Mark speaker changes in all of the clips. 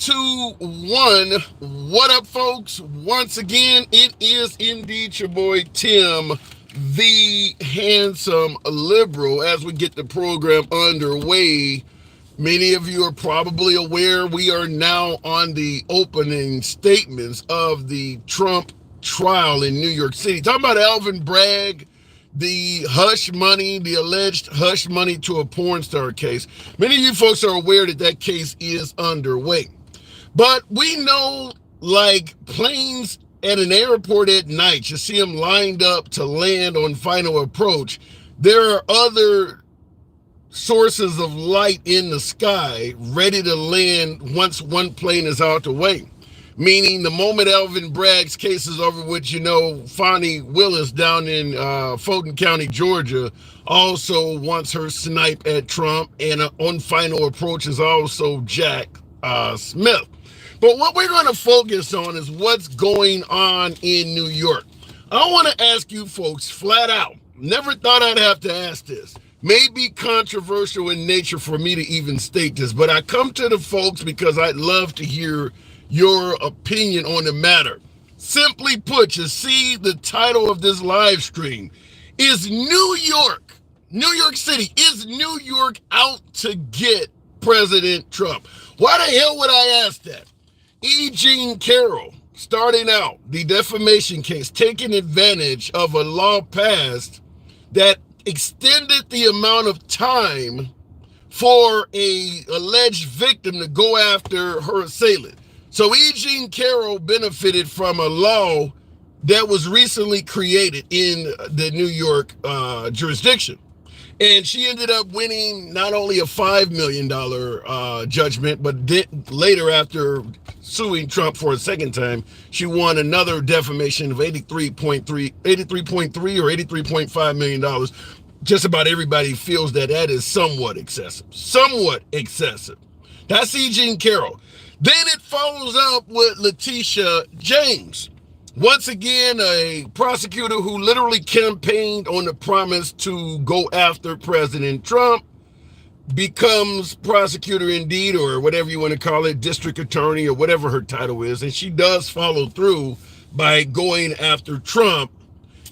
Speaker 1: 2, 1. What up, folks? Once again, it is indeed your boy Tim, the handsome liberal. As we get the program underway, many of you are probably aware we are now on the opening statements of the Trump trial in New York City. Talking about Alvin Bragg, the hush money, the alleged hush money to a porn star case. Many of you folks are aware that that case is underway. But we know, like planes at an airport at night, you see them lined up to land on final approach. There are other sources of light in the sky ready to land once one plane is out the way. Meaning the moment Alvin Bragg's case is over, which, Fonnie Willis down in Fulton County, Georgia, also wants her snipe at Trump, and on final approach is also Jack Smith. But what we're going to focus on is what's going on in New York. I want to ask you folks flat out, never thought I'd have to ask this. May be controversial in nature for me to even state this, but I come to the folks because I'd love to hear your opinion on the matter. Simply put, you see the title of this live stream is New York City, is New York out to get President Trump? Why the hell would I ask that? E. Jean Carroll, starting out the defamation case, taking advantage of a law passed that extended the amount of time for a alleged victim to go after her assailant. So E. Jean Carroll benefited from a law that was recently created in the New York jurisdiction. And she ended up winning not only a $5 million judgment, but later, after suing Trump for a second time, she won another defamation of $83.3 or $83.5 million. Just about everybody feels that is somewhat excessive. That's E. Jean Carroll. Then it follows up with Letitia James. Once again, a prosecutor who literally campaigned on the promise to go after President Trump becomes prosecutor indeed, or whatever you want to call it, district attorney, or whatever her title is. And she does follow through by going after Trump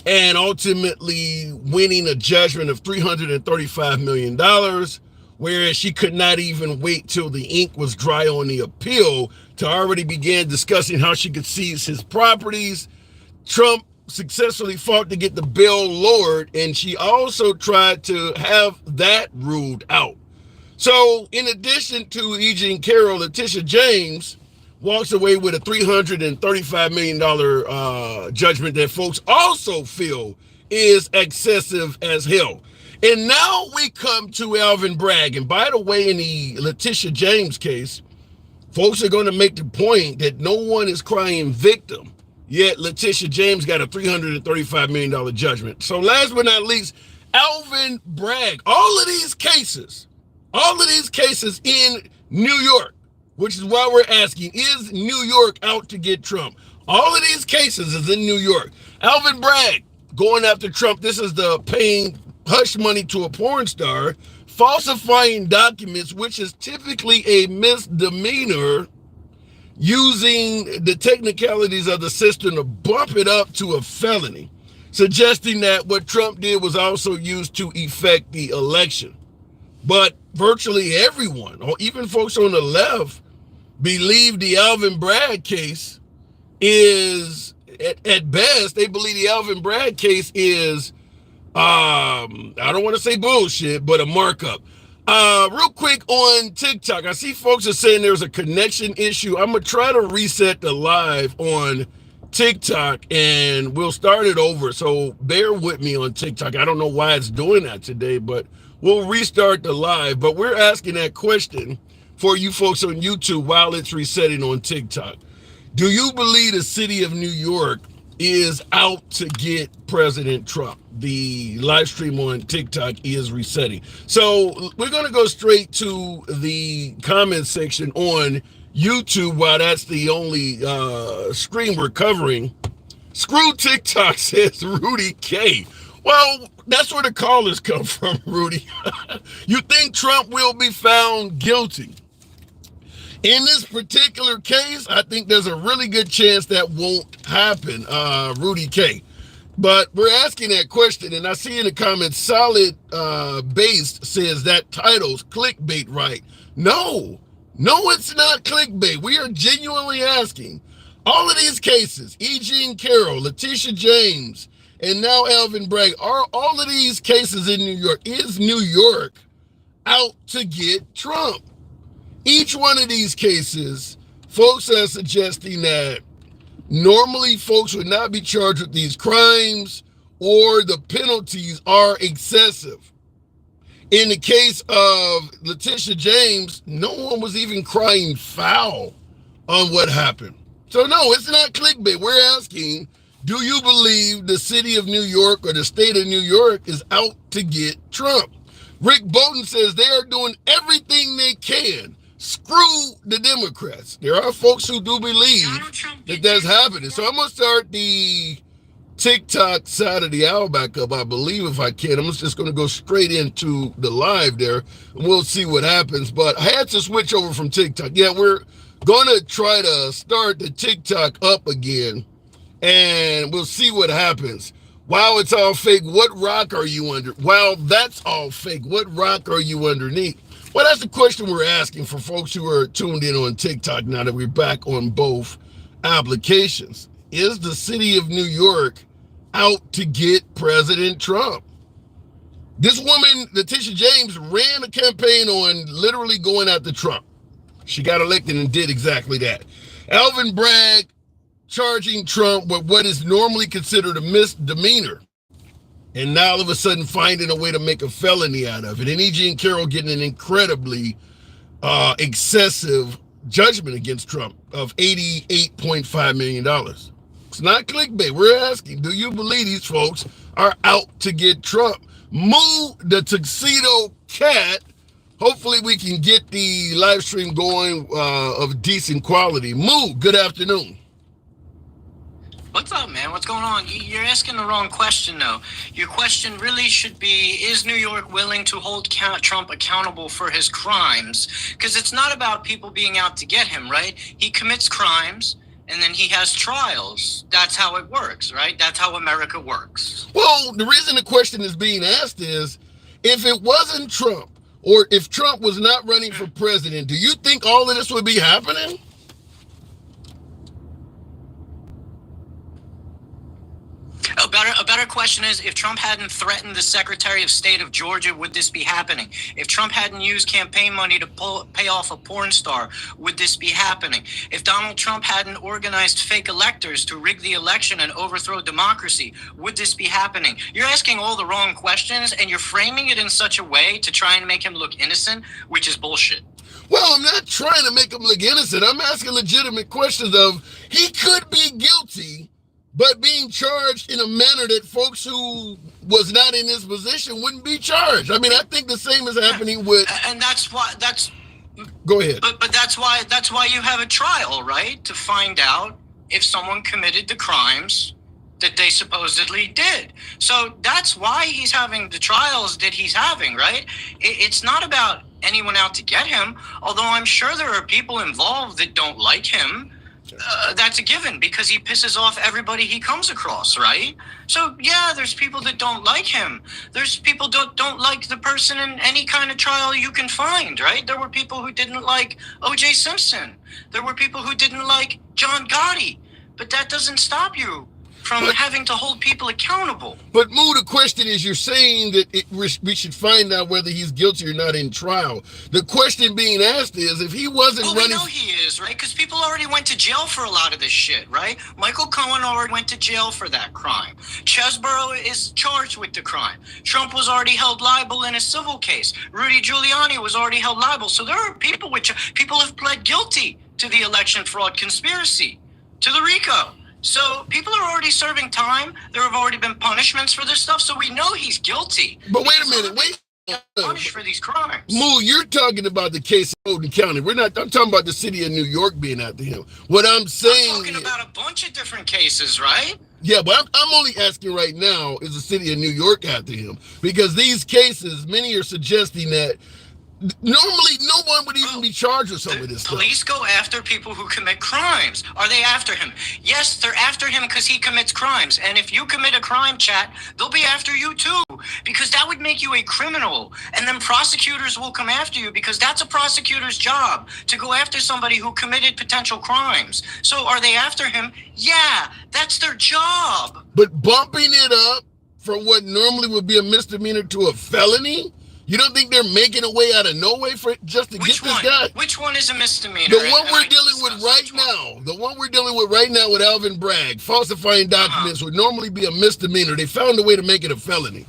Speaker 1: and ultimately winning a judgment of $335 million. Whereas she could not even wait till the ink was dry on the appeal to already begin discussing how she could seize his properties. Trump successfully fought to get the bail lowered, and she also tried to have that ruled out. So in addition to E. Jean Carroll, Letitia James walks away with a $335 million judgment that folks also feel is excessive as hell. And now we come to Alvin Bragg. And by the way, in the Letitia James case, folks are going to make the point that no one is crying victim, yet Letitia James got a $335 million judgment. So last but not least, Alvin Bragg. All of these cases in New York, which is why we're asking, is New York out to get Trump? All of these cases is in New York. Alvin Bragg going after Trump. This is the paying hush money to a porn star, falsifying documents, which is typically a misdemeanor, using the technicalities of the system to bump it up to a felony, suggesting that what Trump did was also used to effect the election. But virtually everyone, or even folks on the left, believe the Alvin Bragg case is, at best, they believe the Alvin Bragg case is I don't want to say bullshit, but a markup. Real quick on TikTok, I see folks are saying there's a connection issue. I'm going to try to reset the live on TikTok and we'll start it over. So bear with me on TikTok. I don't know why it's doing that today, but we'll restart the live. But we're asking that question for you folks on YouTube while it's resetting on TikTok. Do you believe the city of New York is out to get President Trump? The live stream on TikTok is resetting. So we're going to go straight to the comment section on YouTube while that's the only screen we're covering. Screw TikTok, says Rudy K. Well, that's where the callers come from, Rudy. You think Trump will be found guilty? In this particular case, I think there's a really good chance that won't happen, Rudy K. But we're asking that question, and I see in the comments, Solid Based says that title's clickbait, right? No, it's not clickbait. We are genuinely asking. All of these cases, E. Jean Carroll, Letitia James, and now Alvin Bragg, are all of these cases in New York, is New York out to get Trump? Each one of these cases, folks are suggesting that normally folks would not be charged with these crimes or the penalties are excessive. In the case of Letitia James, no one was even crying foul on what happened. So no, it's not clickbait. We're asking, do you believe the city of New York or the state of New York is out to get Trump? Rick Bolton says they are doing everything they can. Screw the Democrats. There are folks who do believe that that's happening. So I'm going to start the TikTok side of the hour back up, I believe, if I can. I'm just going to go straight into the live there, and we'll see what happens. But I had to switch over from TikTok. Yeah, we're going to try to start the TikTok up again, and we'll see what happens. Wow, it's all fake. What rock are you under? Wow, that's all fake. What rock are you underneath? Well, that's the question we're asking for folks who are tuned in on TikTok now that we're back on both applications. Is the city of New York out to get President Trump? This woman, Letitia James, ran a campaign on literally going after Trump. She got elected and did exactly that. Alvin Bragg charging Trump with what is normally considered a misdemeanor, and now all of a sudden finding a way to make a felony out of it. And E. Jean Carroll getting an incredibly excessive judgment against Trump of $88.5 million. It's not clickbait. We're asking, do you believe these folks are out to get Trump? Moo the Tuxedo Cat. Hopefully we can get the live stream going of decent quality. Moo, good afternoon.
Speaker 2: What's up, man? What's going on? You're asking the wrong question, though. Your question really should be, is New York willing to hold Trump accountable for his crimes? Because it's not about people being out to get him, right? He commits crimes, and then he has trials. That's how it works, right? That's how America works.
Speaker 1: Well, the reason the question is being asked is, if it wasn't Trump, or if Trump was not running for president, do you think all of this would be happening?
Speaker 2: A better question is, if Trump hadn't threatened the Secretary of State of Georgia, would this be happening? If Trump hadn't used campaign money to pay off a porn star, would this be happening? If Donald Trump hadn't organized fake electors to rig the election and overthrow democracy, would this be happening? You're asking all the wrong questions, and you're framing it in such a way to try and make him look innocent, which is bullshit.
Speaker 1: Well, I'm not trying to make him look innocent. I'm asking legitimate questions of, he could be guilty, but being charged in a manner that folks who was not in this position wouldn't be charged. I mean, I think the same is happening with...
Speaker 2: And that's why...
Speaker 1: Go ahead.
Speaker 2: But that's why you have a trial, right? To find out if someone committed the crimes that they supposedly did. So that's why he's having the trials that he's having, right? It's not about anyone out to get him, although I'm sure there are people involved that don't like him. That's a given, because he pisses off everybody he comes across, right? So yeah, there's people that don't like him. There's people don't like the person in any kind of trial you can find, right? There were people who didn't like O.J. Simpson. There were people who didn't like John Gotti. But that doesn't stop you from having to hold people accountable.
Speaker 1: But Moo, the question is, you're saying that we should find out whether he's guilty or not in trial. The question being asked is, if he wasn't running...
Speaker 2: Well, we know he is, right? Because people already went to jail for a lot of this shit, right? Michael Cohen already went to jail for that crime. Chesborough is charged with the crime. Trump was already held liable in a civil case. Rudy Giuliani was already held liable. So there are people people have pled guilty to the election fraud conspiracy, to the RICO. So people are already serving time. There have already been punishments for this stuff, so we know he's guilty.
Speaker 1: But wait a minute,
Speaker 2: punished for these crimes.
Speaker 1: Moo, you're talking about the case of Fulton County. I'm talking about the city of New York being after him. What I'm saying,
Speaker 2: I'm talking about a bunch of different cases, right?
Speaker 1: Yeah, but I'm only asking right now, is the city of New York after him? Because these cases, many are suggesting that Normally, no one would even be charged with some of this
Speaker 2: Police
Speaker 1: stuff.
Speaker 2: go after people who commit crimes. Are they after him? Yes, they're after him because he commits crimes. And if you commit a crime, chat, they'll be after you too, because that would make you a criminal. And then prosecutors will come after you because that's a prosecutor's job, to go after somebody who committed potential crimes. So are they after him? Yeah, that's their job.
Speaker 1: But bumping it up from what normally would be a misdemeanor to a felony? You don't think they're making a way out of no way for just to get this guy?
Speaker 2: Which one is a misdemeanor?
Speaker 1: The one we're dealing with right now. The one we're dealing with right now with Alvin Bragg, falsifying documents would normally be a misdemeanor. They found a way to make it a felony.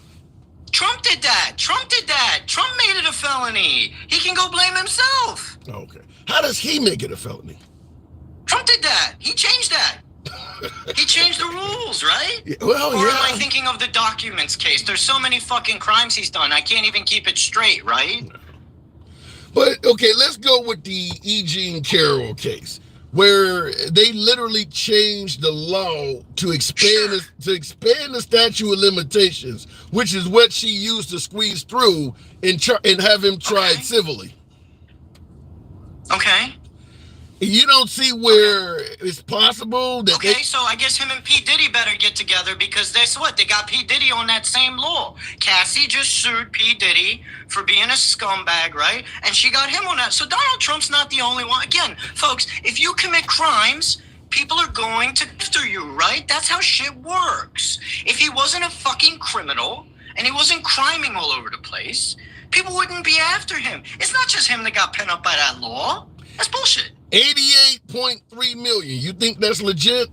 Speaker 2: Trump did that. Trump made it a felony. He can go blame himself.
Speaker 1: Okay. How does he make it a felony?
Speaker 2: Trump did that. He changed that. He changed the rules, right?
Speaker 1: Well,
Speaker 2: or am I thinking of the documents case? There's so many fucking crimes he's done. I can't even keep it straight, right?
Speaker 1: But, okay, let's go with the E. Jean Carroll case, where they literally changed the law to expand the statute of limitations, which is what she used to squeeze through and have him tried civilly.
Speaker 2: Okay.
Speaker 1: You don't see where it's possible that
Speaker 2: so I guess him and P. Diddy better get together, because guess what? They got P. Diddy on that same law. Cassie just sued P. Diddy for being a scumbag, right? And she got him on that. So Donald Trump's not the only one. Again, folks, if you commit crimes, people are going to after you, right? That's how shit works. If he wasn't a fucking criminal and he wasn't criming all over the place, people wouldn't be after him. It's not just him that got pent up by that law. That's bullshit.
Speaker 1: 88.3 million. You think that's legit?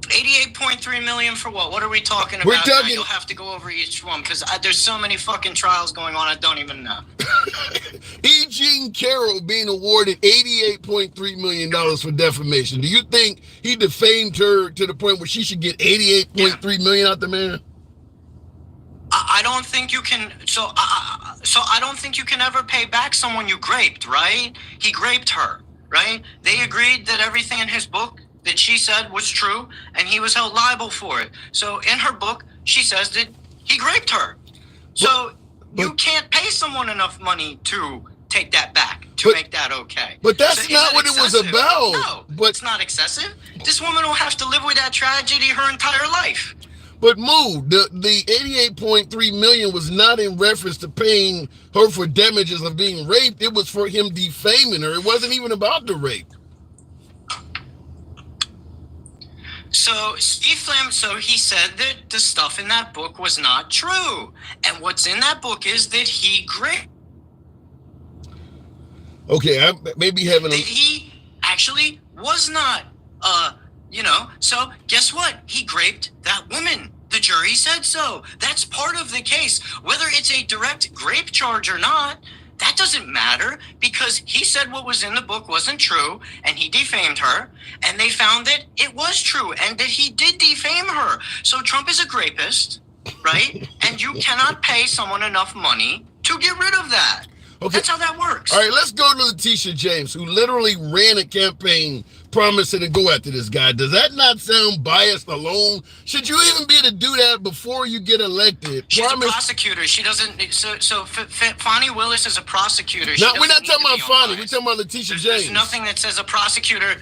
Speaker 2: 88.3 million for what? What are we talking about?
Speaker 1: We're talking.
Speaker 2: You'll have to go over each one, because there's so many fucking trials going on, I don't even know.
Speaker 1: E. Jean Carroll being awarded $88.3 million for defamation. Do you think he defamed her to the point where she should get $88.3 million out the man?
Speaker 2: I don't think you can. So I don't think you can ever pay back someone you graped, right? He graped her, right? They agreed that everything in his book that she said was true, and he was held liable for it. So in her book, she says that he graped her. So you can't pay someone enough money to take that back, to make that okay.
Speaker 1: But that's not what it was about.
Speaker 2: No, but it's not excessive. This woman will have to live with that tragedy her entire life.
Speaker 1: But Moo, the 88.3 million was not in reference to paying her for damages of being raped. It was for him defaming her. It wasn't even about the rape.
Speaker 2: So Steve Flamm, so he said that the stuff in that book was not true. And what's in that book is that he graped.
Speaker 1: Okay, I maybe having
Speaker 2: that he actually was not, so guess what? He graped that woman. The jury said so. That's part of the case. Whether it's a direct grape charge or not, that doesn't matter, because he said what was in the book wasn't true, and he defamed her, and they found that it was true, and that he did defame her. So Trump is a grapist, right? And you cannot pay someone enough money to get rid of that. Okay. That's how that works.
Speaker 1: All right, let's go to Letitia James, who literally ran a campaign promising to go after this guy. Does that not sound biased alone? Should you even be able to do that before you get elected?
Speaker 2: She's a prosecutor. She doesn't. So Fani Willis is a prosecutor.
Speaker 1: No, we're not talking about Fani. We're talking about Letitia James.
Speaker 2: There's nothing that says a prosecutor.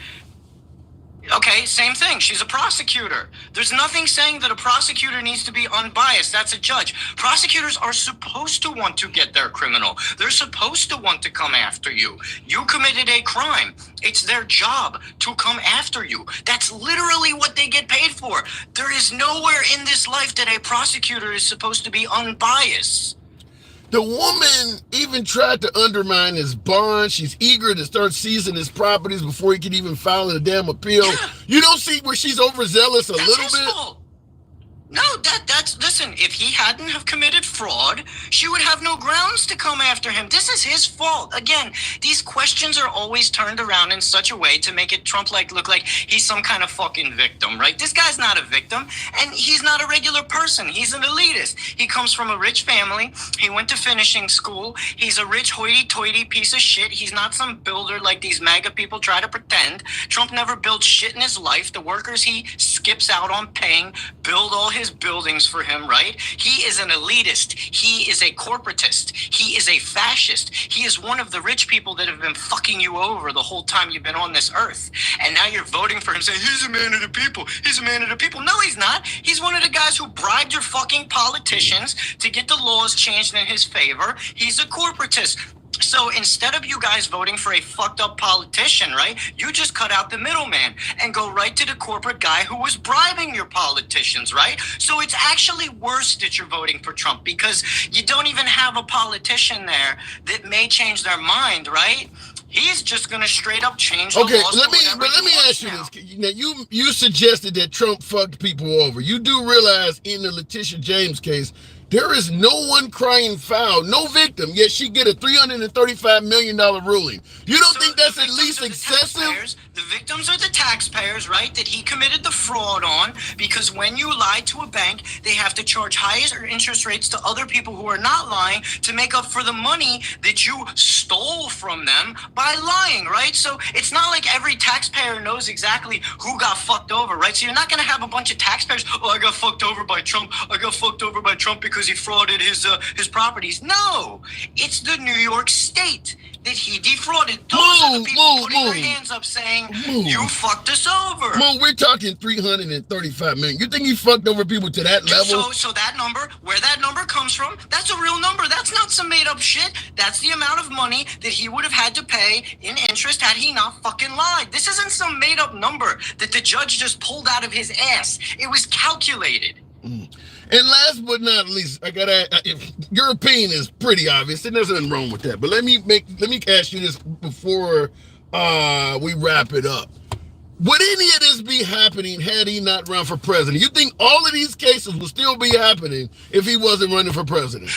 Speaker 2: Okay, same thing. She's a prosecutor. There's nothing saying that a prosecutor needs to be unbiased. That's a judge. Prosecutors are supposed to want to get their criminal. They're supposed to want to come after you. You committed a crime. It's their job to come after you. That's literally what they get paid for. There is nowhere in this life that a prosecutor is supposed to be unbiased.
Speaker 1: The woman even tried to undermine his bond. She's eager to start seizing his properties before he can even file a damn appeal. Yeah. You don't see where she's overzealous a little bit?
Speaker 2: Fault. No, listen, if he hadn't have committed fraud, she would have no grounds to come after him. This is his fault. Again, these questions are always turned around in such a way to make it Trump look like he's some kind of fucking victim, right? This guy's not a victim, and he's not a regular person. He's an elitist. He comes from a rich family. He went to finishing school. He's a rich hoity-toity piece of shit. He's not some builder like these MAGA people try to pretend. Trump never built shit in his life. The workers he skips out on paying build all his his buildings for him, right? He is an elitist. He is a corporatist. He is a fascist. He is one of the rich people that have been fucking you over the whole time you've been on this earth. And now you're voting for him saying, he's a man of the people. He's a man of the people. No, he's not. He's one of the guys who bribed your fucking politicians to get the laws changed in his favor. He's a corporatist. So instead of you guys voting for a fucked up politician, right, you just cut out the middleman and go right to the corporate guy who was bribing your politicians, right? So it's actually worse that you're voting for Trump because you don't even have a politician there that may change their mind, right? He's just going to straight up change the laws.
Speaker 1: Okay, let me ask you this. Now, you suggested that Trump fucked people over. You do realize in the Letitia James case, there is no one crying foul, no victim, yet she get a $335 million ruling. You don't think that's at least excessive?
Speaker 2: The victims are the taxpayers, right, that he committed the fraud on, because when you lie to a bank, they have to charge higher interest rates to other people who are not lying to make up for the money that you stole from them by lying, right? So it's not like every taxpayer knows exactly who got fucked over, right? So you're not going to have a bunch of taxpayers, oh, I got fucked over by Trump. I got fucked over by Trump because he frauded his properties. No, it's the New York State that he defrauded. Those are the people putting their hands up saying, you fucked us over.
Speaker 1: We're talking 335 million. You think he fucked over people to that level?
Speaker 2: So that number, where that number comes from, that's a real number. That's not some made up shit. That's the amount of money that he would have had to pay in interest had he not fucking lied. This isn't some made up number that the judge just pulled out of his ass. It was calculated.
Speaker 1: And last but not least, your opinion is pretty obvious. There's nothing wrong with that. But let me ask you this before we wrap it up. Would any of this be happening had he not run for president? You think all of these cases would still be happening if he wasn't running for president?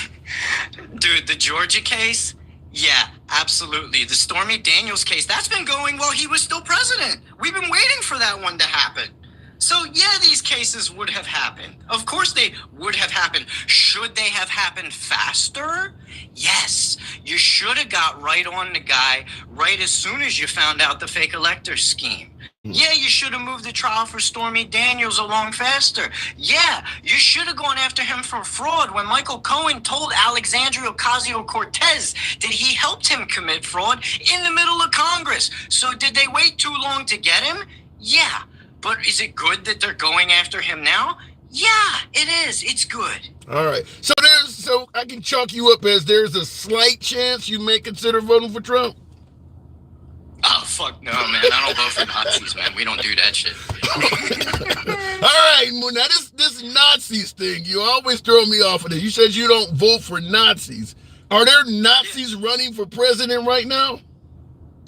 Speaker 2: Dude, the Georgia case? Yeah, absolutely. The Stormy Daniels case, that's been going while he was still president. We've been waiting for that one to happen. So yeah, these cases would have happened. Of course they would have happened. Should they have happened faster? Yes. You should have got right on the guy right as soon as you found out the fake elector scheme. Yeah, you should have moved the trial for Stormy Daniels along faster. Yeah, you should have gone after him for fraud when Michael Cohen told Alexandria Ocasio-Cortez that he helped him commit fraud in the middle of Congress. So did they wait too long to get him? Yeah. But is it good that they're going after him now? Yeah, it is. It's good.
Speaker 1: All right. So I can chalk you up as there's a slight chance you may consider voting for Trump.
Speaker 2: Oh, fuck no, man. I don't vote for Nazis, man. We don't do that shit.
Speaker 1: All right. Well, now this Nazis thing, you always throw me off of it. You said you don't vote for Nazis. Are there Nazis running for president right now?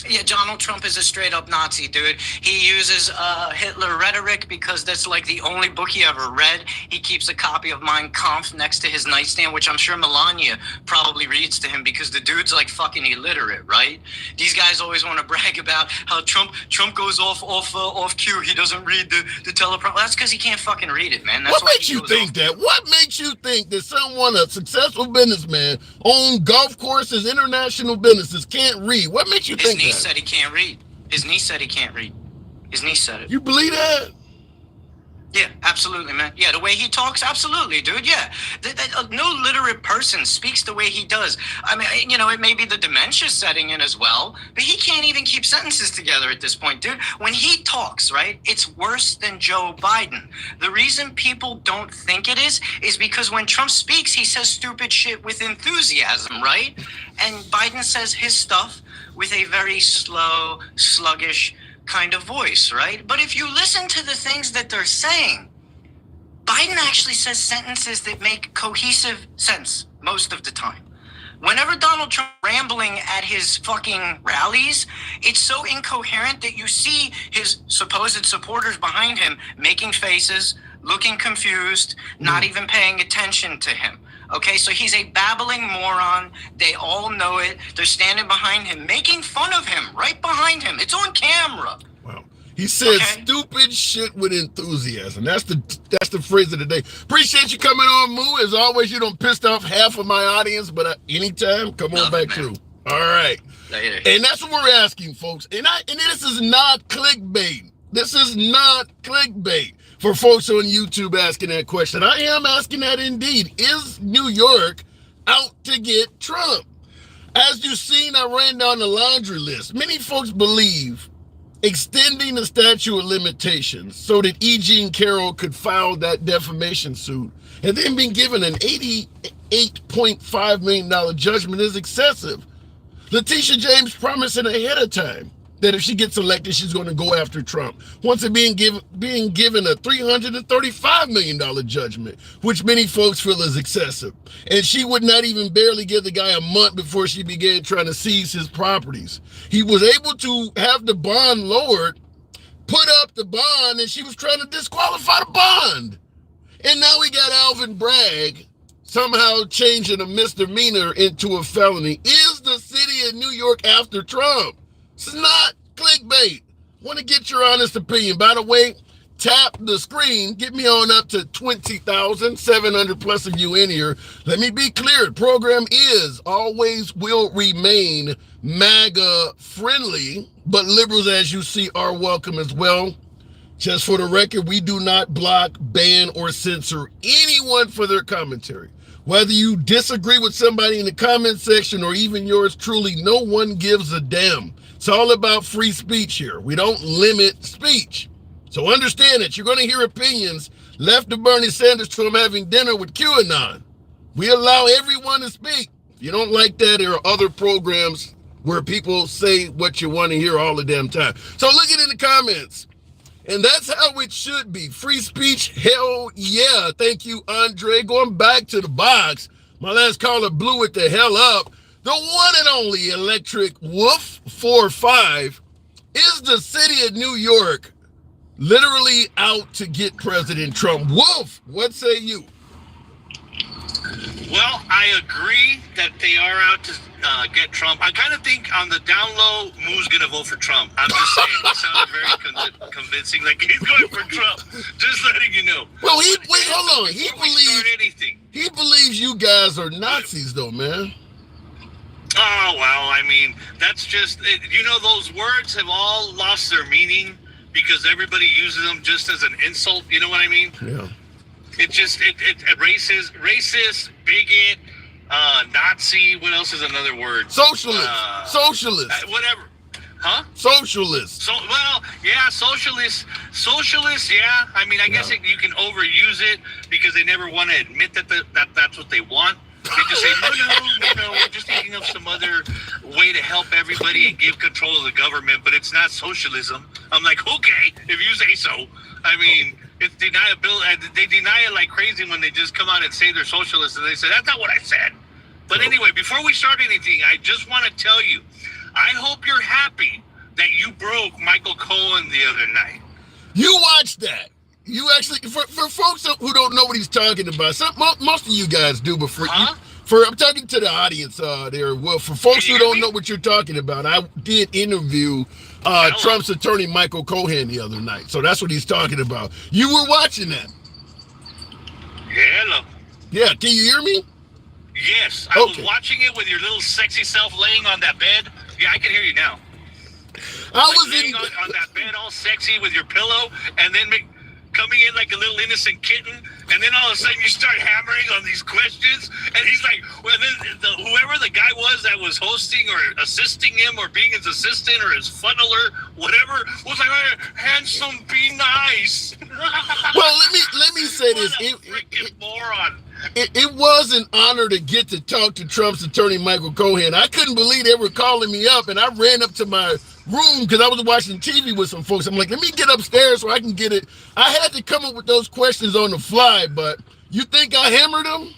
Speaker 2: Yeah, Donald Trump is a straight up Nazi, dude. He uses Hitler rhetoric because that's like the only book he ever read. He keeps a copy of Mein Kampf next to his nightstand, which I'm sure Melania probably reads to him because the dude's like fucking illiterate, right? These guys always want to brag about how Trump goes off cue. He doesn't read the teleprompter. That's because he can't fucking read it, man. That's
Speaker 1: what makes you think that? What makes you think that someone, a successful businessman, own golf courses, international businesses, can't read? What makes you think that?
Speaker 2: His niece said he can't read. His niece said he can't read. His niece said it.
Speaker 1: You believe that?
Speaker 2: Yeah, absolutely, man. Yeah, the way he talks, absolutely, dude. Yeah, no literate person speaks the way he does. I mean, you know, it may be the dementia setting in as well, but he can't even keep sentences together at this point, dude. When he talks, right, it's worse than Joe Biden. The reason people don't think it is because when Trump speaks, he says stupid shit with enthusiasm, right? And Biden says his stuff with a very slow, sluggish kind of voice, right? But if you listen to the things that they're saying, Biden actually says sentences that make cohesive sense most of the time. Whenever Donald Trump rambling at his fucking rallies, it's so incoherent that you see his supposed supporters behind him making faces, looking confused, not even paying attention to him. Okay, so he's a babbling moron. They all know it. They're standing behind him, making fun of him, right behind him. It's on camera.
Speaker 1: Wow. He says stupid shit with enthusiasm. That's the phrase of the day. Appreciate you coming on, Moo. As always, you don't pissed off half of my audience, but anytime, come on back through. All right.
Speaker 2: Later.
Speaker 1: And that's what we're asking, folks. And this is not clickbait. This is not clickbait. For folks on YouTube asking that question, I am asking that indeed. Is New York out to get Trump? As you've seen, I ran down the laundry list. Many folks believe extending the statute of limitations so that E. Jean Carroll could file that defamation suit and then being given an $88.5 million judgment is excessive. Letitia James promising ahead of time that if she gets elected, she's going to go after Trump. Once it being given a $335 million judgment, which many folks feel is excessive. And she would not even barely give the guy a month before she began trying to seize his properties. He was able to have the bond lowered, put up the bond, and she was trying to disqualify the bond. And now we got Alvin Bragg somehow changing a misdemeanor into a felony. Is the city of New York after Trump? This is not clickbait. Want to get your honest opinion. By the way, tap the screen. Get me on up to 20,700 plus of you in here. Let me be clear. The program is, always will remain MAGA friendly, but liberals, as you see, are welcome as well. Just for the record, we do not block, ban, or censor anyone for their commentary. Whether you disagree with somebody in the comment section or even yours truly, no one gives a damn. It's all about free speech here. We don't limit speech. So understand that you're going to hear opinions left of Bernie Sanders from having dinner with QAnon. We allow everyone to speak. If you don't like that, there are other programs where people say what you want to hear all the damn time. So look it in the comments. And that's how it should be. Free speech, hell yeah. Thank you, Andre. Going back to the box, my last caller blew it the hell up. The one and only Electric Wolf 45 is the city of New York literally out to get President Trump. Wolf, what say you?
Speaker 3: Well, I agree that they are out to get Trump. I kind of think on the down low, Moo's going to vote for Trump. I'm just saying, that sounded very convincing. Like, he's going for Trump. Just letting you know.
Speaker 1: Well, hold on. He believes you guys are Nazis, though, man.
Speaker 3: Oh, well, I mean, that's just, those words have all lost their meaning because everybody uses them just as an insult. You know what I mean?
Speaker 1: Yeah.
Speaker 3: It just, racist, bigot, Nazi, what else is another word?
Speaker 1: Socialist.
Speaker 3: Whatever. Huh?
Speaker 1: Socialist.
Speaker 3: Socialist, yeah. I mean, I guess you can overuse it because they never want to admit that that's what they want. They just say, no, we're just thinking of some other way to help everybody and give control of the government, but it's not socialism. I'm like, okay, if you say so. I mean, it's deniability. They deny it like crazy when they just come out and say they're socialists, and they say, that's not what I said. But anyway, before we start anything, I just want to tell you, I hope you're happy that you broke Michael Cohen the other night.
Speaker 1: You watched that. You actually, for folks who don't know what he's talking about, most of you guys do, but I'm talking to the audience there. Well, for folks who don't know what you're talking about, I did interview Trump's attorney, Michael Cohen, the other night. So that's what he's talking about. You were watching that.
Speaker 3: Hello.
Speaker 1: Yeah, can you hear me?
Speaker 3: Yes, I was watching it with your little sexy self laying on that bed. Yeah, I can hear you now.
Speaker 1: I was
Speaker 3: laying on that bed all sexy with your pillow, and then coming in like a little innocent kitten, and then all of a sudden you start hammering on these questions, and he's like, well, then whoever the guy was that was hosting or assisting him or being his assistant or his funneler, whatever, was like, hey, handsome, be nice.
Speaker 1: Well, let me say this.
Speaker 3: Freaking moron.
Speaker 1: It was an honor to get to talk to Trump's attorney, Michael Cohen. I couldn't believe they were calling me up, and I ran up to my room because I was watching TV with some folks. I'm like, let me get upstairs so I can get it. I had to come up with those questions on the fly, but you think I hammered them?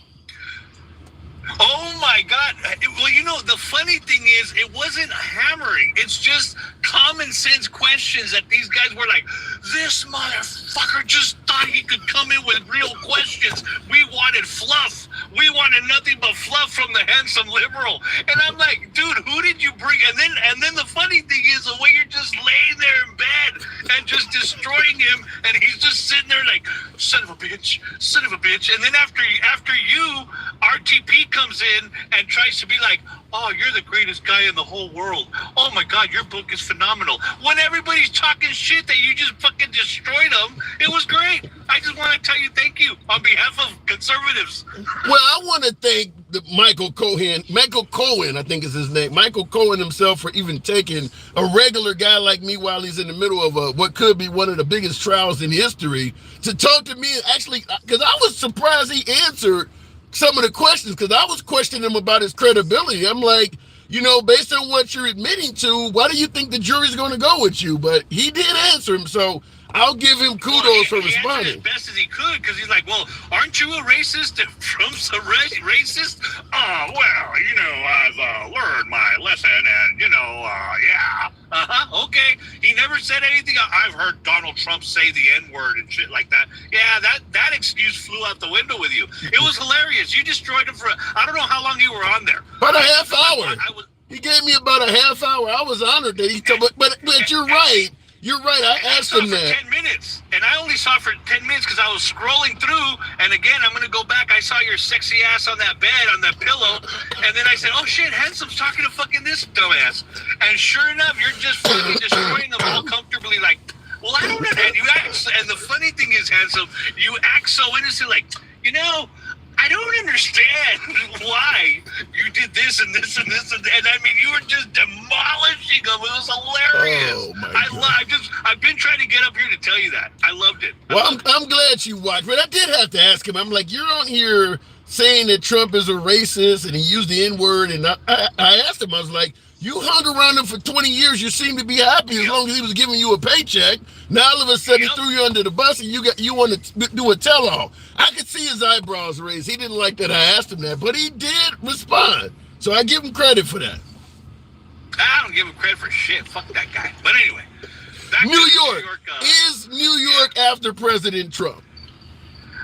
Speaker 3: Oh my God. Well, the funny thing is, it wasn't hammering. It's just common sense questions that these guys were like, this motherfucker just thought he could come in with real questions. We wanted fluff. We wanted nothing but fluff from the handsome liberal. And I'm like, dude, who did you bring? And then the funny thing is, the way you're just laying there in bed and just destroying him, and he's just sitting there like, son of a bitch. And then after you, RTP comes in and tries to be like, oh, you're the greatest guy in the whole world. Oh my God, your book is phenomenal. When everybody's talking shit that you just fucking destroyed them, it was great. I just want to tell you thank you on behalf of conservatives.
Speaker 1: Well, I want to thank Michael Cohen, I think is his name, Michael Cohen himself, for even taking a regular guy like me while he's in the middle of what could be one of the biggest trials in history to talk to me. Actually, because I was surprised he answered some of the questions, because I was questioning him about his credibility. I'm like, based on what you're admitting to, why do you think the jury's going to go with you? But he did answer him, so I'll give him kudos for responding.
Speaker 3: As best as he could, because he's like, well, aren't you a racist? If Trump's a racist? Oh, well, I've learned my lesson, and, yeah. Okay. He never said anything. I've heard Donald Trump say the N-word and shit like that. Yeah, that excuse flew out the window with you. It was hilarious. You destroyed him I don't know how long you were on there.
Speaker 1: About a half hour. He gave me about a half hour. I was honored that he told, but you're right. You're right. I asked him that.
Speaker 3: 10 minutes, and I only saw it for 10 minutes because I was scrolling through. And again, I'm going to go back. I saw your sexy ass on that bed, on that pillow. And then I said, oh shit, Handsome's talking to fucking this dumbass. And sure enough, you're just fucking destroying them all comfortably. Like, well, I don't know. And the funny thing is, Handsome, you act so innocent. Like, I don't understand why you did this and this and this and I mean, you were just demolishing them. It was hilarious.
Speaker 1: Oh my God.
Speaker 3: I've been trying to get up here to tell you that. I loved it.
Speaker 1: Well, I'm glad you watched, but I did have to ask him. I'm like, you're on here saying that Trump is a racist and he used the N-word, and I asked him, I was like, you hung around him for 20 years. You seem to be happy as long as he was giving you a paycheck. Now all of a sudden he threw you under the bus and you want to do a tell-all. I could see his eyebrows raised. He didn't like that I asked him that, but he did respond. So I give him credit for that.
Speaker 3: I don't give him credit for shit. Fuck that guy. But anyway.
Speaker 1: New York. Is New York after President Trump?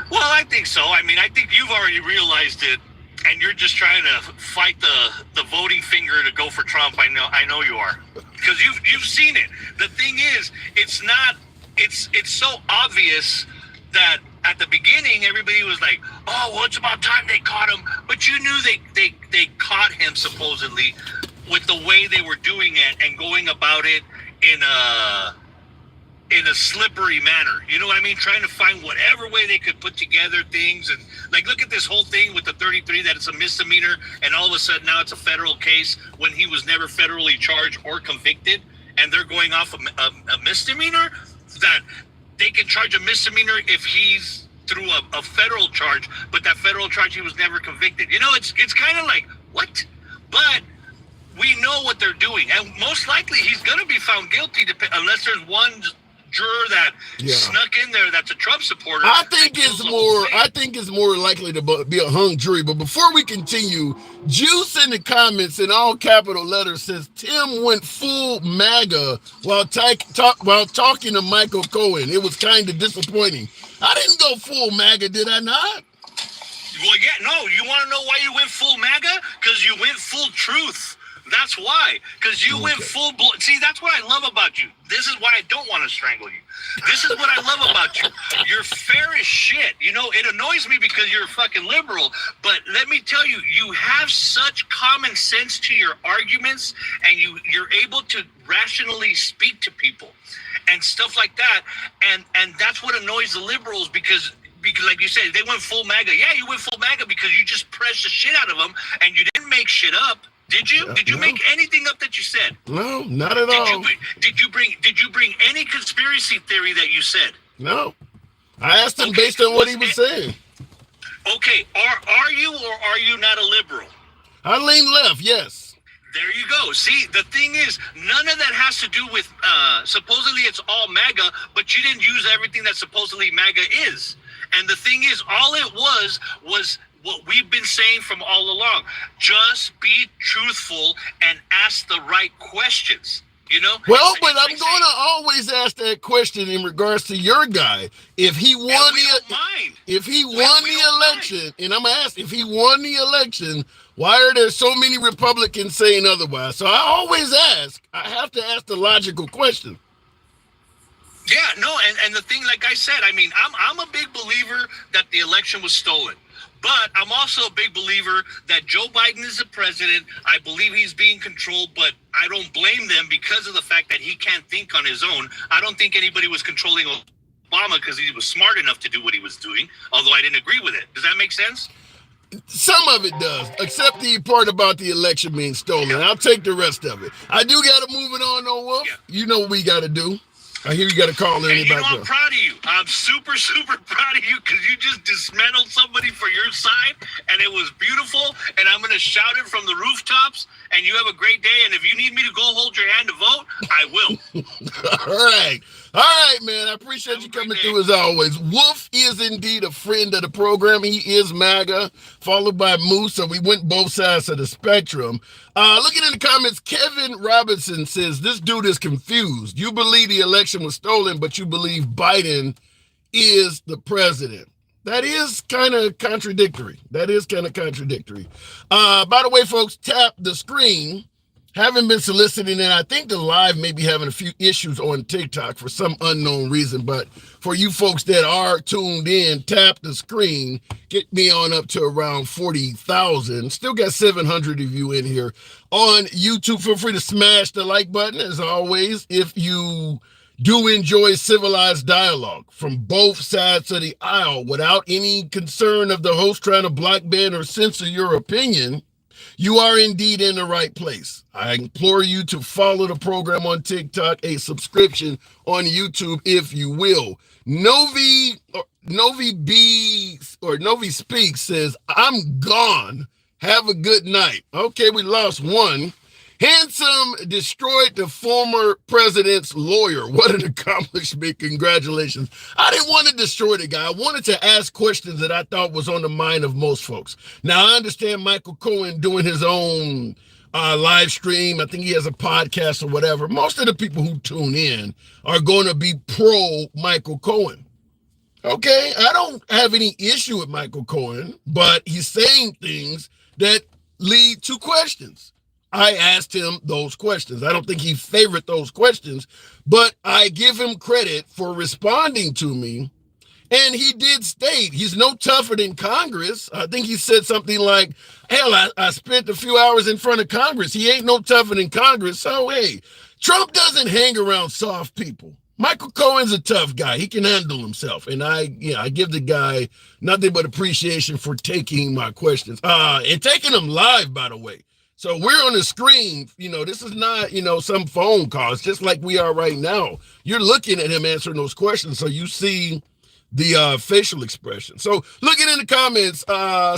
Speaker 3: Well, I think so. I mean, I think you've already realized it. And you're just trying to fight the voting finger to go for Trump. I know you are, because you've seen it. The thing is, it's so obvious that at the beginning everybody was like, oh, well, it's about time they caught him. But you knew they caught him supposedly with the way they were doing it and going about it in a slippery manner. You know what I mean? Trying to find whatever way they could put together things. And like, look at this whole thing with the 33, that it's a misdemeanor. And all of a sudden now it's a federal case when he was never federally charged or convicted. And they're going off a misdemeanor, that they can charge a misdemeanor if he's through a federal charge, but that federal charge, he was never convicted. It's kind of like, what? But we know what they're doing. And most likely he's going to be found guilty unless there's one juror that snuck in there that's a Trump supporter.
Speaker 1: I think it's more likely to be a hung jury. But before we continue, Juice in the comments in all capital letters says Tim went full MAGA while talking to Michael Cohen. It was kind of disappointing. I didn't go full MAGA, did I not?
Speaker 3: Well, yeah, no. You want to know why you went full MAGA? Because you went full truth. That's why. Because you went full blood. See, that's what I love about you. This is why I don't want to strangle you. This is what I love about you. You're fair as shit. It annoys me because you're a fucking liberal. But let me tell you, you have such common sense to your arguments, and you're able to rationally speak to people and stuff like that. And that's what annoys the liberals, because like you said, they went full MAGA. Yeah, you went full MAGA because you just pressed the shit out of them, and you didn't make shit up. Did you? Did you make anything up that you said?
Speaker 1: No, not at all.
Speaker 3: Did you bring any conspiracy theory that you said?
Speaker 1: No. I asked him based on what he was saying.
Speaker 3: Okay, are you or are you not a liberal?
Speaker 1: I lean left, yes.
Speaker 3: There you go. See, the thing is, none of that has to do with, supposedly it's all MAGA, but you didn't use everything that supposedly MAGA is. And the thing is, all it was what we've been saying from all along. Just be truthful and ask the right questions.
Speaker 1: Well, but I'm going to always ask that question in regards to your guy. If he won the election, and I'm asked if he won the election, why are there so many Republicans saying otherwise? So I always ask. I have to ask the logical question.
Speaker 3: Yeah, no, and the thing, like I said, I mean, I'm a big believer that the election was stolen. But I'm also a big believer that Joe Biden is the president. I believe he's being controlled, but I don't blame them because of the fact that he can't think on his own. I don't think anybody was controlling Obama because he was smart enough to do what he was doing, although I didn't agree with it. Does that make sense?
Speaker 1: Some of it does, except the part about the election being stolen. Yeah. I'll take the rest of it. I do got to move it on, though, Wolf. Yeah. You know what we got to do. I hear you got to call in.
Speaker 3: I'm proud of you. I'm super, super proud of you because you just dismantled somebody for your side, and it was beautiful, and I'm going to shout it from the rooftops, and you have a great day, and if you need me to go hold your hand to vote, I will.
Speaker 1: All right, man. I appreciate you coming through as always. Wolf is indeed a friend of the program. He is MAGA, followed by Moose, so we went both sides of the spectrum. Looking in the comments, Kevin Robinson says, this dude is confused. You believe the election was stolen, but you believe Biden is the president. That is kind of contradictory. By the way, folks, tap the screen. Haven't been soliciting, and I think the live may be having a few issues on TikTok for some unknown reason. But for you folks that are tuned in, tap the screen. Get me on up to around 40,000. Still got 700 of you in here on YouTube. Feel free to smash the like button, as always, if you do enjoy civilized dialogue from both sides of the aisle without any concern of the host trying to block, ban, or censor your opinion. You are indeed in the right place. I implore you to follow the program on TikTok, a subscription on YouTube, if you will. Novi Speaks says, I'm gone. Have a good night. Okay, we lost one. Handsome destroyed the former president's lawyer. What an accomplishment. Congratulations. I didn't want to destroy the guy. I wanted to ask questions that I thought was on the mind of most folks. Now, I understand Michael Cohen doing his own live stream. I think he has a podcast or whatever. Most of the people who tune in are going to be pro Michael Cohen. Okay, I don't have any issue with Michael Cohen, but he's saying things that lead to questions. I asked him those questions. I don't think he favored those questions, but I give him credit for responding to me. And he did state he's no tougher than Congress. I think he said something like, hell, I spent a few hours in front of Congress. He ain't no tougher than Congress. So, hey, Trump doesn't hang around soft people. Michael Cohen's a tough guy. He can handle himself. And I give the guy nothing but appreciation for taking my questions. And taking them live, by the way. So we're on the screen, this is not, some phone calls, just like we are right now. You're looking at him answering those questions, so you see the facial expression. So looking in the comments,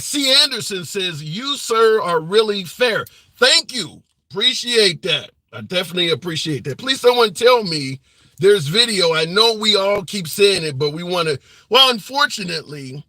Speaker 1: C. Anderson says, you, sir, are really fair. Thank you. Appreciate that. I definitely appreciate that. Please, someone tell me there's video. I know we all keep saying it, but we want to, unfortunately,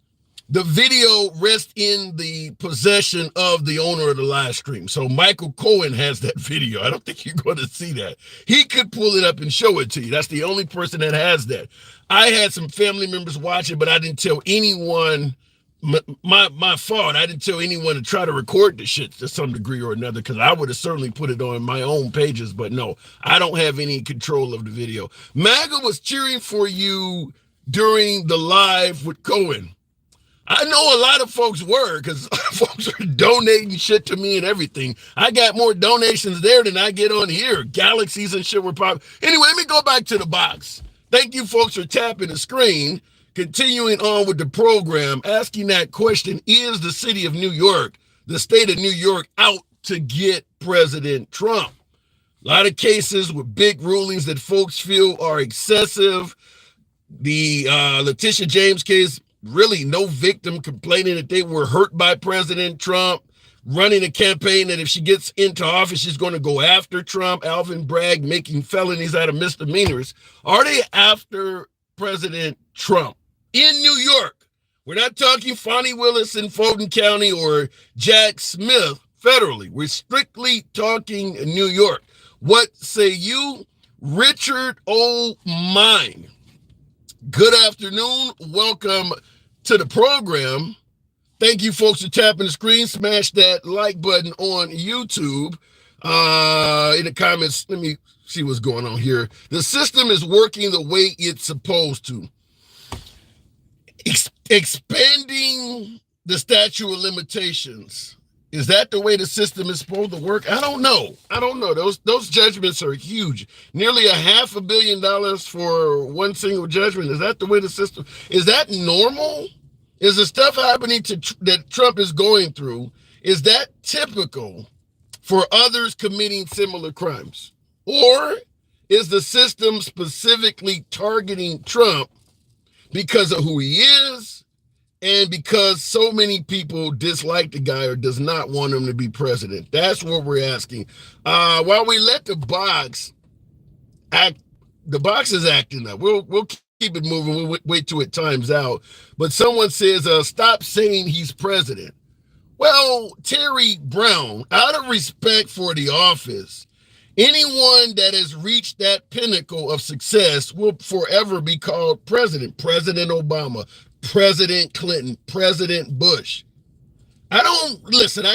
Speaker 1: the video rests in the possession of the owner of the live stream. So Michael Cohen has that video. I don't think you're going to see that. He could pull it up and show it to you. That's the only person that has that. I had some family members watch it, but I didn't tell anyone, my fault. I didn't tell anyone to try to record the shit to some degree or another, because I would have certainly put it on my own pages. But no, I don't have any control of the video. MAGA was cheering for you during the live with Cohen. I know a lot of folks were, because folks are donating shit to me and everything. I got more donations there than I get on here. Galaxies and shit were popping. Anyway, let me go back to the box. Thank you folks for tapping the screen. Continuing on with the program, asking that question, is the city of New York, the state of New York, out to get President Trump? A lot of cases with big rulings that folks feel are excessive. The Letitia James case, really no victim complaining that they were hurt by President Trump, running a campaign that if she gets into office, she's going to go after Trump. Alvin Bragg making felonies out of misdemeanors. Are they after President Trump in New York? We're not talking Fonnie Willis in Fulton County or Jack Smith federally. We're strictly talking New York. What say you? Richard O'Mine. Good afternoon. Welcome to the program. Thank you, folks, for tapping the screen. Smash that like button on YouTube. In the comments, let me see what's going on here. The system is working the way it's supposed to. Expanding the statute of limitations. Is that the way the system is supposed to work? I don't know. Those judgments are huge. Nearly $500 million for one single judgment. Is that the way the system? Is that normal? Is the stuff happening that Trump is going through? Is that typical for others committing similar crimes, or is the system specifically targeting Trump because of who he is? And because so many people dislike the guy or does not want him to be president. That's what we're asking. While we let the box act, the box is acting up. We'll keep it moving. We'll wait till it times out. But someone says, stop saying he's president. Well, Terry Brown, out of respect for the office, anyone that has reached that pinnacle of success will forever be called president. President Obama, President Clinton, President Bush. I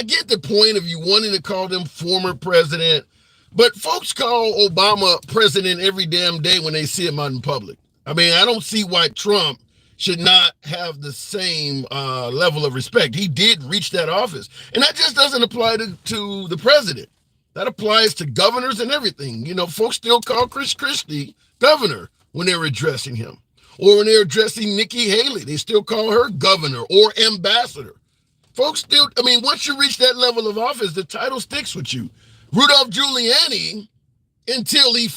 Speaker 1: get the point of you wanting to call them former president, but folks call Obama president every damn day when they see him out in public. I mean, I don't see why Trump should not have the same level of respect. He did reach that office. And that just doesn't apply to the president. That applies to governors and everything. You know, folks still call Chris Christie governor when they were addressing him. Or when they're addressing Nikki Haley, they still call her governor or ambassador. Folks still, once you reach that level of office, the title sticks with you. Rudolph Giuliani, until he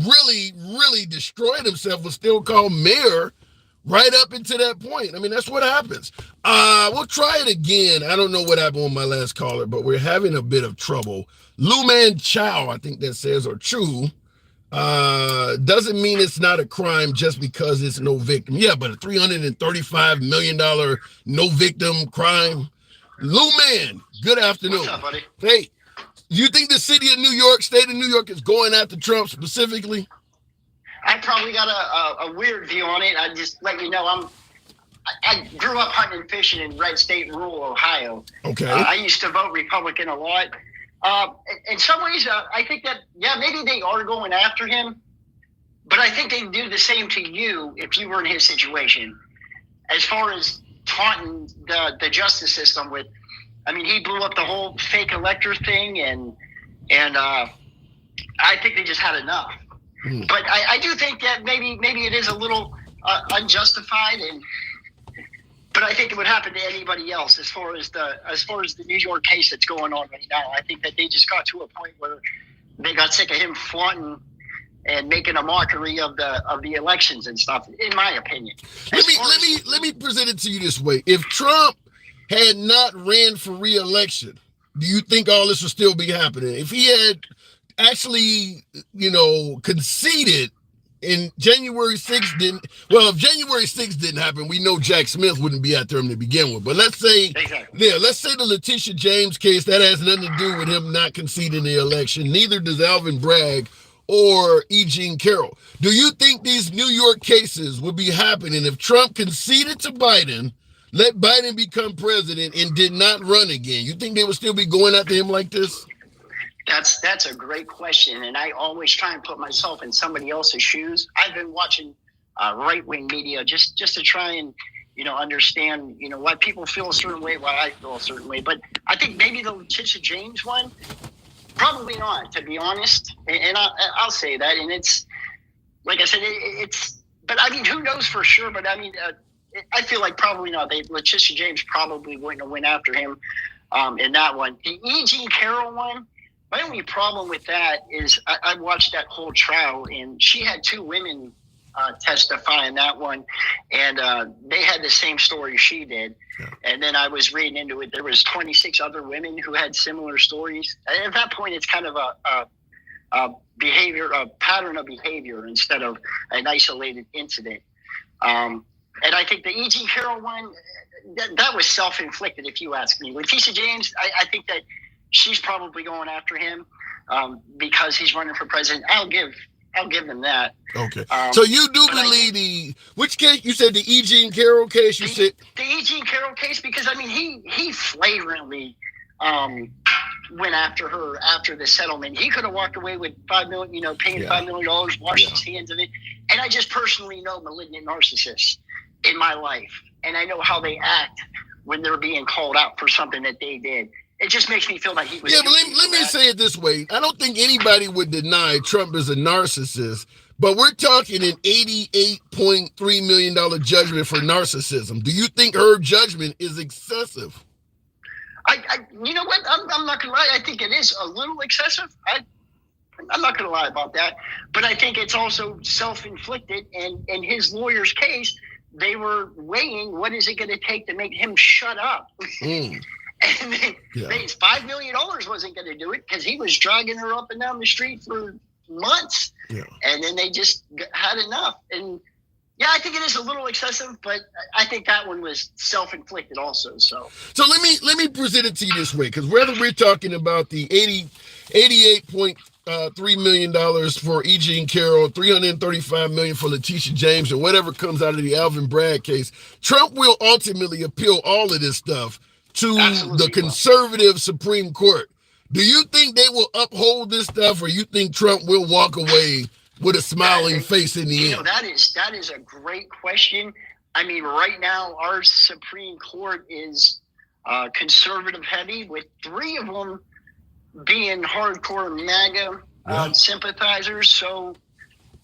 Speaker 1: really, really destroyed himself, was still called mayor right up into that point. That's what happens. We'll try it again. I don't know what happened with my last caller, but we're having a bit of trouble. Lu Man Chow, I think that says, or Chu, doesn't mean it's not a crime just because it's no victim. Yeah, but a $335 million no victim crime. Lou Man, good afternoon.
Speaker 4: What's up, buddy?
Speaker 1: Hey, you think the city of New York, state of New York, is going after Trump specifically?
Speaker 4: I probably got a weird view on it. I just let you know I grew up hunting and fishing in red state rural Ohio.
Speaker 1: Okay.
Speaker 4: I used to vote Republican a lot. In some ways, I think that, maybe they are going after him, but I think they'd do the same to you if you were in his situation. As far as taunting the justice system with, he blew up the whole fake elector thing, and I think they just had enough. But I do think that maybe it is a little unjustified, but I think it would happen to anybody else. As far as the New York case that's going on right now, I think that they just got to a point where they got sick of him flaunting and making a mockery of the elections and stuff. In my opinion,
Speaker 1: let me present it to you this way: if Trump had not ran for re-election, do you think all this would still be happening? If he had actually, conceded in January 6th if January 6th didn't happen, we know Jack Smith wouldn't be out there to begin with. But let's say the Letitia James case, that has nothing to do with him not conceding the election. Neither does Alvin Bragg or E. Jean Carroll. Do you think these New York cases would be happening if Trump conceded to Biden, let Biden become president, and did not run again? You think they would still be going after him like this?
Speaker 4: That's a great question, and I always try and put myself in somebody else's shoes. I've been watching right-wing media just to try and understand why people feel a certain way, why I feel a certain way. But I think maybe the Letitia James one, probably not, to be honest. And I'll say that. And it's like I said, but who knows for sure? But I feel like probably not. Letitia James probably wouldn't have went after him in that one. The E. Jean Carroll one. My only problem with that is I watched that whole trial, and she had two women testify in that one, and they had the same story she did. Yeah. And then I was reading into it. There was 26 other women who had similar stories. And at that point, it's kind of a pattern of behavior instead of an isolated incident. And I think the E. Jean Carroll one, that was self-inflicted, if you ask me. Letitia James, I think that she's probably going after him because he's running for president. I'll give them that. Okay.
Speaker 1: So you do believe which case you said, the E. Jean Carroll case? The
Speaker 4: E. Jean Carroll case, because he flagrantly went after her after the settlement. He could have walked away with $5 million, paying $5 million, washed his hands of it. And I just personally know malignant narcissists in my life, and I know how they act when they're being called out for something that they did. It just makes me feel like he was.
Speaker 1: Yeah, but let me say it this way. I don't think anybody would deny Trump is a narcissist, but we're talking an $88.3 million judgment for narcissism. Do you think her judgment is excessive?
Speaker 4: You know what? I'm not gonna lie. I think it is a little excessive. I'm not gonna lie about that. But I think it's also self-inflicted. And in his lawyer's case, they were weighing what is it going to take to make him shut up. And $5 million wasn't going to do it because he was dragging her up and down the street for months. Yeah. And then they just had enough. And yeah, I think it is a little excessive, but I think that one was self-inflicted also. So
Speaker 1: let me present it to you this way, because whether we're talking about the $88.3 million for E. Jean Carroll, $335 million for Letitia James, and whatever comes out of the Alvin Bragg case, Trump will ultimately appeal all of this stuff to the conservative Supreme Court. Do you think they will uphold this stuff, or you think Trump will walk away with a smiling face in the end?
Speaker 4: That is a great question. I mean, right now, our Supreme Court is conservative heavy, with 3 of them being hardcore MAGA sympathizers. So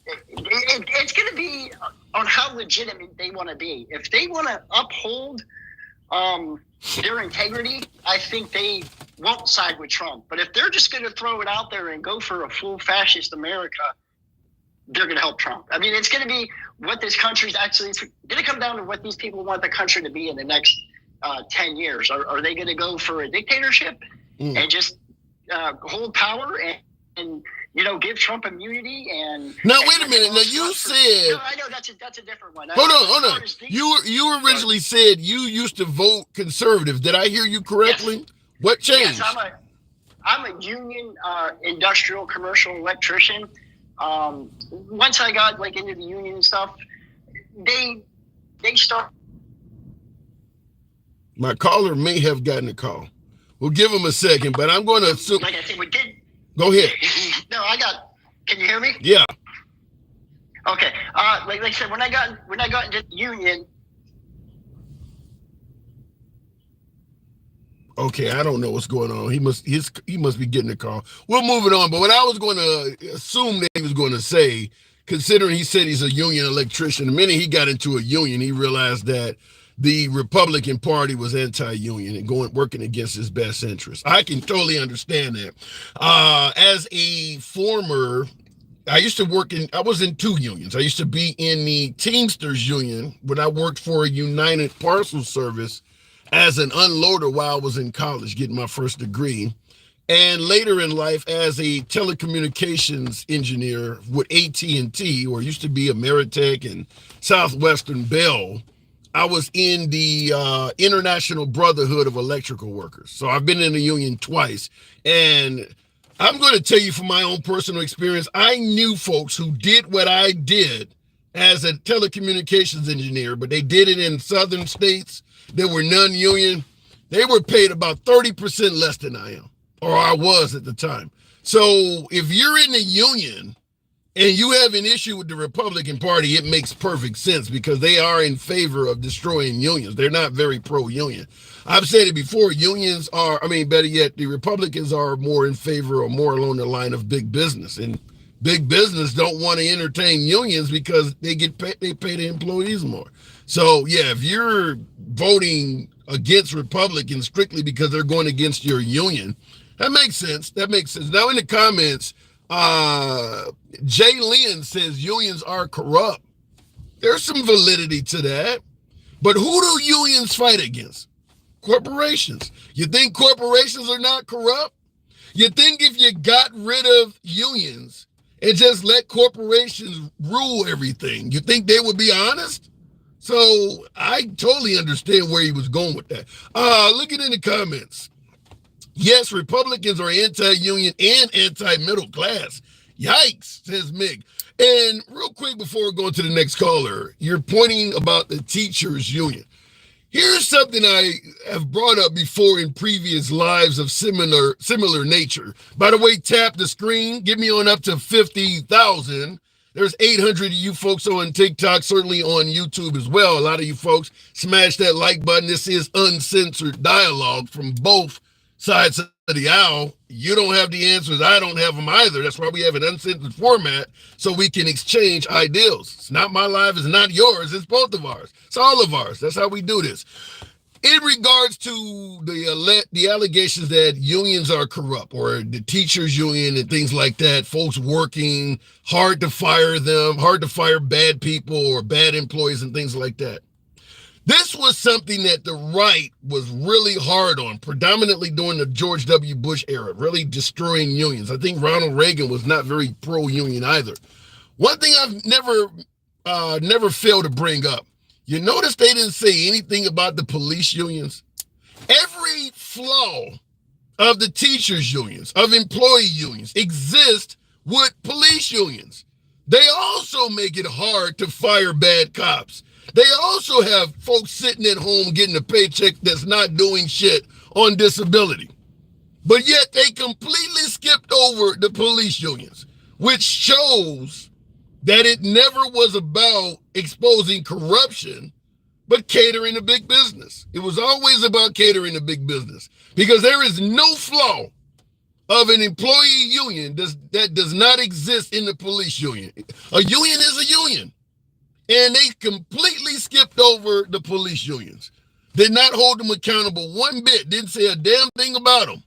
Speaker 4: it's going to be on how legitimate they want to be. If they want to uphold their integrity, I think they won't side with Trump. But if they're just going to throw it out there and go for a full fascist America, they're going to help Trump. I mean, it's going to be what this country's actually going to come down to what these people want the country to be in the next 10 years. Are they going to go for a dictatorship and just hold power and give Trump immunity? And
Speaker 1: now, wait a minute. Now, you said...
Speaker 4: No, I know that's a different one.
Speaker 1: Hold on. You originally said you used to vote conservative. Did I hear you correctly? Yes. What changed?
Speaker 4: Yes, I'm a union industrial commercial electrician. Once I got into the union and stuff, they start.
Speaker 1: My caller may have gotten a call. We'll give him a second, but I'm going to assume.
Speaker 4: Like I think we did.
Speaker 1: Go ahead.
Speaker 4: No, can you hear me?
Speaker 1: Yeah.
Speaker 4: Okay. Like I said, when I got into the union.
Speaker 1: Okay, I don't know what's going on. He must be getting a call. We'll move it on. But what I was going to assume that he was going to say, considering he said he's a union electrician, the minute he got into a union, he realized that the Republican Party was anti-union and working against his best interest. I can totally understand that. As a former, I was in 2 unions. I used to be in the Teamsters union when I worked for a United Parcel Service as an unloader while I was in college getting my first degree. And later in life as a telecommunications engineer with AT&T, or used to be Ameritech and Southwestern Bell, I was in the International Brotherhood of Electrical Workers. So I've been in the union twice. And I'm going to tell you from my own personal experience, I knew folks who did what I did as a telecommunications engineer, but they did it in southern states that were non-union. They were paid about 30% less than I am, or I was at the time. So if you're in the union and you have an issue with the Republican Party, it makes perfect sense because they are in favor of destroying unions. They're not very pro-union. I've said it before, better yet, the Republicans are more in favor or more along the line of big business. And big business don't want to entertain unions because they pay the employees more. So, yeah, if you're voting against Republicans strictly because they're going against your union, that makes sense. Now, in the comments, Jay Lynn says unions are corrupt. There's some validity to that. But who do unions fight against? Corporations. You think corporations are not corrupt? You think if you got rid of unions and just let corporations rule everything, you think they would be honest? So I totally understand where he was going with that. Looking in the comments. Yes, Republicans are anti-union and anti-middle class. Yikes, says Mig. And real quick before we go to the next caller, you're pointing about the teachers union. Here's something I have brought up before in previous lives of similar nature. By the way, tap the screen, get me on up to 50,000. There's 800 of you folks on TikTok, certainly on YouTube as well. A lot of you folks smash that like button. This is uncensored dialogue from both sides of the aisle. You don't have the answers. I don't have them either. That's why we have an uncensored format so we can exchange ideals. It's not my life. It's not yours. It's both of ours. It's all of ours. That's how we do this. In regards to the allegations that unions are corrupt, or the teachers union and things like that, folks working hard to fire them, hard to fire bad people or bad employees and things like that. This was something that the right was really hard on, predominantly during the George W. Bush era, really destroying unions. I think Ronald Reagan was not very pro-union either. One thing I've never failed to bring up, you notice they didn't say anything about the police unions? Every flaw of the teachers unions, of employee unions, exists with police unions. They also make it hard to fire bad cops. They also have folks sitting at home getting a paycheck that's not doing shit on disability. But yet they completely skipped over the police unions, which shows that it never was about exposing corruption, but catering to big business. It was always about catering to big business, because there is no flaw of an employee union that does not exist in the police union. A union is a union. And they completely skipped over the police unions. Did not hold them accountable one bit. Didn't say a damn thing about them.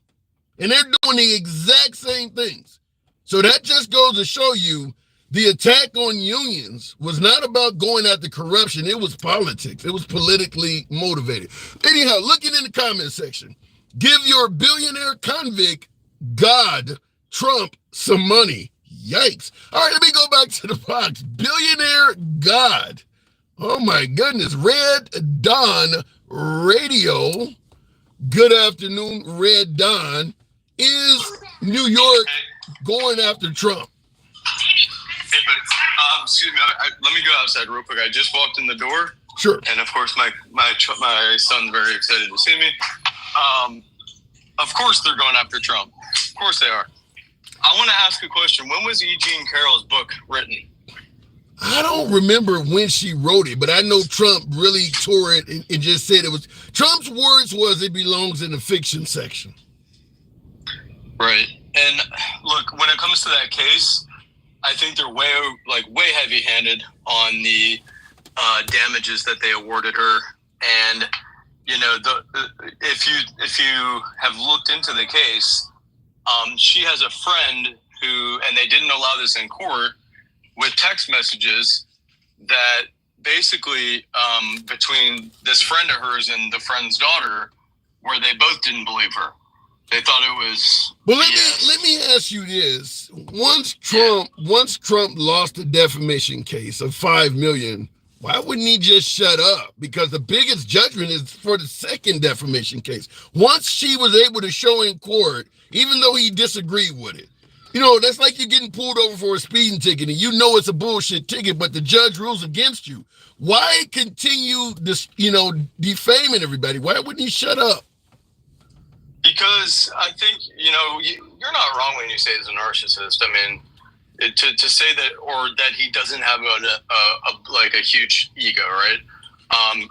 Speaker 1: And they're doing the exact same things. So that just goes to show you the attack on unions was not about going after corruption. It was politics. It was politically motivated. Anyhow, looking in the comment section, give your billionaire convict God, Trump, some money. Yikes. All right, let me go back to the box. Billionaire God. Oh my goodness. Red Dawn Radio. Good afternoon, Red Dawn. Is New York going after Trump?
Speaker 5: Hey, but excuse me. Let me go outside real quick. I just walked in the door.
Speaker 1: Sure.
Speaker 5: And of course, my son's very excited to see me. Of course, they're going after Trump. Of course, they are. I want to ask a question. When was E. Jean Carroll's book written?
Speaker 1: I don't remember when she wrote it, but I know Trump really tore it and just said it was. Trump's words was it belongs in the fiction section.
Speaker 5: Right. And look, when it comes to that case, I think they're way heavy-handed on the damages that they awarded her. And you know, if you have looked into the case, she has a friend who, and they didn't allow this in court, with text messages that basically between this friend of hers and the friend's daughter, where they both didn't believe her. They thought it was.
Speaker 1: Well, let me ask you this: once Trump lost the defamation case of $5 million, why wouldn't he just shut up? Because the biggest judgment is for the second defamation case. Once she was able to show in court, even though he disagreed with it, you know, that's like you getting pulled over for a speeding ticket and you know it's a bullshit ticket, but the judge rules against you. Why continue this, defaming everybody? Why wouldn't he shut up?
Speaker 5: Because I think, you're not wrong when you say he's a narcissist. I mean, to say that, or that he doesn't have a huge ego, right? I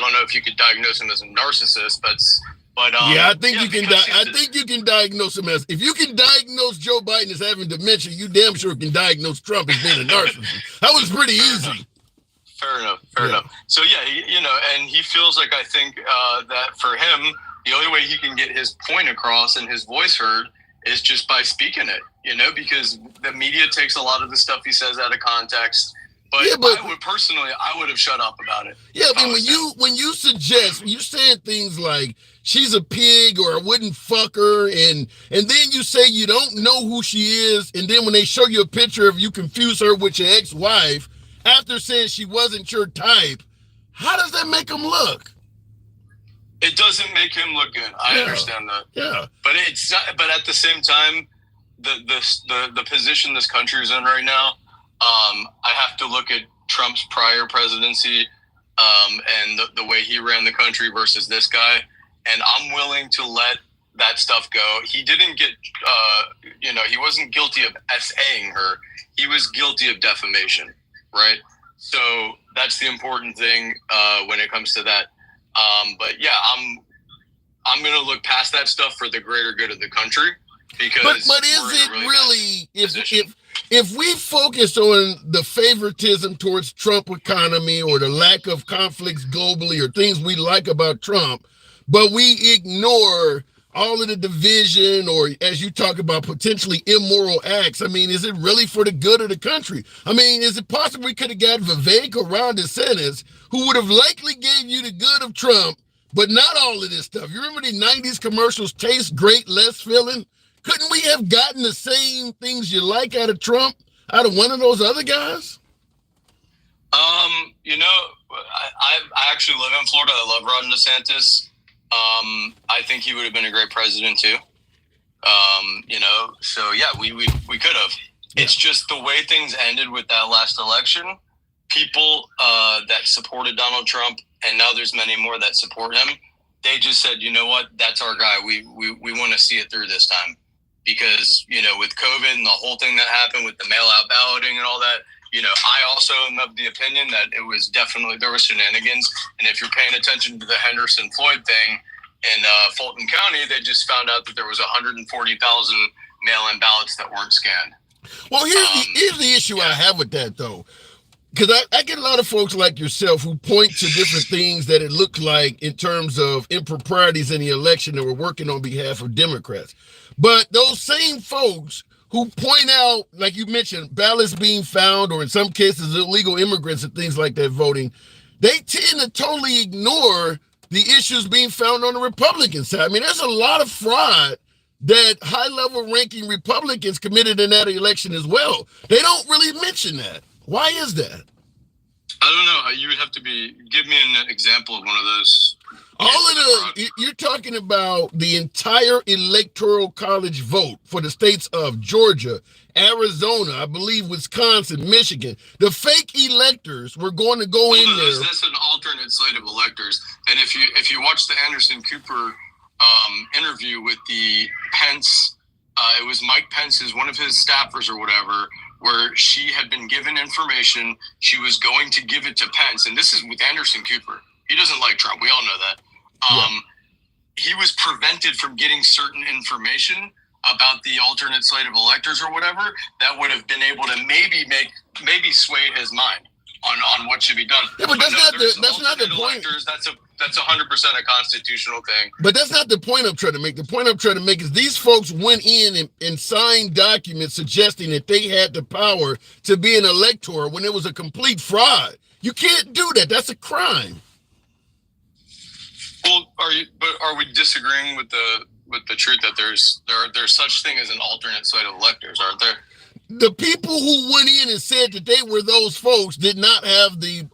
Speaker 5: don't know if you could diagnose him as a narcissist, but
Speaker 1: yeah, I think you can. I think you can diagnose him as. If you can diagnose Joe Biden as having dementia, you damn sure can diagnose Trump as being a narcissist. That was pretty easy.
Speaker 5: Fair enough. So yeah, and he feels like, I think that for him, the only way he can get his point across and his voice heard is just by speaking it. Because the media takes a lot of the stuff he says out of context. But I would have shut up about it.
Speaker 1: Yeah, I mean, when you suggest, when you're saying things like she's a pig or I wouldn't fuck her, and then you say you don't know who she is, and then when they show you a picture of you confuse her with your ex-wife after saying she wasn't your type, how does that make him look?
Speaker 5: It doesn't make him look good. I understand that.
Speaker 1: Yeah.
Speaker 5: But it's not, but at the same time, the position this country is in right now, I have to look at Trump's prior presidency and the way he ran the country versus this guy. And I'm willing to let that stuff go. He didn't get, he wasn't guilty of SAing her. He was guilty of defamation, right? So that's the important thing when it comes to that. But yeah, I'm going to look past that stuff for the greater good of the country, because
Speaker 1: but is it really, if we focus on the favoritism towards Trump economy or the lack of conflicts globally or things we like about Trump, but we ignore all of the division, or as you talk about, potentially immoral acts, I mean, is it really for the good of the country? I mean, is it possible we could have got Vivek or Ron DeSantis, who would have likely gave you the good of Trump, but not all of this stuff? You remember the 90s commercials, taste great, less filling? Couldn't we have gotten the same things you like out of Trump, out of one of those other guys?
Speaker 5: I actually live in Florida. I love Ron DeSantis. I think he would have been a great president too. So yeah, we could have. It's just the way things ended with that last election. People that supported Donald Trump, and now there's many more that support him. They just said, you know what, that's our guy. We want to see it through this time, because with COVID and the whole thing that happened with the mail-out balloting and all that. I also am of the opinion that it was definitely, there was shenanigans. And if you're paying attention to the Henderson Floyd thing in Fulton County, they just found out that there was 140,000 mail-in ballots that weren't scanned.
Speaker 1: Well, here's the issue I have with that, though. Because I get a lot of folks like yourself who point to different things that it looked like in terms of improprieties in the election that were working on behalf of Democrats. But those same folks who point out, like you mentioned, ballots being found, or in some cases illegal immigrants and things like that voting, they tend to totally ignore the issues being found on the Republican side. I mean, there's a lot of fraud that high-level ranking Republicans committed in that election as well. They don't really mention that. Why is that?
Speaker 5: I don't know. You would have to give me an example of one of those.
Speaker 1: You're talking about the entire electoral college vote for the states of Georgia, Arizona, I believe Wisconsin, Michigan. The fake electors were going to go in there.
Speaker 5: That's an alternate slate of electors. And if you watch the Anderson Cooper interview with the Pence, it was Mike Pence's, one of his staffers or whatever, where she had been given information. She was going to give it to Pence. And this is with Anderson Cooper. He doesn't like Trump. We all know that. He was prevented from getting certain information about the alternate slate of electors or whatever that would have been able to maybe sway his mind on what should be done.
Speaker 1: Yeah, but that's not the point.
Speaker 5: That's 100% a constitutional thing.
Speaker 1: But that's not the point I'm trying to make. The point I'm trying to make is these folks went in and signed documents suggesting that they had the power to be an elector when it was a complete fraud. You can't do that. That's a crime.
Speaker 5: Well, are we disagreeing with the truth that there's such thing as an alternate slate of electors, aren't there?
Speaker 1: The people who went in and said that they were those folks did not have the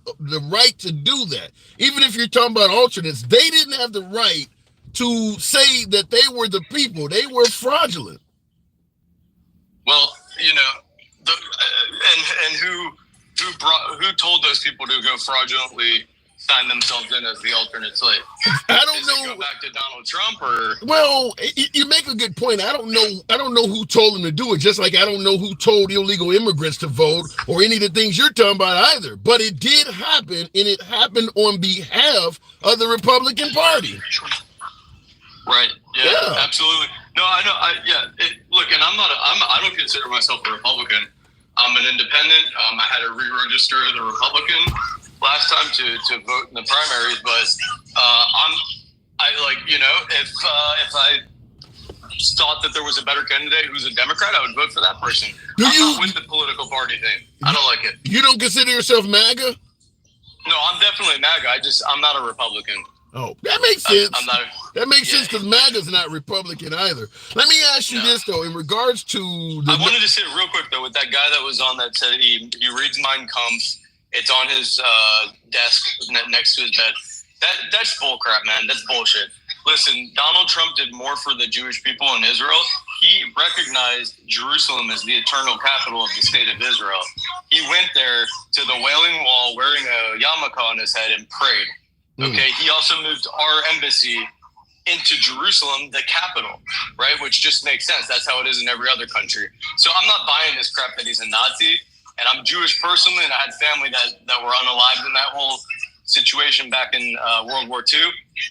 Speaker 1: right to do that. Even if you're talking about alternates, they didn't have the right to say that they were the people. They were fraudulent.
Speaker 5: Well, and who told those people to go fraudulently sign themselves in as the alternate slate?
Speaker 1: I don't know.
Speaker 5: Go back to Donald Trump, or?
Speaker 1: Well, you make a good point. I don't know who told them to do it. Just like I don't know who told illegal immigrants to vote or any of the things you're talking about either. But it did happen, and it happened on behalf of the Republican Party.
Speaker 5: Right. Yeah. Absolutely. No, I know. Look, and I don't consider myself a Republican. I'm an independent. I had to re-register as a Republican last time to vote in the primaries, but if I thought that there was a better candidate who's a Democrat, I would vote for that person. I'm not with the political party thing. I don't like it.
Speaker 1: You don't consider yourself MAGA?
Speaker 5: No, I'm definitely MAGA. I'm not a Republican.
Speaker 1: Oh, that makes sense. That makes sense because
Speaker 5: MAGA
Speaker 1: MAGA's not Republican either. Let me ask you this, though, in regards to
Speaker 5: I wanted to say real quick, though, with that guy that was on that said he reads Mein Kampf. It's on his desk next to his bed. That's bullcrap, man. That's bullshit. Listen, Donald Trump did more for the Jewish people in Israel. He recognized Jerusalem as the eternal capital of the state of Israel. He went there to the Wailing Wall wearing a yarmulke on his head and prayed. Okay, he also moved our embassy into Jerusalem, the capital, right? Which just makes sense. That's how it is in every other country. So I'm not buying this crap that he's a Nazi. And I'm Jewish personally, and I had family that were unalived in that whole situation back in World War II.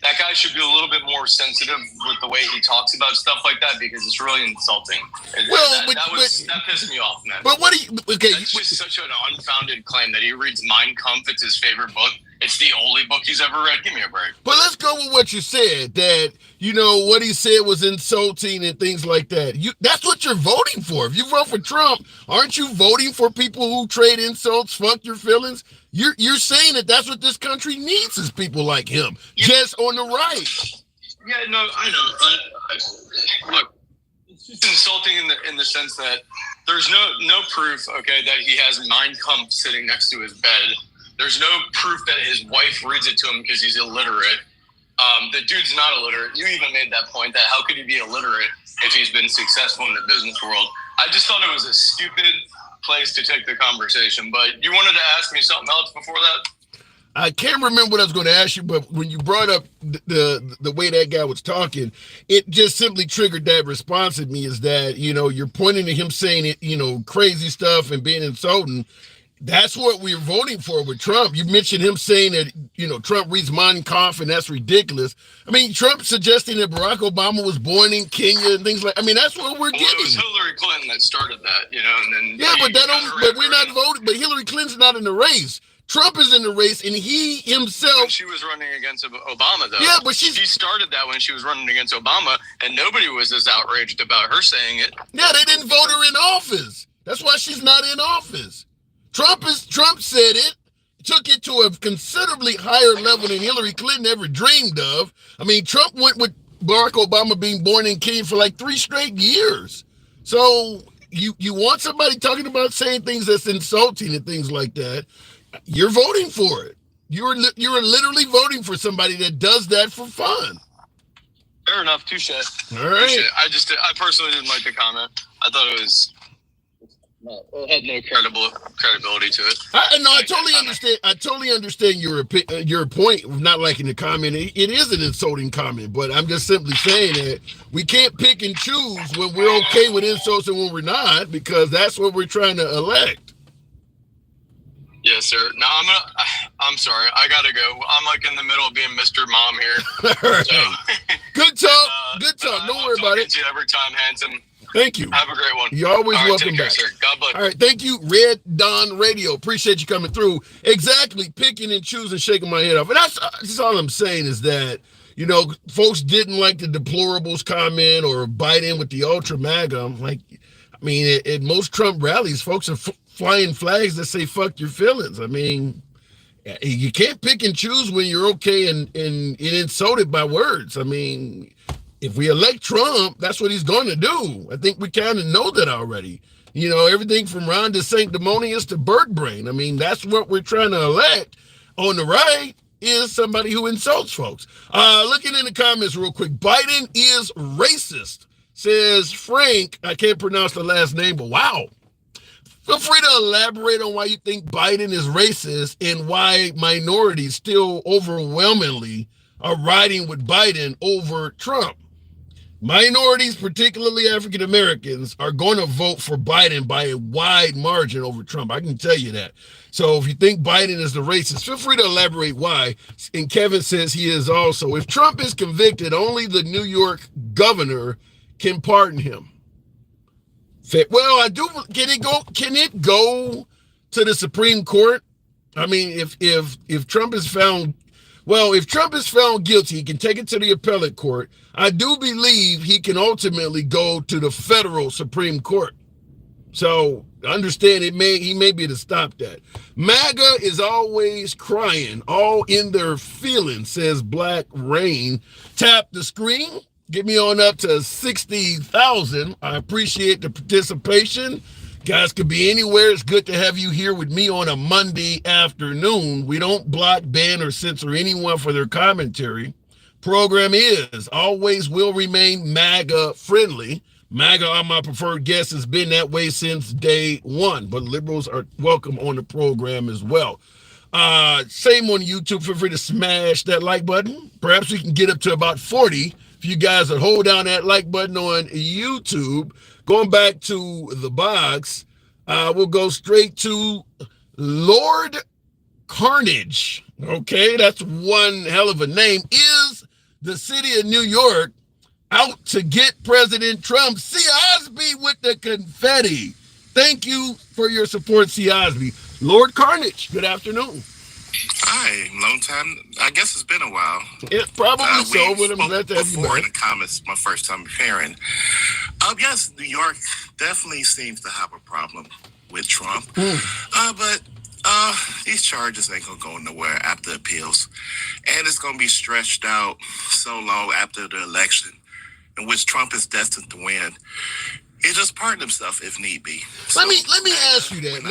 Speaker 5: That guy should be a little bit more sensitive with the way he talks about stuff like that, because it's really insulting. That pissed me off, man.
Speaker 1: But what do you? Okay,
Speaker 5: that's just such an unfounded claim that he reads Mein Kampf. It's his favorite book. It's the only book he's ever read. Give me a break.
Speaker 1: But let's go with what you said, that, you know, what he said was insulting and things like that. That's what you're voting for. If you vote for Trump, aren't you voting for people who trade insults, fuck your feelings? You're saying that that's what this country needs, is people like him, just on the right.
Speaker 5: Yeah, no, I know. Look, it's just insulting in the sense that there's no proof, okay, that he has Mein Kampf sitting next to his bed. There's no proof that his wife reads it to him because he's illiterate. The dude's not illiterate. You even made that point, that how could he be illiterate if he's been successful in the business world? I just thought it was a stupid place to take the conversation. But you wanted to ask me something else before that?
Speaker 1: I can't remember what I was going to ask you, but when you brought up the way that guy was talking, it just simply triggered that response in me, is that, you know, you're pointing to him saying it, you know, crazy stuff and being insulting. That's what we're voting for with Trump. You mentioned him saying that, you know, Trump reads Mein Kampf, and that's ridiculous. I mean, Trump suggesting that Barack Obama was born in Kenya and things like. I mean, that's what we're getting.
Speaker 5: It was Hillary Clinton that started that, you know, and then
Speaker 1: but we're not voting. But Hillary Clinton's not in the race. Trump is in the race, and he himself.
Speaker 5: When she was running against Obama, though.
Speaker 1: Yeah, but she
Speaker 5: started that when she was running against Obama, and nobody was as outraged about her saying it.
Speaker 1: Yeah, they didn't vote her in office. That's why she's not in office. Trump said it, took it to a considerably higher level than Hillary Clinton ever dreamed of. I mean, Trump went with Barack Obama being born in Kenya for like 3 straight years. So you want somebody talking about saying things that's insulting and things like that, you're voting for it. You're literally voting for somebody that does that for fun.
Speaker 5: Fair enough, touche.
Speaker 1: All right.
Speaker 5: Touche. I personally didn't like the comment. I thought it had no credibility to it.
Speaker 1: I totally understand. I totally understand your point of not liking the comment. It is an insulting comment, but I'm just simply saying that we can't pick and choose when we're okay with insults and when we're not, because that's what we're trying to elect.
Speaker 5: Yes, sir. No, I'm sorry. I gotta go. I'm like in the middle of being Mr. Mom here.
Speaker 1: All right.
Speaker 5: So,
Speaker 1: Good talk. Good talk. Don't worry about it.
Speaker 5: To you every time, handsome.
Speaker 1: Thank you.
Speaker 5: Have a great one.
Speaker 1: You're always welcome back.
Speaker 5: Sir. God bless.
Speaker 1: All right, thank you, Red Dawn Radio. Appreciate you coming through. Exactly, picking and choosing, shaking my head off. And that's all I'm saying, is that, you know, folks didn't like the deplorables comment or Biden with the ultra MAGA. I'm like, I mean, at most Trump rallies, folks are flying flags that say "fuck your feelings." I mean, you can't pick and choose when you're okay and insulted by words. I mean, if we elect Trump, that's what he's going to do. I think we kind of know that already. You know, everything from Ron DeSanctimonious to Bird Brain. I mean, that's what we're trying to elect. On the right is somebody who insults folks. Looking in the comments real quick, Biden is racist, says Frank. I can't pronounce the last name, but wow. Feel free to elaborate on why you think Biden is racist and why minorities still overwhelmingly are riding with Biden over Trump. Minorities, particularly African Americans, are going to vote for Biden by a wide margin over Trump. I can tell you that. So if you think Biden is the racist, feel free to elaborate why. And Kevin says he is also. If Trump is convicted, only the New York governor can pardon him. Well, I do. Can it go to the Supreme Court? I mean, if Trump is found. Well, if Trump is found guilty, he can take it to the appellate court. I do believe he can ultimately go to the federal Supreme Court. So understand he may be able to stop that. MAGA is always crying, all in their feelings, says Black Rain. Tap the screen. Get me on up to 60,000. I appreciate the participation. Guys could be anywhere. It's good to have you here with me on a Monday afternoon. We don't block, ban, or censor anyone for their commentary. Program is, always will remain MAGA friendly. MAGA are my preferred guest, has been that way since day one, but liberals are welcome on the program as well. Same on YouTube. Feel free to smash that like button. Perhaps we can get up to about 40 you guys would hold down that like button on YouTube. Going back to the box, we'll go straight to Lord Carnage. Okay, that's one hell of a name. Is the city of New York out to get President Trump? C. Osby with the confetti. Thank you for your support, C. Osby. Lord Carnage, good afternoon.
Speaker 6: Hi, long time. I guess it's been a while.
Speaker 1: It probably so, but I'm glad to have you
Speaker 6: before in
Speaker 1: back.
Speaker 6: the comments, my first time appearing. Yes, New York definitely seems to have a problem with Trump. But these charges ain't gonna go nowhere after appeals. And it's gonna be stretched out so long after the election in which Trump is destined to win. He'll just pardon himself if need be.
Speaker 1: Let me ask you that.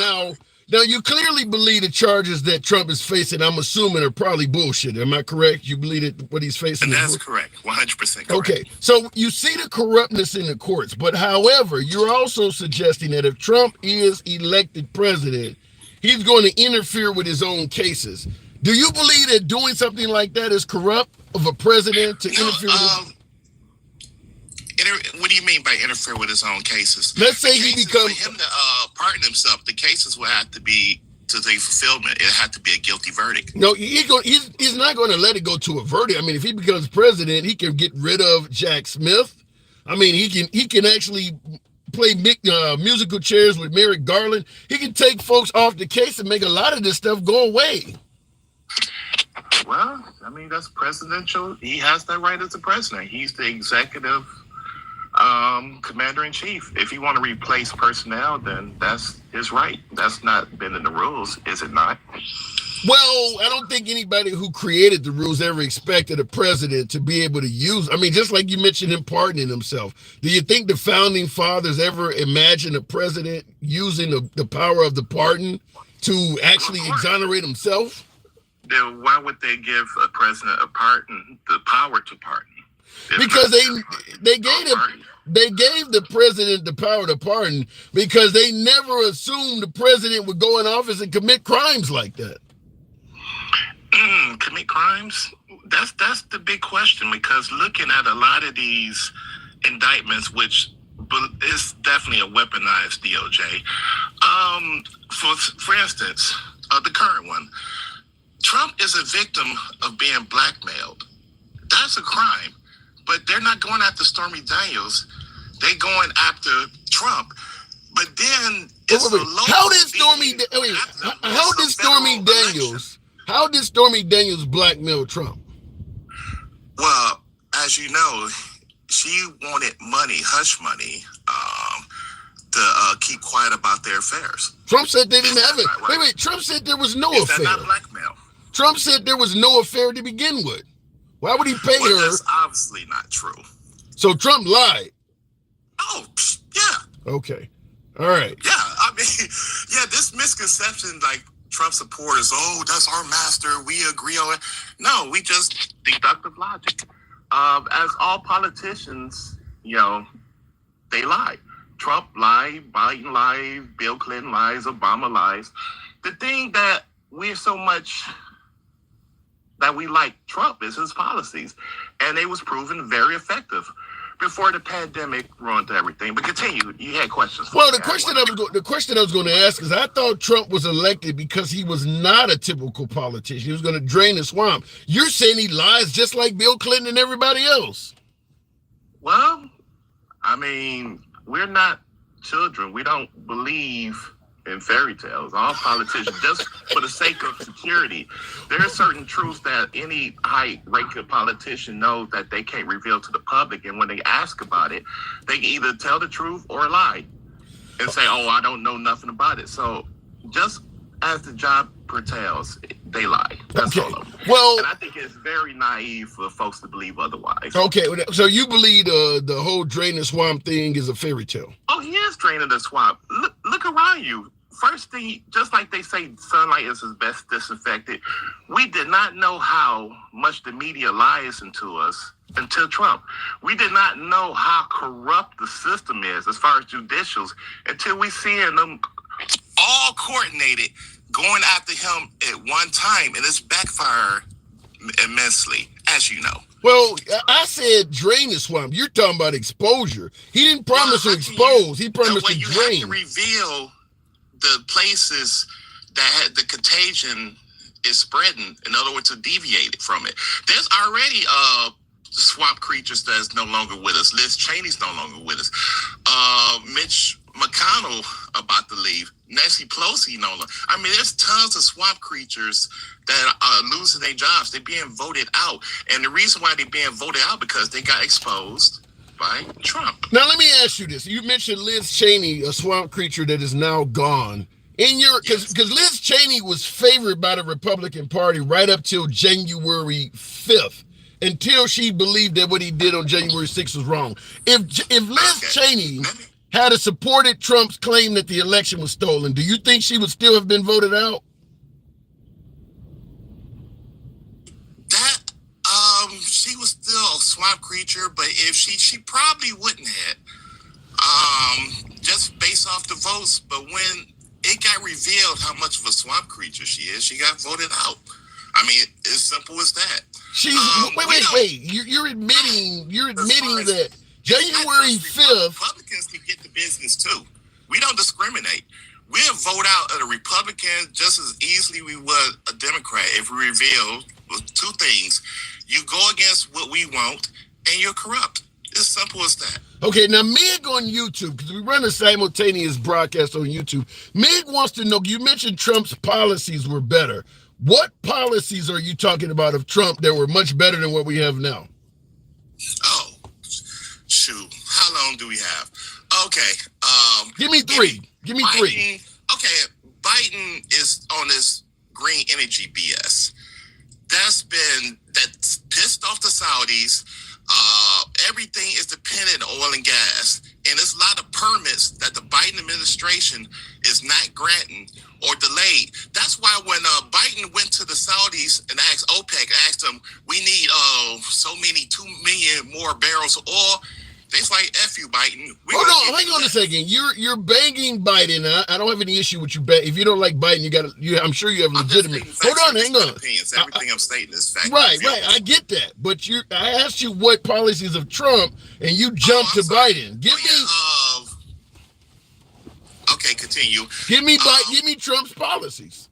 Speaker 1: Now you clearly believe the charges that Trump is facing, I'm assuming, are probably bullshit. Am I correct? You believe that what he's facing?
Speaker 6: And that's correct. 100% correct.
Speaker 1: Okay, so you see the corruptness in the courts, but however, you're also suggesting that if Trump is elected president, he's going to interfere with his own cases. Do you believe that doing something like that is corrupt of a president to interfere with his...
Speaker 6: What do you mean by interfere with his own cases?
Speaker 1: Let's say he becomes...
Speaker 6: For him to pardon himself, the cases will have to be to the fulfillment. It had to be a guilty verdict.
Speaker 1: No, he's not going to let it go to a verdict. I mean, if he becomes president, he can get rid of Jack Smith. I mean, he can actually play musical chairs with Merrick Garland. He can take folks off the case and make a lot of this stuff go away.
Speaker 6: Well, I mean, that's presidential. He has that right as the president. He's the executive commander-in-chief. If you want to replace personnel, then that's his right. That's not been in the rules, is it not?
Speaker 1: Well, I don't think anybody who created the rules ever expected a president to be able to use. I mean, just like you mentioned him pardoning himself. Do you think the founding fathers ever imagined a president using the power of the pardon to actually exonerate himself?
Speaker 6: Then why would they give a president a pardon, the power to pardon?
Speaker 1: Because they gave the president the power to pardon because they never assumed the president would go in office and commit crimes like that.
Speaker 6: Commit crimes? That's the big question, because looking at a lot of these indictments, which is definitely a weaponized DOJ. For instance, the current one, Trump is a victim of being blackmailed. That's a crime. But they're not going after Stormy Daniels. They're going after Trump. But then
Speaker 1: how did Stormy Daniels blackmail Trump?
Speaker 6: Well, as you know, she wanted money, hush money, to keep quiet about their affairs.
Speaker 1: Trump said they didn't have it. Right? Wait, Trump said there was no affair.
Speaker 6: Is that not blackmail?
Speaker 1: Trump said there was no affair to begin with. Why would he pay her?
Speaker 6: That's obviously not true.
Speaker 1: So Trump lied.
Speaker 6: Oh, yeah.
Speaker 1: Okay. All right.
Speaker 6: Yeah, I mean, this misconception, like Trump supporters, that's our master, we agree on it. No, we just deductive logic. As all politicians, they lie. Trump lied, Biden lied, Bill Clinton lies, Obama lies. The thing that we're so much that we like Trump is his policies, and they was proven very effective before the pandemic ruined everything. But continue. You had questions.
Speaker 1: Well, the question I was going to ask is, I thought Trump was elected because he was not a typical politician. He was going to drain the swamp. You're saying he lies just like Bill Clinton and everybody else.
Speaker 6: Well, I mean, we're not children. We don't believe in fairy tales. All politicians, just for the sake of security, there are certain truths that any high-ranking politician knows that they can't reveal to the public, and when they ask about it, they can either tell the truth or lie and say, I don't know nothing about it. So just as the job pertains, they lie. That's all of them.
Speaker 1: Well, and
Speaker 6: I think it's very naive for folks to believe otherwise.
Speaker 1: Okay, so you believe the whole drain the swamp thing is a fairy tale?
Speaker 6: Oh, he is draining the swamp. Look around you. First thing, just like they say sunlight is his best disinfectant, we did not know how much the media lies into us until Trump. We did not know how corrupt the system is as far as judicials until we seeing them all coordinated going after him at one time, and it's backfired immensely, as you know.
Speaker 1: Well, I said drain the swamp. You're talking about exposure. He didn't promise to expose. He promised to drain.
Speaker 6: You have to reveal the places that the contagion is spreading. In other words, to deviate it from it. There's already swamp creatures that's no longer with us. Liz Cheney's no longer with us. Mitch McConnell about to leave. Nancy Pelosi no longer. I mean, there's tons of swamp creatures that are losing their jobs. They're being voted out. And the reason why they're being voted out because they got exposed by Trump.
Speaker 1: Now, let me ask you this. You mentioned Liz Cheney, a swamp creature that is now gone. In your, because Liz Cheney was favored by the Republican Party right up till January 5th, until she believed that what he did on January 6th was wrong. If Liz Cheney had supported Trump's claim that the election was stolen, do you think she would still have been voted out?
Speaker 6: That she was still a swamp creature, but if she probably wouldn't have. Just based off the votes, but when it got revealed how much of a swamp creature she is, she got voted out. I mean, it's simple as that. Wait.
Speaker 1: You're admitting that January 5th.
Speaker 6: Republicans can get the business too. We don't discriminate. We'll vote out a Republican just as easily we would a Democrat if we reveal two things. You go against what we want and you're corrupt. It's simple as that.
Speaker 1: Okay, now Meg on YouTube, because we run a simultaneous broadcast on YouTube. Meg wants to know, you mentioned Trump's policies were better. What policies are you talking about of Trump that were much better than what we have now?
Speaker 6: Oh, shoot. How long do we have? Okay.
Speaker 1: Give me three. Three.
Speaker 6: Okay, Biden is on this green energy BS. That's pissed off the Saudis. Everything is dependent on oil and gas. And there's a lot of permits that the Biden administration is not granting or delayed. That's why when Biden went to the Saudis and asked them, we need 2 million more barrels of oil. They was like, F you, Biden.
Speaker 1: Hang on a second. You're banging Biden. I don't have any issue with you. If you don't like Biden, I'm sure you have legitimate. Hang on.
Speaker 6: Opinions. Everything I'm stating is fact.
Speaker 1: Right. I get that. But I asked you what policies of Trump, and you jumped to Biden.
Speaker 6: Okay, continue.
Speaker 1: Give me Trump's policies.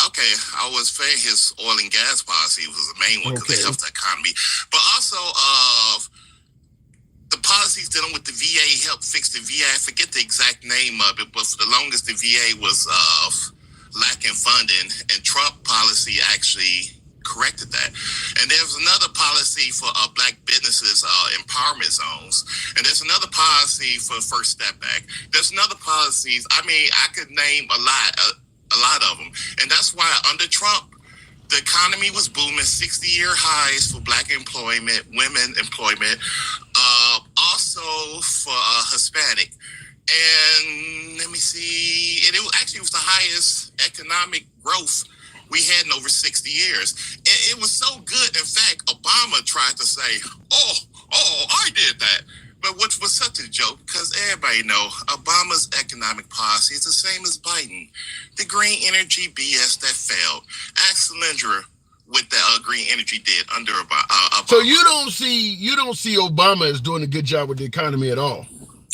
Speaker 6: Okay, I was saying his oil and gas policy was the main one because it helps the economy. But also, the policies dealing with the VA helped fix the VA. I forget the exact name of it, but for the longest, the VA was lacking funding, and Trump policy actually corrected that. And there's another policy for Black businesses, empowerment zones, and there's another policy for First Step Back. There's another policies. I mean, I could name a lot of them, and that's why under Trump, the economy was booming, 60-year highs for Black employment, women employment, also for Hispanic. And let me see, and it was the highest economic growth we had in over 60 years. It was so good. In fact, Obama tried to say, oh, I did that. But which was such a joke because everybody know Obama's economic policy is the same as Biden. The green energy BS that failed. Ask Cylindra what the green energy did under Obama.
Speaker 1: So you don't see Obama as doing a good job with the economy at all.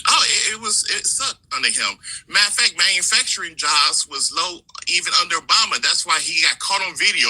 Speaker 6: Oh, it sucked under him. Matter of fact, manufacturing jobs was low even under Obama. That's why he got caught on video.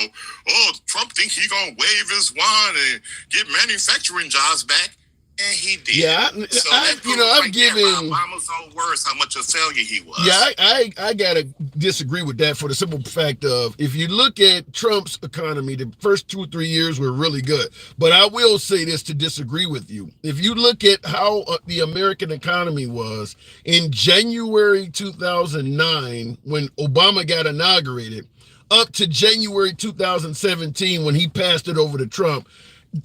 Speaker 6: Oh, Trump think he gonna wave his wand and get manufacturing jobs back. And he did.
Speaker 1: Yeah, I've given
Speaker 6: Obama's own words how much a failure he was.
Speaker 1: Yeah, I gotta disagree with that for the simple fact of if you look at Trump's economy, the first 2 or 3 years were really good. But I will say this to disagree with you. If you look at how the American economy was in January 2009 when Obama got inaugurated, up to January 2017 when he passed it over to Trump.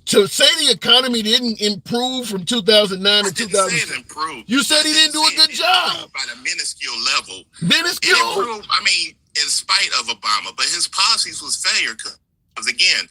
Speaker 1: To say the economy didn't improve from 2009 to 2000, you said he didn't do a good job.
Speaker 6: At a minuscule level.
Speaker 1: Minuscule?
Speaker 6: It improved, I mean, in spite of Obama, but his policies was failure. Because again,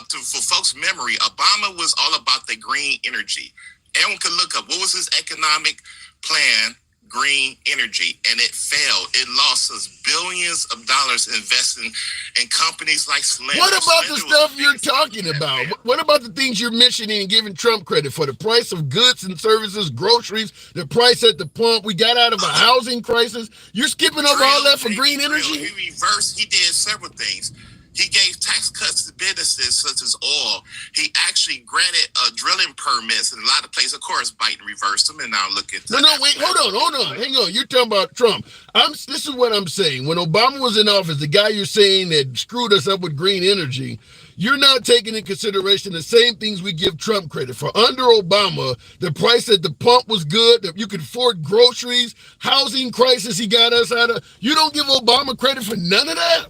Speaker 6: for folks' memory, Obama was all about the green energy. Everyone could look up what was his economic plan green energy, and it failed. It lost us billions of dollars investing in companies like Slender.
Speaker 1: What about the stuff you're talking about? What about the things you're mentioning and giving Trump credit for? The price of goods and services, groceries, the price at the pump. We got out of a housing crisis. You're skipping over all that for green energy?
Speaker 6: He did several things. He gave tax cuts to businesses such as oil. He actually granted drilling permits in a lot of places. Of course, Biden reversed them, and now look at
Speaker 1: No, wait, hold on. Hang on. You're talking about Trump. This is what I'm saying. When Obama was in office, the guy you're saying that screwed us up with green energy, you're not taking into consideration the same things we give Trump credit for. Under Obama, the price at the pump was good. That you could afford groceries, housing crisis he got us out of. You don't give Obama credit for none of that?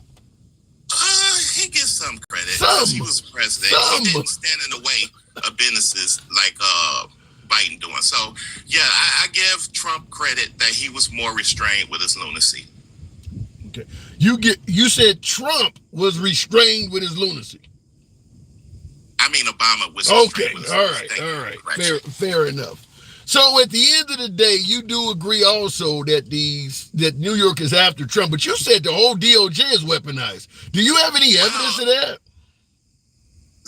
Speaker 6: He gets some credit because he was president. He didn't stand in the way of businesses like Biden doing. So, yeah, I give Trump credit that he was more restrained with his lunacy.
Speaker 1: Okay, you said Trump was restrained with his lunacy.
Speaker 6: I mean, Obama was
Speaker 1: okay.
Speaker 6: With his
Speaker 1: All right. Fair enough. So at the end of the day, you do agree also that New York is after Trump, but you said the whole DOJ is weaponized. Do you have any evidence of that?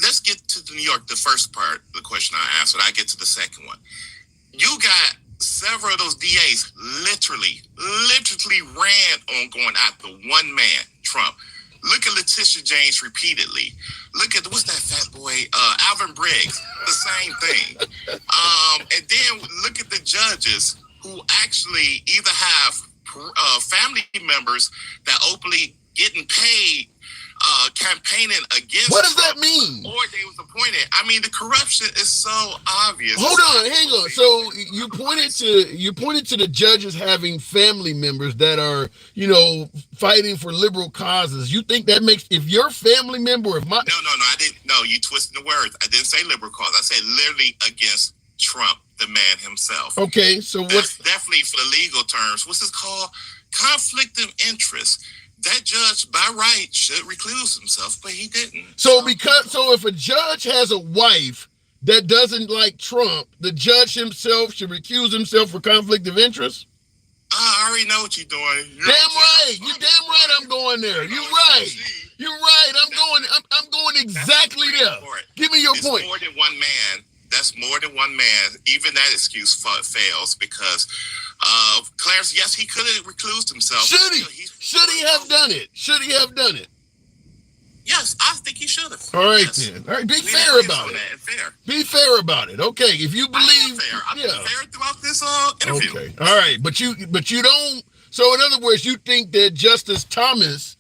Speaker 6: Let's get to New York, the first part of the question I answered. I get to the second one. You got several of those DAs literally ran on going after one man, Trump. Look at Letitia James repeatedly. Look at, what's that fat boy? Alvin Bragg, the same thing. And then look at the judges who actually either have family members that openly getting paid campaigning against
Speaker 1: What does
Speaker 6: Trump,
Speaker 1: that mean?
Speaker 6: or they was appointed. I mean, the corruption is so obvious.
Speaker 1: Hold on, hang on. So you pointed to the judges having family members that are, fighting for liberal causes. You think that makes, if your family member, if my
Speaker 6: No, I didn't. No, you twisted the words. I didn't say liberal cause. I said literally against Trump, the man himself.
Speaker 1: Okay, so
Speaker 6: that's definitely, for the legal terms, what's this called? Conflict of interest. That judge, by right, should recluse himself, but he didn't.
Speaker 1: So if a judge has a wife that doesn't like Trump, the judge himself should recuse himself for conflict of interest?
Speaker 6: I already know what you're doing.
Speaker 1: You're damn right I'm going there. You're right. I'm going exactly there. Give me your point.
Speaker 6: More than one man. That's more than one man. Even that excuse fails because Clarence, yes, he could have reclused himself.
Speaker 1: Should he have done it?
Speaker 6: Yes, I think he should have.
Speaker 1: All right, then. All right, be fair about it. Be fair about it. Okay, if you believe,
Speaker 6: I've been fair throughout this interview.
Speaker 1: Okay, all right, but you don't. So in other words, you think that Justice Thomas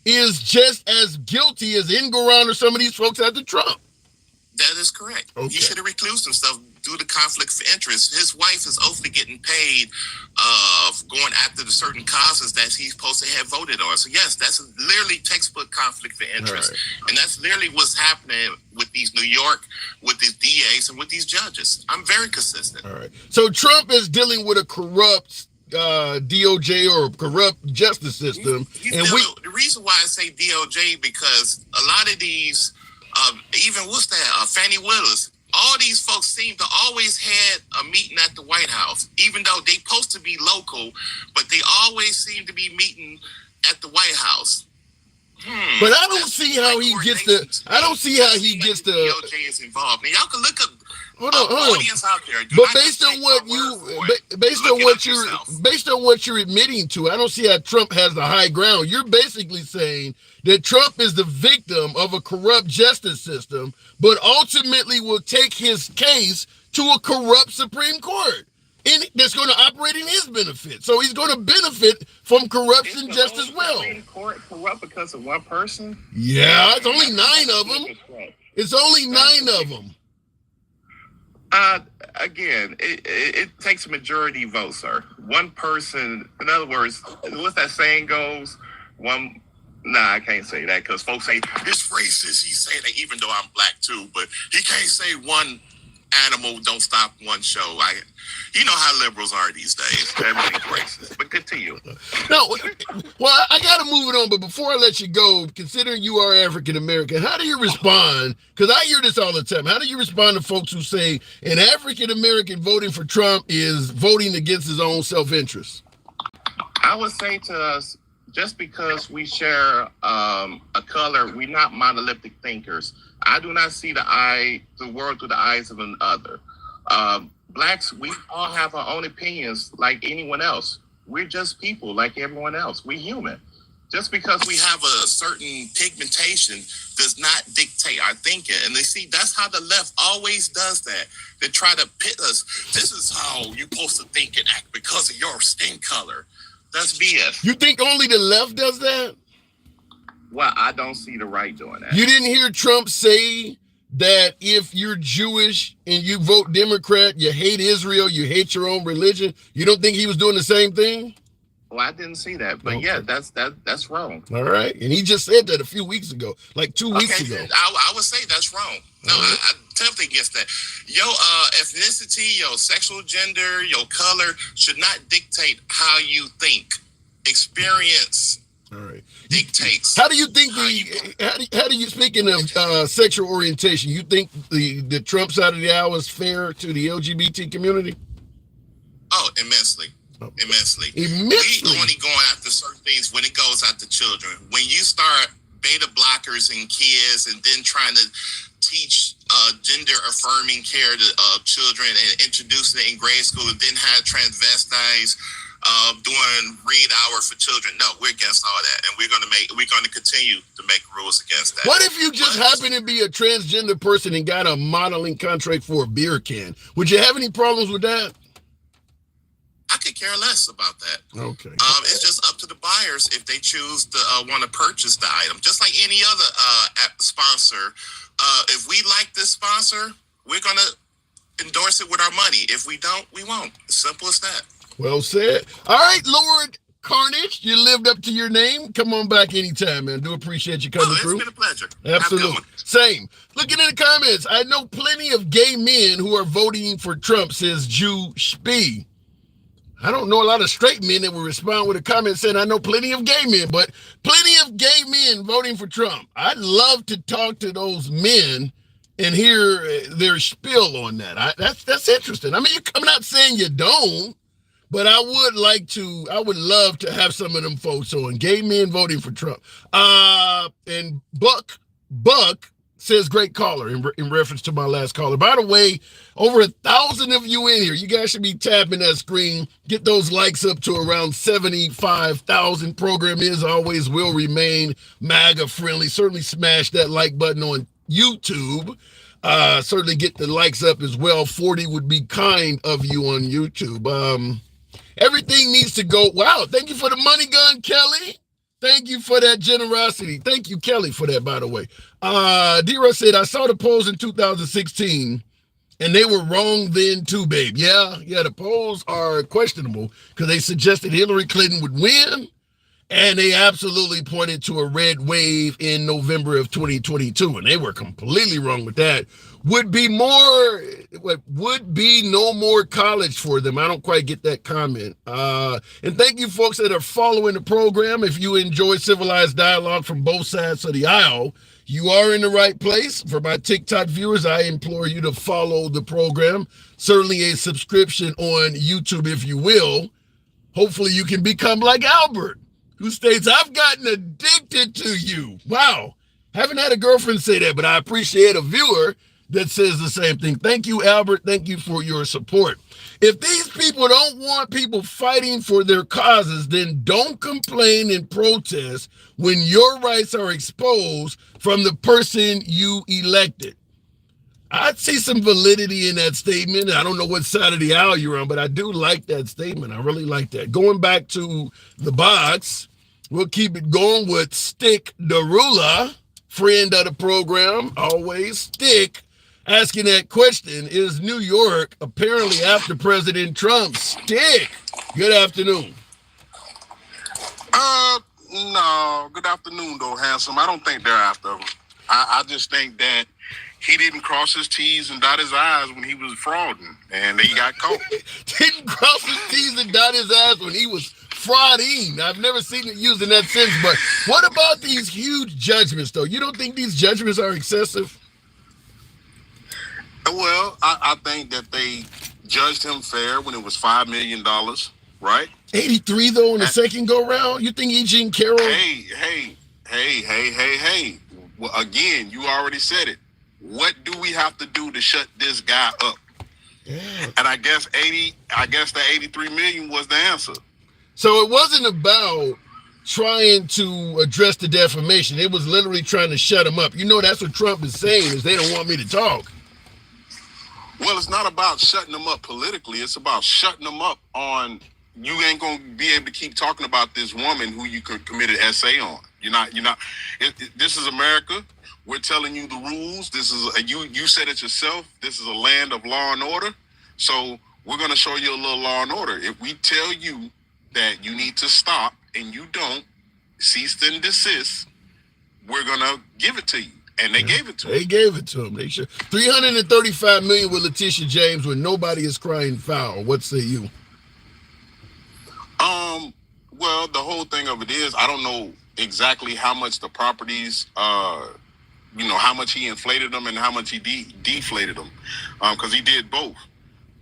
Speaker 1: is just as guilty as Engoron or some of these folks after Trump?
Speaker 6: That is correct.
Speaker 1: Okay.
Speaker 6: He should have reclused himself due to conflict of interest. His wife is openly getting paid going after the certain causes that he's supposed to have voted on. So yes, that's literally textbook conflict of interest. Right. And that's literally what's happening with these New York, with these DAs and with these judges. I'm very consistent.
Speaker 1: All right. So Trump is dealing with a corrupt DOJ or corrupt justice system.
Speaker 6: The reason why I say DOJ, because a lot of these even Fannie Willis, all these folks seem to always had a meeting at the White House, even though they supposed to be local, but they always seem to be meeting at the White House.
Speaker 1: But I don't see how he gets the.
Speaker 6: DOJ is involved. And y'all can look up.
Speaker 1: Hold on.
Speaker 6: Audience out there.
Speaker 1: But based on what you're admitting to, I don't see how Trump has the high ground. You're basically saying that Trump is the victim of a corrupt justice system, but ultimately will take his case to a corrupt Supreme Court, and that's going to operate in his benefit. So he's going to benefit from corruption just as well.
Speaker 6: Supreme Court corrupt because of one person?
Speaker 1: Yeah, it's only 9 of them. It's only 9 of them.
Speaker 6: Again, it takes a majority vote, sir. One person, in other words, what's that saying goes? I can't say that because folks say, it's racist. He say that even though I'm black too, but he can't say one animal don't stop one show. You know how liberals are these days. Everything's racist. But continue.
Speaker 1: No, well, I got to move it on. But before I let you go, considering you are African American, how do you respond? Because I hear this all the time. How do you respond to folks who say an African American voting for Trump is voting against his own self-interest?
Speaker 6: I would say to us, just because we share a color, we're not monolithic thinkers. I do not see the world through the eyes of another. Blacks, we all have our own opinions like anyone else. We're just people like everyone else. We're human. Just because we have a certain pigmentation does not dictate our thinking. And they see that's how the left always does that. They try to pit us. This is how you're supposed to think and act because of your skin color. That's BS.
Speaker 1: You think only the left does that?
Speaker 6: Well, I don't see the right doing that.
Speaker 1: You didn't hear Trump say that if you're Jewish and you vote Democrat, you hate Israel, you hate your own religion? You don't think he was doing the same thing?
Speaker 6: Well, I didn't see that, but
Speaker 1: Okay.
Speaker 6: yeah, that's wrong.
Speaker 1: All right, and he just said that a few weeks ago, like 2 weeks ago.
Speaker 6: I would say that's wrong. No, I'm definitely against that. Your ethnicity, your sexual gender, your color should not dictate how you think. Experience.
Speaker 1: All right.
Speaker 6: Dictates.
Speaker 1: How do you think how do you, speaking of sexual orientation, you think the Trump side of the aisle is fair to the LGBT community?
Speaker 6: Oh, immensely. Immensely. We only going after certain things when it goes after children. When you start beta blockers in kids and then trying to teach gender affirming care to children and introducing it in grade school and then have transvestites doing read hour for children. No, we're against all that, and we're going to continue to make rules against that.
Speaker 1: What if you just happen to be a transgender person and got a modeling contract for a beer can? Would you have any problems with that?
Speaker 6: I could care less about that.
Speaker 1: Okay.
Speaker 6: It's just up to the buyers if they choose to want to purchase the item. Just like any other sponsor, if we like this sponsor, we're going to endorse it with our money. If we don't, we won't. Simple as that.
Speaker 1: Well said. All right, Lord Carnage, you lived up to your name. Come on back anytime, man. Do appreciate you coming through.
Speaker 6: It's been a pleasure.
Speaker 1: Absolutely. Same. Looking in the comments, I know plenty of gay men who are voting for Trump, says Jew Spee. I don't know a lot of straight men that will respond with a comment saying, I know plenty of gay men, but plenty of gay men voting for Trump. I'd love to talk to those men and hear their spiel on that. That's interesting. I mean, I'm not saying you don't, but I would love to have some of them folks on gay men voting for Trump. And Buck says great caller in reference to my last caller. By the way, over 1,000 of you in here. You guys should be tapping that screen. Get those likes up to around 75,000. Program is always will remain MAGA friendly. Certainly smash that like button on YouTube. Certainly get the likes up as well. 40 would be kind of you on YouTube. Everything needs to go. Wow. Thank you for the money gun, Kelly. Thank you for that generosity. Thank you, Kelly, for that, by the way. Dira said, I saw the polls in 2016, and they were wrong then too, babe. Yeah, the polls are questionable because they suggested Hillary Clinton would win, and they absolutely pointed to a red wave in November of 2022, and they were completely wrong with that. Would be no more college for them. I don't quite get that comment. And thank you folks that are following the program. If you enjoy civilized dialogue from both sides of the aisle, you are in the right place. For my TikTok viewers, I implore you to follow the program. Certainly a subscription on YouTube, if you will. Hopefully you can become like Albert, who states, I've gotten addicted to you. Wow. Haven't had a girlfriend say that, but I appreciate a viewer that says the same thing. Thank you, Albert. Thank you for your support. If these people don't want people fighting for their causes, then don't complain and protest when your rights are exposed from the person you elected. I'd see some validity in that statement. I don't know what side of the aisle you're on, but I do like that statement. I really like that. Going back to the box, we'll keep it going with Stick Darula, friend of the program, always Stick, asking that question, is New York apparently after President Trump? Stick, good afternoon.
Speaker 7: No, good afternoon though, handsome. I don't think they're after him. I just think that
Speaker 6: he didn't cross his T's and dot his I's when he was frauding, and he got caught.
Speaker 1: Didn't cross his T's and dot his I's when he was frauding. I've never seen it used in that sense. But what about these huge judgments, though? You don't think these judgments are excessive?
Speaker 6: Well, I think that they judged him fair when it was $5 million, right?
Speaker 1: 83 though in the second go round. You think Eugene Carroll?
Speaker 6: Hey. Well, again, you already said it. What do we have to do to shut this guy up?
Speaker 1: Yeah.
Speaker 6: And I guess the 83 million was the answer.
Speaker 1: So it wasn't about trying to address the defamation. It was literally trying to shut him up. You know, that's what Trump is saying, is they don't want me to talk.
Speaker 6: Well, it's not about shutting them up politically. It's about shutting them up on, you ain't going to be able to keep talking about this woman who you committed essay on. You're not. This is America. We're telling you the rules. This is you said it yourself. This is a land of law and order. So we're going to show you a little law and order. If we tell you that you need to stop and you don't, cease and desist, we're going to give it to you. And they gave it to him.
Speaker 1: They gave it to him. They should. $335 million with Letitia James when nobody is crying foul. What say you?
Speaker 6: Well, the whole thing of it is, I don't know exactly how much the properties, how much he inflated them and how much he deflated them, because he did both.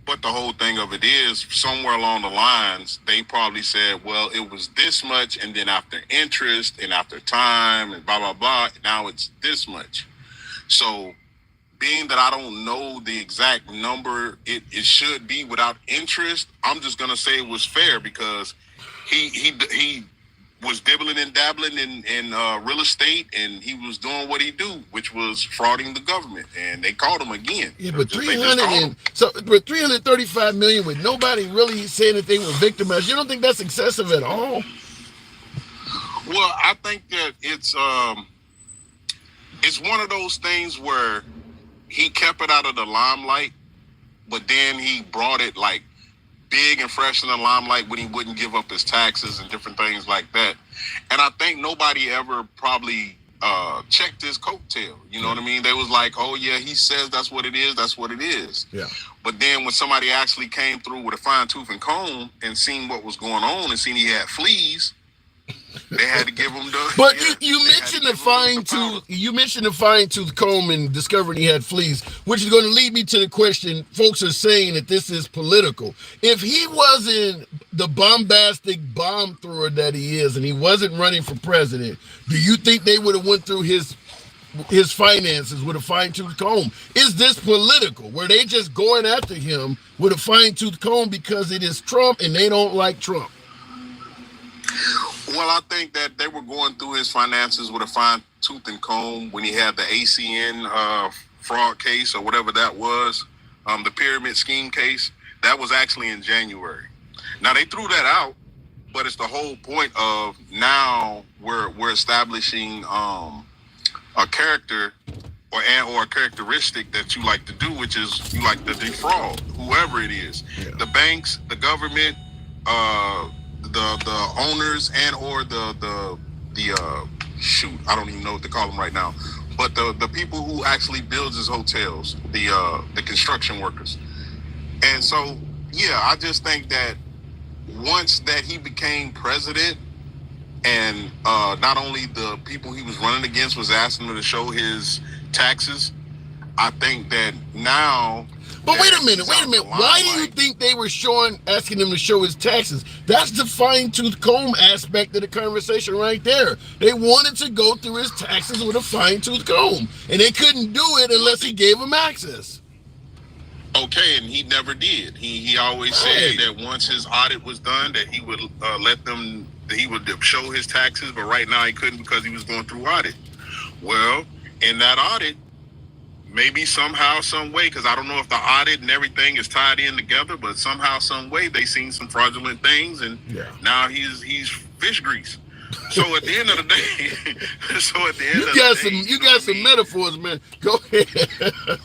Speaker 6: But the whole thing of it is, somewhere along the lines, they probably said, well, it was this much, and then after interest and after time and blah, blah, blah, now it's this much. So being that I don't know the exact number it should be without interest, I'm just going to say it was fair because he was dibbling and dabbling in real estate, and he was doing what he do, which was frauding the government, and they caught him again.
Speaker 1: Yeah, but $335 million with nobody really saying that they were victimized. You don't think that's excessive at all?
Speaker 6: Well, I think that it's one of those things where he kept it out of the limelight, but then he brought it like big and fresh in the limelight when he wouldn't give up his taxes and different things like that. And I think nobody ever probably checked his coattail. You know what I mean? They was like, oh yeah, he says that's what it is. That's what it is. Yeah. But then when somebody actually came through with a fine tooth and comb and seen what was going on and seen he had fleas, they had to give him the.
Speaker 1: But you mentioned the fine tooth. You mentioned the fine tooth comb and discovering he had fleas, which is going to lead me to the question. Folks are saying that this is political. If he wasn't the bombastic bomb thrower that he is, and he wasn't running for president, do you think they would have went through his finances with a fine tooth comb? Is this political? Were they just going after him with a fine tooth comb because it is Trump and they don't like Trump?
Speaker 6: Well, I think that they were going through his finances with a fine tooth and comb when he had the ACN fraud case or whatever that was, the pyramid scheme case. That was actually in January. Now they threw that out, but it's the whole point of now we're establishing a character or a characteristic that you like to do, which is you like to defraud whoever it is, the banks, the government, the owners, and or the I don't even know what to call them right now, but the people who actually builds his hotels, the construction workers. And so yeah, I just think that once that he became president, and not only the people he was running against was asking him to show his taxes, I think that now.
Speaker 1: But wait a minute. Why do you think they were asking him to show his taxes? That's the fine-tooth comb aspect of the conversation right there. They wanted to go through his taxes with a fine-tooth comb, and they couldn't do it unless he gave them access.
Speaker 6: Okay, and he never did. He always said that once his audit was done, that he would that he would show his taxes, but right now he couldn't because he was going through audit. Well, in that audit, maybe somehow, some way, because I don't know if the audit and everything is tied in together, but somehow, some way, they seen some fraudulent things, and now he's fish grease. So at the end of the day,
Speaker 1: you got some metaphors, man. Go ahead,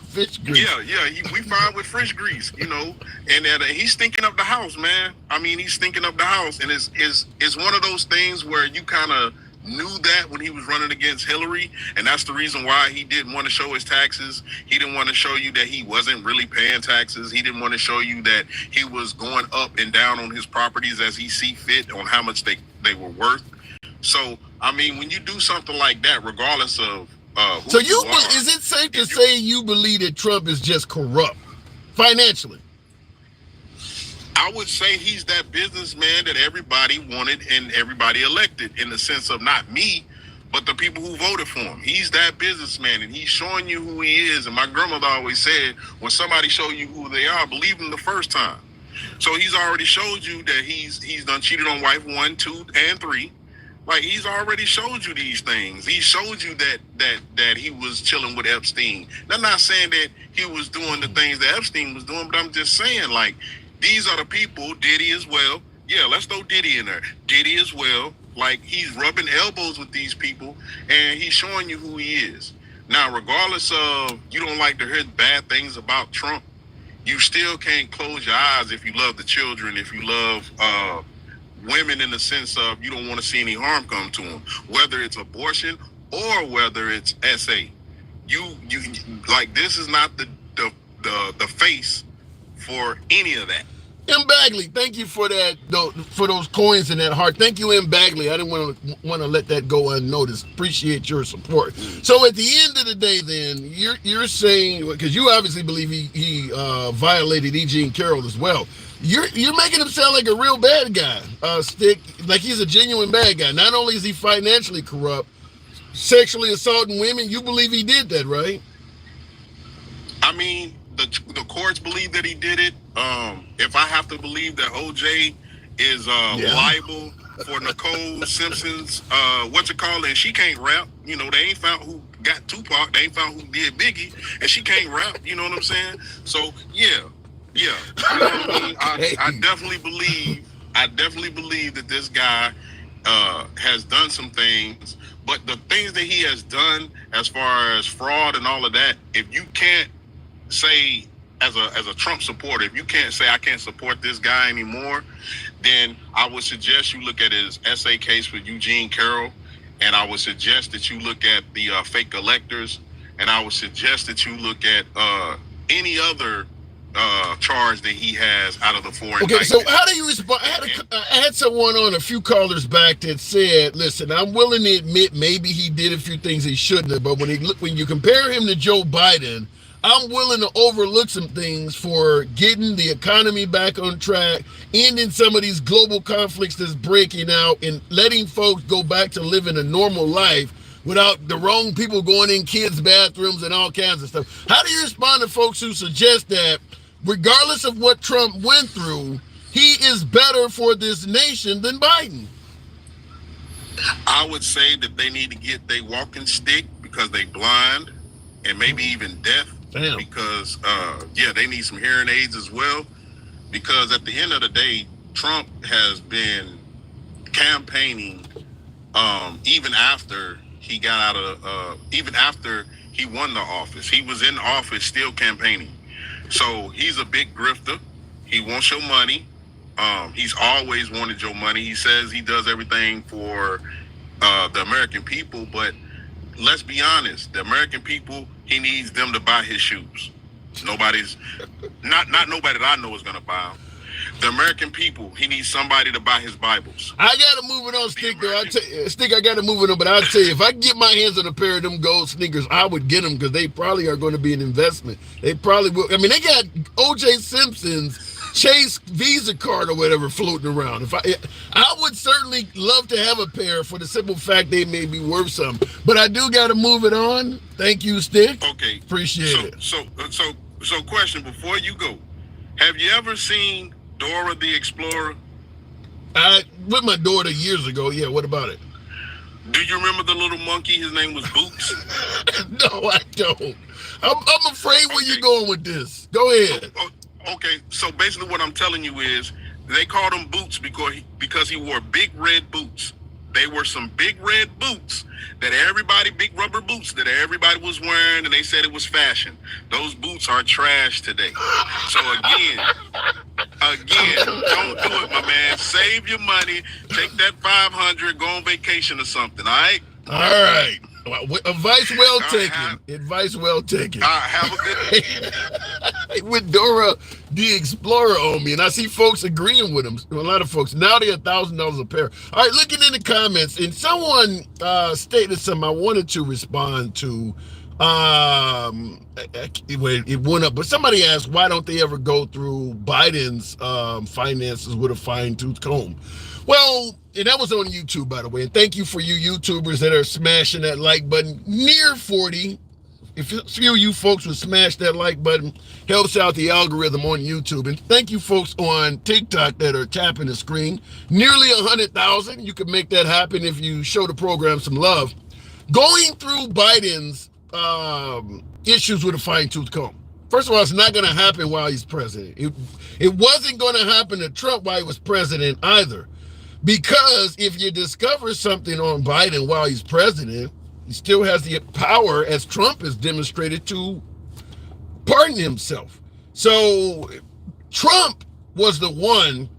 Speaker 1: fish grease.
Speaker 6: Yeah, we fine with fish grease, and he's stinking up the house, man. I mean, he's stinking up the house, and it's one of those things where you kind of knew that when he was running against Hillary, and that's the reason why he didn't want to show his taxes. He didn't want to show you that he wasn't really paying taxes. He didn't want to show you that he was going up and down on his properties as he see fit on how much they were worth. So, I mean, when you do something like that, regardless of who
Speaker 1: So
Speaker 6: you are,
Speaker 1: is it safe to say you believe that Trump is just corrupt financially?
Speaker 6: I would say he's that businessman that everybody wanted and everybody elected, in the sense of not me, but the people who voted for him. He's that businessman, and he's showing you who he is. And my grandmother always said, when somebody show you who they are, believe them the first time. So he's already showed you that he's done cheated on wife 1, 2, and 3. Like, he's already showed you these things. He showed you that he was chilling with Epstein. And I'm not saying that he was doing the things that Epstein was doing, but I'm just saying, like, these are the people. Diddy as well. Yeah, let's throw Diddy in there. Diddy as well. Like, he's rubbing elbows with these people, and he's showing you who he is. Now, regardless of you don't like to hear bad things about Trump, you still can't close your eyes if you love the children, if you love women, in the sense of you don't want to see any harm come to them, whether it's abortion or whether it's SA. You like, this is not the face for any of that.
Speaker 1: M. Bagley, thank you for that, for those coins and that heart. Thank you, M. Bagley. I didn't want to let that go unnoticed. Appreciate your support. So at the end of the day, then, you're saying, because you obviously believe he violated E. Jean Carroll as well. You're making him sound like a real bad guy, Stick. Like, he's a genuine bad guy. Not only is he financially corrupt, sexually assaulting women. You believe he did that, right?
Speaker 6: I mean, the courts believe that he did it. If I have to believe that OJ is liable for Nicole Simpson's and she can't rap. You know, they ain't found who got Tupac. They ain't found who did Biggie, and she can't rap. You know what I'm saying? So yeah. You know what I mean? I definitely believe that this guy has done some things, but the things that he has done as far as fraud and all of that, if you can't say, as a Trump supporter, if you can't say I can't support this guy anymore, then I would suggest you look at his SA case with Eugene Carroll, and I would suggest that you look at the fake electors, and I would suggest that you look at any other charge that he has out of the four.
Speaker 1: Okay, so how do you respond? I had someone on a few callers back that said, listen, I'm willing to admit maybe he did a few things he shouldn't have, but when you compare him to Joe Biden, I'm willing to overlook some things for getting the economy back on track, ending some of these global conflicts that's breaking out, and letting folks go back to living a normal life without the wrong people going in kids' bathrooms and all kinds of stuff. How do you respond to folks who suggest that regardless of what Trump went through, he is better for this nation than Biden?
Speaker 6: I would say that they need to get their walking stick because they blind and maybe even deaf.
Speaker 1: Damn.
Speaker 6: Because they need some hearing aids as well, because at the end of the day, Trump has been campaigning even after he got out of even after he won the office. He was in office still campaigning. So he's a big grifter. He wants your money. He's always wanted your money. He says he does everything for the American people, but let's be honest, the American people, he needs them to buy his shoes. Nobody's not nobody that I know is gonna buy them. The American people, he needs somebody to buy his Bibles.
Speaker 1: I gotta move it on, Stick. Stick, I gotta move it on, but I'll tell you, if I can get my hands on a pair of them gold sneakers, I would get them because they probably are going to be an investment. They probably will. I mean, they got O.J. Simpson's Chase Visa card or whatever floating around. I would certainly love to have a pair for the simple fact they may be worth something. But I do got to move it on. Thank you, Stick.
Speaker 6: Okay.
Speaker 1: Appreciate it.
Speaker 6: So question before you go. Have you ever seen Dora the Explorer?
Speaker 1: With my daughter years ago. Yeah, what about it?
Speaker 6: Do you remember the little monkey? His name was Boots.
Speaker 1: No, I don't. I'm afraid where you're going with this. Go ahead.
Speaker 6: Okay, so basically what I'm telling you is they called him Boots because he wore big red boots. They were some big red boots big rubber boots that everybody was wearing, and they said it was fashion. Those boots are trash today. So again, don't do it, my man. Save your money. Take that $500, go on vacation or something, all right?
Speaker 1: All right. Advice well taken. Advice well taken.
Speaker 6: Have a good day.
Speaker 1: With Dora the Explorer on me, and I see folks agreeing with him. A lot of folks. Now they're $1,000 a pair. All right, looking in the comments, and someone stated something I wanted to respond to. It went up, but somebody asked, why don't they ever go through Biden's finances with a fine-tooth comb? Well, and that was on YouTube, by the way. And thank you for you YouTubers that are smashing that like button. Near 40. If a few of you folks would smash that like button, helps out the algorithm on YouTube. And thank you folks on TikTok that are tapping the screen. Nearly 100,000. You can make that happen if you show the program some love. Going through Biden's issues with a fine-tooth comb. First of all, it's not going to happen while he's president. It wasn't going to happen to Trump while he was president either. Because if you discover something on Biden while he's president, he still has the power, as Trump has demonstrated, to pardon himself. So Trump was the one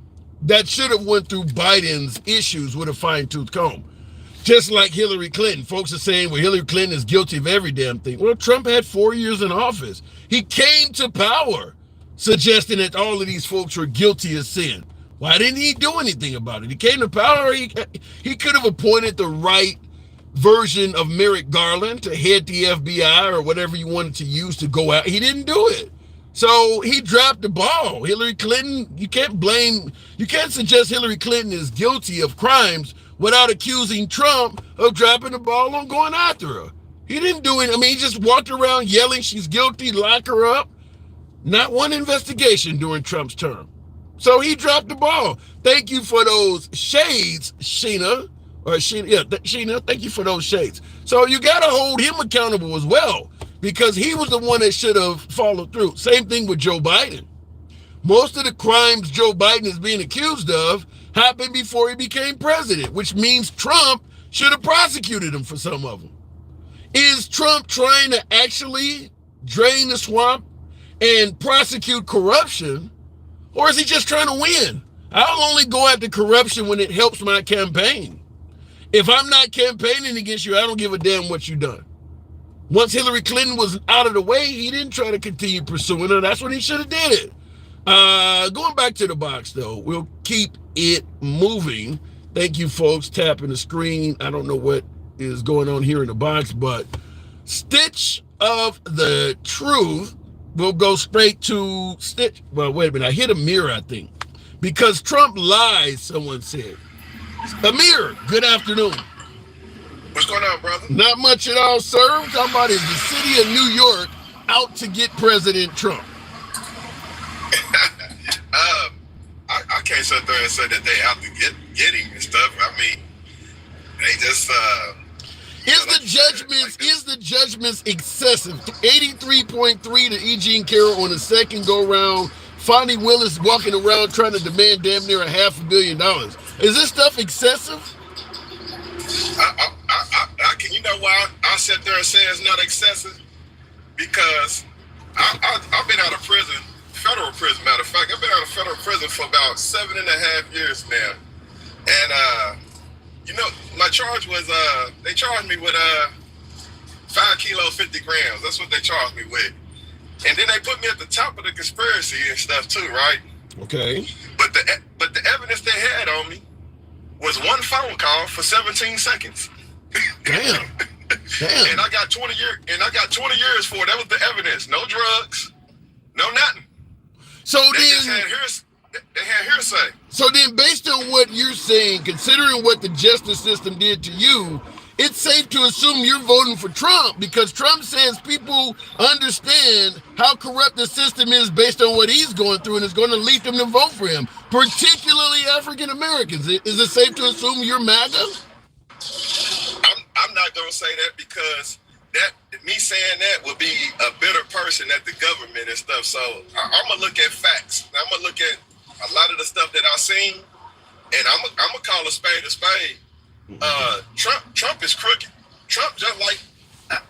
Speaker 1: that should have went through Biden's issues with a fine-tooth comb. Just like Hillary Clinton. Folks are saying, well, Hillary Clinton is guilty of every damn thing. Well, Trump had 4 years in office. He came to power suggesting that all of these folks were guilty of sin. Why didn't he do anything about it? He came to power. He could have appointed the right version of Merrick Garland to head the FBI or whatever you wanted to use to go out. He didn't do it. So he dropped the ball. Hillary Clinton, you can't suggest Hillary Clinton is guilty of crimes without accusing Trump of dropping the ball on going after her. He didn't do it. I mean, he just walked around yelling she's guilty, lock her up. Not one investigation during Trump's term. So he dropped the ball. Thank you for those shades, Sheena. Sheena, thank you for those shades. So you got to hold him accountable as well, because he was the one that should have followed through. Same thing with Joe Biden. Most of the crimes Joe Biden is being accused of happened before he became president, which means Trump should have prosecuted him for some of them. Is Trump trying to actually drain the swamp and prosecute corruption? Or is he just trying to win? I'll only go after corruption when it helps my campaign. If I'm not campaigning against you, I don't give a damn what you done. Once Hillary Clinton was out of the way, he didn't try to continue pursuing her. That's when he should have did it. Going back to the box, though, we'll keep it moving. Thank you, folks, tapping the screen. I don't know what is going on here in the box, but Stitch of the Truth. We'll go straight to Stitch. Well, wait a minute. I hit Amir, I think. Because Trump lies, someone said. Amir, good afternoon.
Speaker 6: What's going on, brother?
Speaker 1: Not much at all, sir. We're talking about is the city of New York out to get President Trump?
Speaker 6: I can't sit there and say that they out to get him and stuff. I mean, they just... Is
Speaker 1: the judgments excessive? 83.3 to E. Jean Carroll on the second go-round. Fonnie Willis walking around trying to demand damn near $500 million. Is this stuff excessive?
Speaker 6: You know why I sit there and say it's not excessive? Because I've been out of prison, federal prison, matter of fact. I've been out of federal prison for about 7.5 years now. And, my charge was, they charged me with 5 kilos, 50 grams. That's what they charged me with. And then they put me at the top of the conspiracy and stuff too, right?
Speaker 1: Okay.
Speaker 6: But the evidence they had on me was one phone call for 17 seconds.
Speaker 1: Damn.
Speaker 6: And I got 20 years for it. That was the evidence. No drugs, no nothing.
Speaker 1: So
Speaker 6: They had hearsay.
Speaker 1: So then, based on what you're saying, considering what the justice system did to you, it's safe to assume you're voting for Trump, because Trump says people understand how corrupt the system is based on what he's going through, and it's going to lead them to vote for him, particularly African Americans. Is it safe to assume you're MAGA?
Speaker 6: I'm not going to say that, because me saying that would be a bitter person at the government and stuff. So I'm going to look at facts. I'm going to look at a lot of the stuff that I've seen, and I'm going to call a spade a spade. Trump is crooked. Trump just like,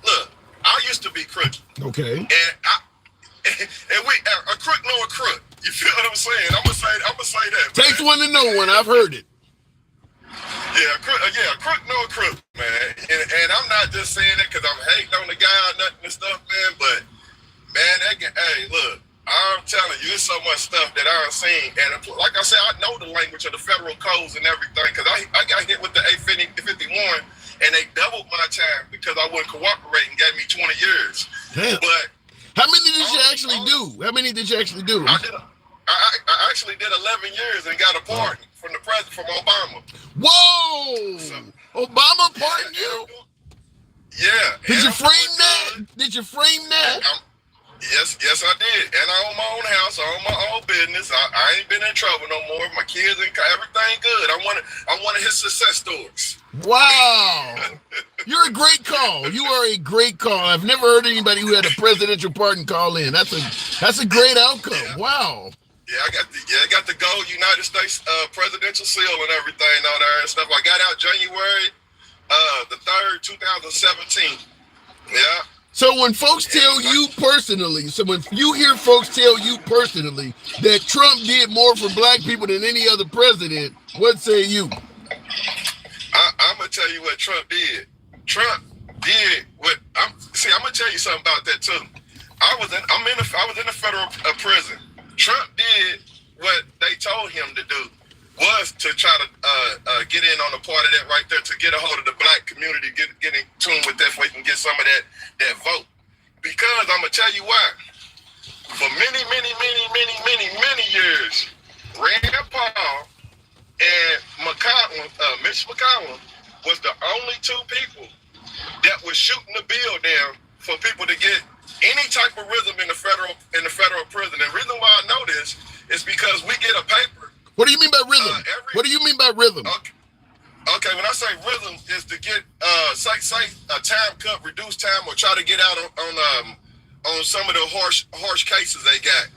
Speaker 6: look, I used to be crooked.
Speaker 1: Okay.
Speaker 6: And a crook know a crook. You feel what I'm saying? I'm gonna say that.
Speaker 1: Takes
Speaker 6: man.
Speaker 1: one to know one. I've heard it.
Speaker 6: Yeah, a crook know a crook, man. And I'm not just saying that because I'm hating on the guy or nothing and stuff, man. But man, hey, look, I'm telling you, there's so much stuff that I've seen. And like I said, I know the language of the federal codes and everything because I got hit with the A51 and they doubled my time because I wouldn't cooperate and gave me 20 years.
Speaker 1: Damn.
Speaker 6: But
Speaker 1: how many did you actually do? How many did you actually do?
Speaker 6: I actually did 11 years and got a pardon from the president, from Obama.
Speaker 1: Whoa! Obama pardoned you?
Speaker 6: Yeah.
Speaker 1: Did you frame that? Did you frame that?
Speaker 6: Yes, I did. And I own my own house. I own my own business. I ain't been in trouble no more. My kids and everything good. I wanted his success stories.
Speaker 1: Wow. You're a great call. You are a great call. I've never heard anybody who had a presidential pardon call in. That's a great outcome. Yeah. Wow.
Speaker 6: Yeah, I got the gold United States presidential seal and everything on there and stuff. I got out January the 3rd, 2017. Yeah.
Speaker 1: So when folks tell you personally, so when you hear folks tell you personally that Trump did more for black people than any other president, what say you?
Speaker 6: I'm gonna tell you what Trump did. Trump did what I'm gonna tell you something about that too. I was in the federal prison. Trump did what they told him to do, was to try to get in on a part of that right there, to get a hold of the black community, get in tune with that so we can get some of that vote. Because I'm gonna tell you why. For many years, Rand Paul and Mitch McConnell was the only two people that was shooting the bill down for people to get any type of rhythm in the federal prison. And the reason why I know this is because we get a paper.
Speaker 1: What do you mean by rhythm? What do you mean by rhythm?
Speaker 6: Okay, when I say rhythm is to get say a time cut, reduced time, or try to get out on some of the harsh cases they got.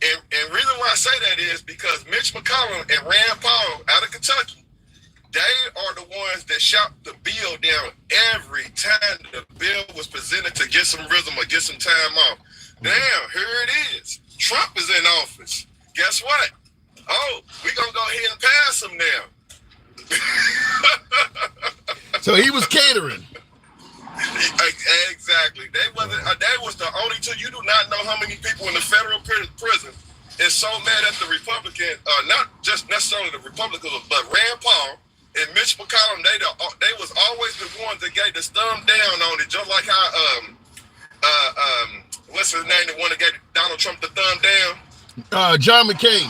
Speaker 6: And reason why I say that is because Mitch McConnell and Rand Paul out of Kentucky, they are the ones that shot the bill down every time the bill was presented to get some rhythm or get some time off. Now, here it is. Trump is in office. Guess what? Oh, we're going to go ahead and pass him now.
Speaker 1: So he was catering.
Speaker 6: Exactly. They was the only two. You do not know how many people in the federal prison is so mad at the Republican, not just necessarily the Republicans, but Rand Paul and Mitch McConnell. They was always the ones that gave the thumb down on it, just like how what's his name, the one that gave Donald Trump the thumb down?
Speaker 1: John McCain.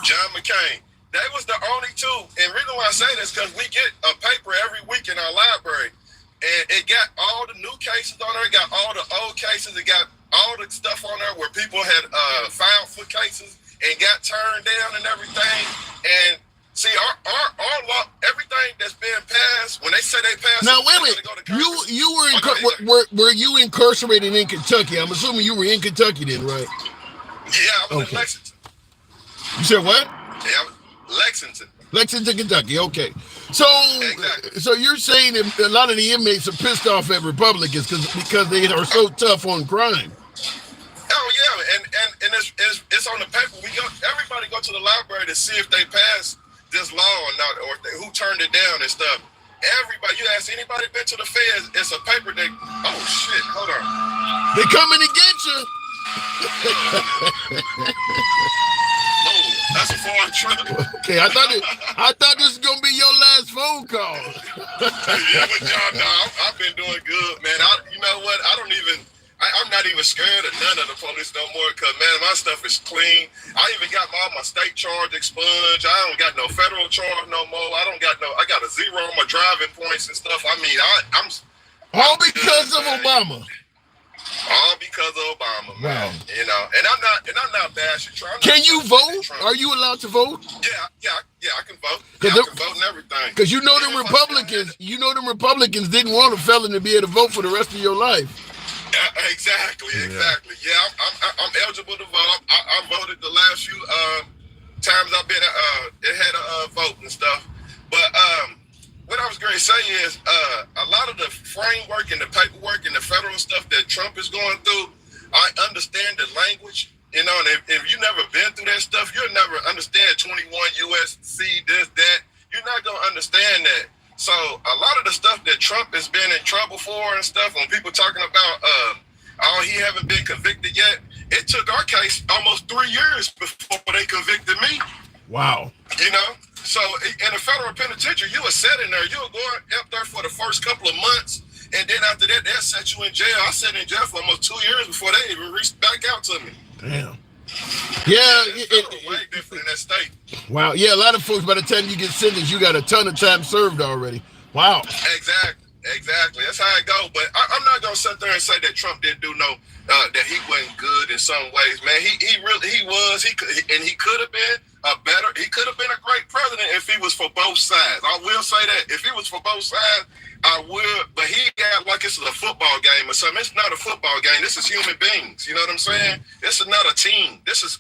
Speaker 6: John McCain. They was the only two. And the reason why I say this is because we get a paper every week in our library. And it got all the new cases on there. It got all the old cases. It got all the stuff on there where people had filed for cases and got turned down and everything. And see, our law, everything that's been passed, when they say they passed.
Speaker 1: Now wait a minute. You were were you incarcerated in Kentucky? I'm assuming you were in Kentucky then, right?
Speaker 6: Yeah, I was in Lexington.
Speaker 1: You said what?
Speaker 6: Yeah, Lexington,
Speaker 1: Kentucky. Okay. So, exactly. So you're saying that a lot of the inmates are pissed off at Republicans because they are so tough on crime.
Speaker 6: Oh yeah, and it's on the paper. Everybody go to the library to see if they pass this law or not, or who turned it down and stuff. Everybody, you ask anybody been to the feds, it's a paper that. Oh shit! Hold on.
Speaker 1: They coming to get you.
Speaker 6: Oh, that's a foreign truck.
Speaker 1: Okay, I thought this was gonna be your last phone call.
Speaker 6: Yeah, but y'all, I've been doing good, man. You know what? I'm not even scared of none of the police no more, cause man, my stuff is clean. I even got all my state charge expunged. I don't got no federal charge no more. I got a 0 on my driving points and stuff. I mean, I'm
Speaker 1: all because of Obama.
Speaker 6: All because of Obama, man.
Speaker 1: Wow.
Speaker 6: You know, and I'm not bashing Trump.
Speaker 1: Can you vote? Are you allowed to vote?
Speaker 6: Yeah, I can vote. Yeah, I can vote and everything.
Speaker 1: Because you know them Republicans didn't want a felon to be able to vote for the rest of your life.
Speaker 6: Exactly. Yeah, I'm eligible to vote. I voted the last few times I've been had a vote and stuff. But what I was going to say is a lot of the framework and the paperwork and the federal stuff that Trump is going through, I understand the language, you know, and if you've never been through that stuff, you'll never understand 21 USC, this, that. You're not going to understand that. So a lot of the stuff that Trump has been in trouble for and stuff, when people talking about, he haven't been convicted yet, it took our case almost 3 years before they convicted me.
Speaker 1: Wow.
Speaker 6: You know? So in a federal penitentiary, you were set in there. You were going up there for the first couple of months, and then after that, they'll set you in jail. I sat in jail for almost 2 years before they even reached back out to me.
Speaker 1: Damn. Yeah,
Speaker 6: it's way different in that state.
Speaker 1: Wow. Yeah, a lot of folks, by the time you get sentenced, you got a ton of time served already. Wow.
Speaker 6: Exactly. That's how it goes. But I'm not gonna sit there and say that Trump didn't do that he wasn't good in some ways, man. He was. He could have been he could have been a great president if he was for both sides. I will say that. If he was for both sides, I would. But he got like it's a football game or something. It's not a football game. This is human beings. You know what I'm saying? This is not a team. This is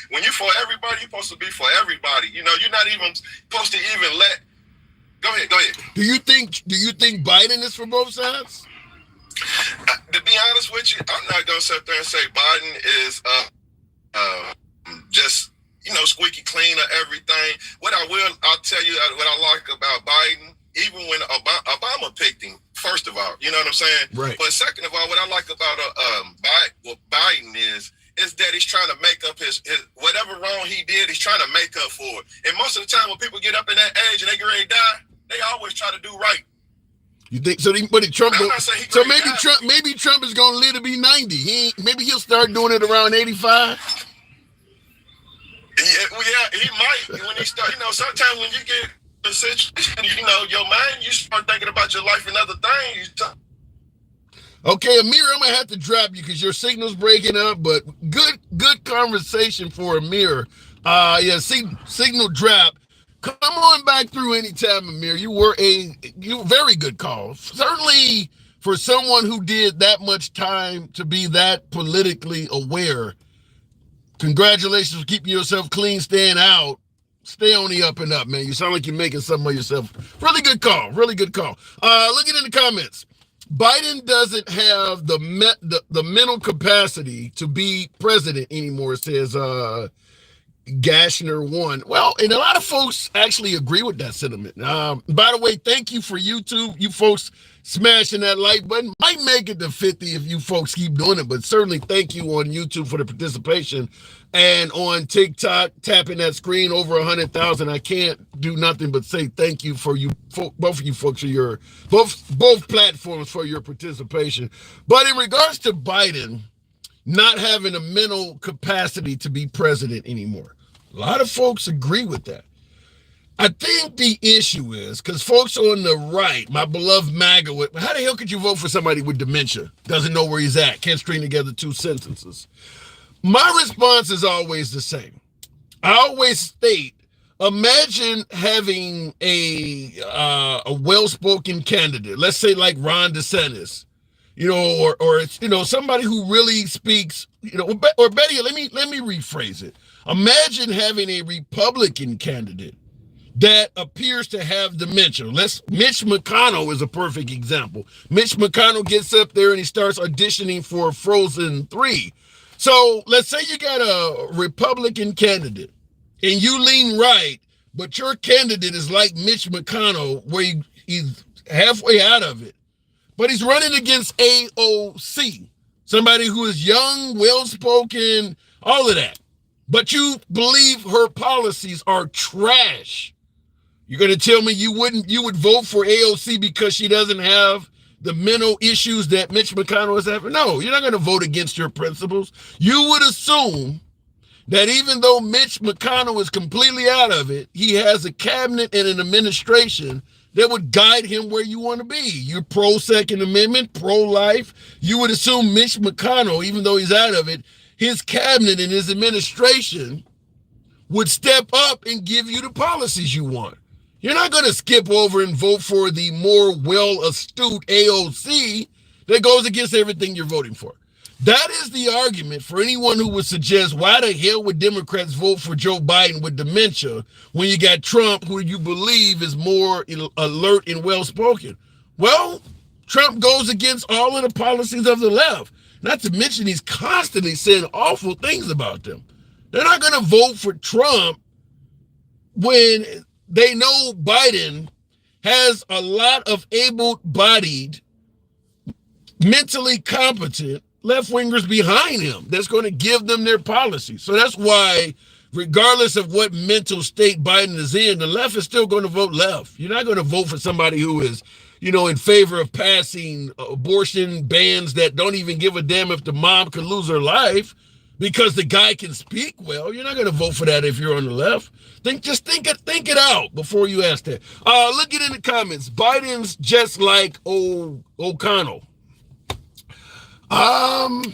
Speaker 6: when you for everybody, you're supposed to be for everybody. You know, you're not even supposed to even let. Go ahead.
Speaker 1: Do you think Biden is for both sides?
Speaker 6: To be honest with you, I'm not gonna sit there and say Biden is just squeaky clean or everything. I'll tell you what I like about Biden. Even when Obama picked him, first of all, you know what I'm saying?
Speaker 1: Right.
Speaker 6: But second of all, what I like about Biden is that he's trying to make up his whatever wrong he did. He's trying to make up for it. And most of the time, when people get up in that age and they get ready to die, they always try to do right.
Speaker 1: You think so? Maybe Trump is going to live to be 90. Maybe he'll start doing it around 85.
Speaker 6: Yeah, he might when he start. Sometimes when you get a situation, your mind, you start thinking about your life and other things.
Speaker 1: Okay, Amir, I'm gonna have to drop you because your signal's breaking up. But good conversation for Amir. Signal drop. Come on back through anytime, Amir. You were very good call. Certainly for someone who did that much time to be that politically aware. Congratulations for keeping yourself clean, staying out. Stay on the up and up, man. You sound like you're making something of yourself. Really good call. Looking in the comments. Biden doesn't have the mental capacity to be president anymore, says Gashner 1. Well, and a lot of folks actually agree with that sentiment. By the way, thank you for YouTube. You folks smashing that like button. Might make it to 50 if you folks keep doing it, but certainly thank you on YouTube for the participation. And on TikTok, tapping that screen over 100,000. I can't do nothing but say thank you for both of you folks for your both platforms for your participation. But in regards to Biden not having a mental capacity to be president anymore, a lot of folks agree with that. I think the issue is because folks on the right, my beloved MAGA, how the hell could you vote for somebody with dementia? Doesn't know where he's at, can't string together two sentences. My response is always the same. I always state, imagine having a well-spoken candidate, let's say like Ron DeSantis, or somebody who really speaks, or better yet, let me rephrase it. Imagine having a Republican candidate that appears to have dementia. Mitch McConnell is a perfect example. Mitch McConnell gets up there and he starts auditioning for Frozen 3. So let's say you got a Republican candidate and you lean right, but your candidate is like Mitch McConnell where he's halfway out of it, but he's running against AOC, somebody who is young, well-spoken, all of that. But you believe her policies are trash. You're going to tell me you would vote for AOC because she doesn't have the mental issues that Mitch McConnell is having? No, you're not going to vote against your principles. You would assume that even though Mitch McConnell is completely out of it, he has a cabinet and an administration that would guide him where you want to be. You're pro-Second Amendment, pro-life. You would assume Mitch McConnell, even though he's out of it, his cabinet and his administration would step up and give you the policies you want. You're not going to skip over and vote for the more well-astute AOC that goes against everything you're voting for. That is the argument for anyone who would suggest why the hell would Democrats vote for Joe Biden with dementia when you got Trump, who you believe is more alert and well-spoken. Well, Trump goes against all of the policies of the left. Not to mention he's constantly saying awful things about them. They're not going to vote for Trump when they know Biden has a lot of able-bodied, mentally competent left-wingers behind him that's going to give them their policy. So that's why, regardless of what mental state Biden is in, the left is still going to vote left. You're not going to vote for somebody who is, in favor of passing abortion bans that don't even give a damn if the mom could lose her life because the guy can speak well. You're not going to vote for that if you're on the left. Think it out before you ask that. Look it in the comments. Biden's just like O'Connell. I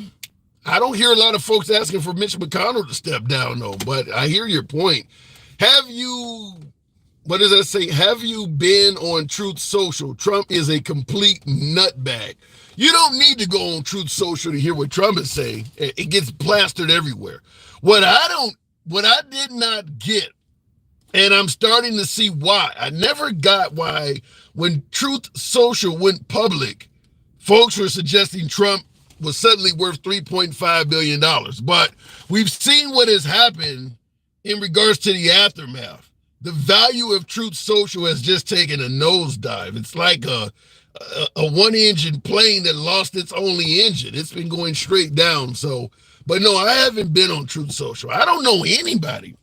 Speaker 1: don't hear a lot of folks asking for Mitch McConnell to step down, though, but I hear your point. Have you been on Truth Social? Trump is a complete nutbag. You don't need to go on Truth Social to hear what Trump is saying. It gets plastered everywhere. What I did not get, and I'm starting to see why. I never got why when Truth Social went public, folks were suggesting Trump was suddenly worth $3.5 billion. But we've seen what has happened in regards to the aftermath. The value of Truth Social has just taken a nosedive. It's like a one-engine plane that lost its only engine. It's been going straight down. But no, I haven't been on Truth Social. I don't know anybody.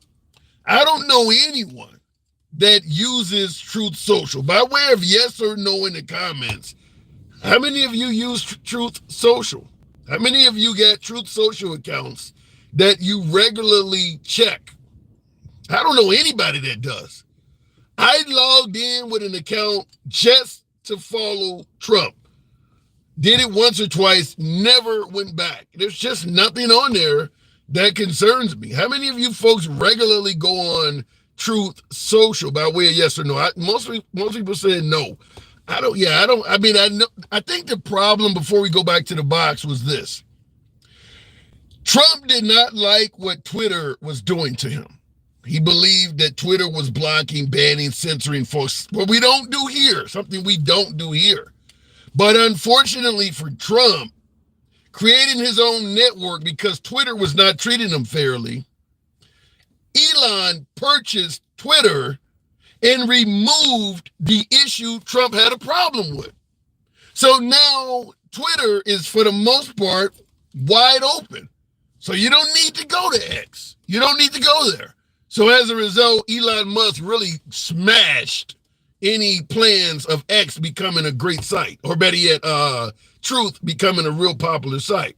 Speaker 1: I don't know anyone that uses Truth Social. By way of yes or no in the comments, how many of you use Truth Social? How many of you got Truth Social accounts that you regularly check? I don't know anybody that does. I logged in with an account just to follow Trump. Did it once or twice, never went back. There's just nothing on there that concerns me. How many of you folks regularly go on Truth Social by way of yes or no? Most people say no. I think the problem before we go back to the box was this. Trump did not like what Twitter was doing to him. He believed that Twitter was blocking, banning, censoring folks. What we don't do here, something we don't do here. But unfortunately for Trump, creating his own network because Twitter was not treating him fairly, Elon purchased Twitter and removed the issue Trump had a problem with. So now Twitter is, for the most part, wide open. So you don't need to go to X. You don't need to go there. So as a result, Elon Musk really smashed any plans of X becoming a great site, or better yet, Truth becoming a real popular site.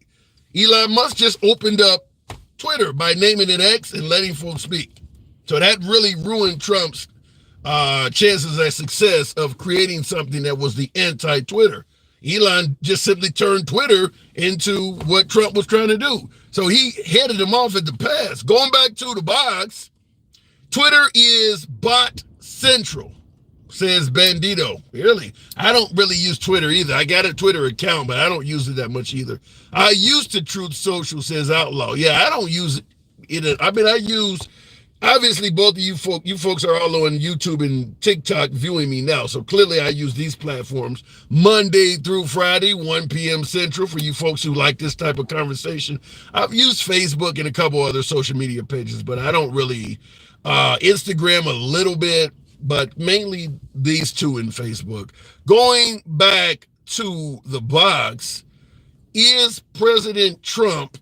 Speaker 1: Elon Musk just opened up Twitter by naming it X and letting folks speak. So that really ruined Trump's chances at success of creating something that was the anti-Twitter. Elon just simply turned Twitter into what Trump was trying to do. So he headed him off at the pass. Going back to the box, Twitter is bot central, says Bandito. Really? I don't really use Twitter either. I got a Twitter account, but I don't use it that much either. I used to Truth Social, says Outlaw. Yeah, I don't use it. I use, obviously both of you folks are all on YouTube and TikTok viewing me now. So clearly I use these platforms Monday through Friday, 1 p.m. Central for you folks who like this type of conversation. I've used Facebook and a couple other social media pages, but I don't really, Instagram a little bit, but mainly these two in Facebook. Going back to the box, is President Trump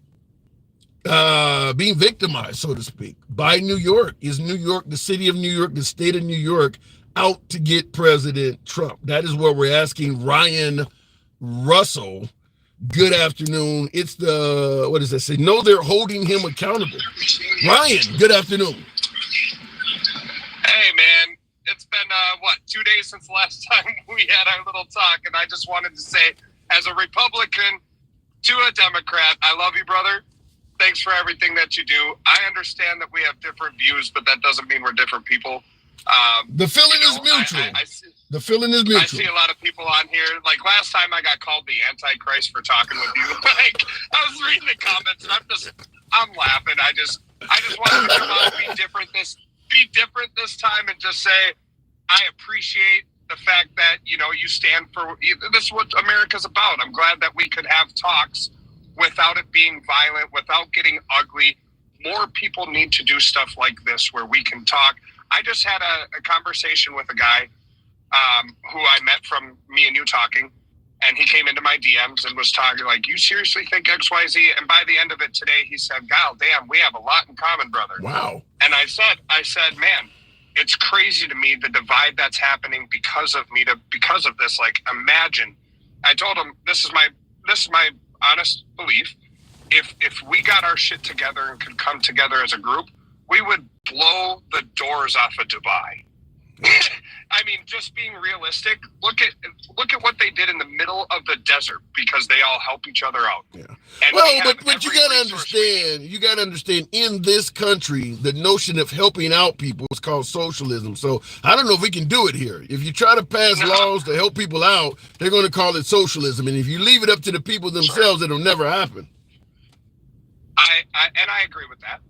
Speaker 1: being victimized, so to speak, by New York? Is New York, the city of New York, the state of New York, out to get President Trump? That is what we're asking Ryan Russell. Good afternoon. It's the, what does that say? No, they're holding him accountable. Ryan, good afternoon.
Speaker 7: Hey, man. It's been, 2 days since the last time we had our little talk, and I just wanted to say, as a Republican to a Democrat, I love you, brother. Thanks for everything that you do. I understand that we have different views, but that doesn't mean we're different people.
Speaker 1: The feeling is mutual. The feeling is mutual.
Speaker 7: I see a lot of people on here. Like last time I got called the Antichrist for talking with you. Like I was reading the comments and I'm laughing. I just want to come out and be different this time and just say I appreciate the fact that, you stand for this is what America's about. I'm glad that we could have talks without it being violent, without getting ugly. More people need to do stuff like this where we can talk. I just had a conversation with a guy who I met from me and you talking, and he came into my DMs and was talking like, you seriously think XYZ? And by the end of it today, he said, God damn, we have a lot in common, brother.
Speaker 1: Wow. And
Speaker 7: I said, man, it's crazy to me the divide that's happening because of this. Like, imagine. I told him this is my honest belief. If we got our shit together and could come together as a group, we would blow the doors off of Dubai. I mean, just being realistic. Look at what they did in the middle of the desert because they all help each other out.
Speaker 1: Yeah.
Speaker 7: And
Speaker 1: but you gotta understand. You gotta understand. In this country, the notion of helping out people is called socialism. So I don't know if we can do it here. If you try to pass laws to help people out, they're going to call it socialism. And if you leave it up to the people themselves, it'll never happen.
Speaker 7: I agree with that.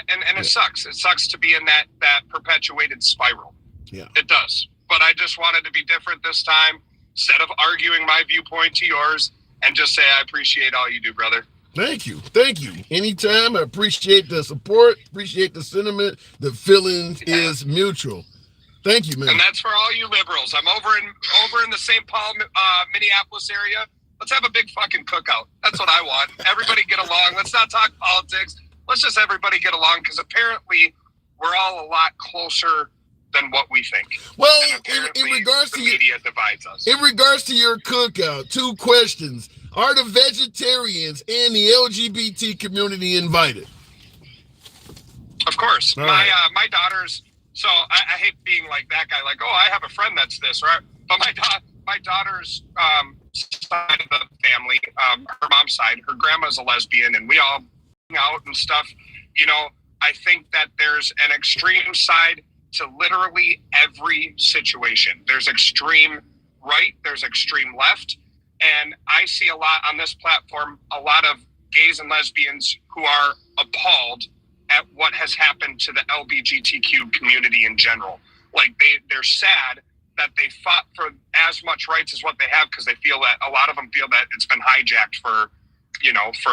Speaker 7: And it sucks. It sucks to be in that perpetuated spiral.
Speaker 1: Yeah,
Speaker 7: it does. But I just wanted to be different this time. Instead of arguing my viewpoint to yours, and just say I appreciate all you do, brother.
Speaker 1: Thank you. Anytime. I appreciate the support. Appreciate the sentiment. The feeling is mutual. Thank you, man.
Speaker 7: And that's for all you liberals. I'm over in the St. Paul, Minneapolis area. Let's have a big fucking cookout. That's what I want. Everybody get along. Let's not talk politics. Let's just everybody get along because apparently we're all a lot closer than what we think.
Speaker 1: Well, in regards to
Speaker 7: media divides us.
Speaker 1: In regards to your cookout, 2 questions. Are the vegetarians and the LGBT community invited?
Speaker 7: Of course.
Speaker 1: All
Speaker 7: my
Speaker 1: right.
Speaker 7: My daughters, so I hate being like that guy, like, oh, I have a friend that's this, right? But my daughter's side of the family, her mom's side, her grandma's a lesbian, and we all hang out and stuff. I think that there's an extreme side to literally every situation. There's extreme right, there's extreme left, and I see a lot on this platform, a lot of gays and lesbians who are appalled at what has happened to the LGBTQ community in general. Like they're sad that they fought for as much rights as what they have because they feel that a lot of them feel that it's been hijacked for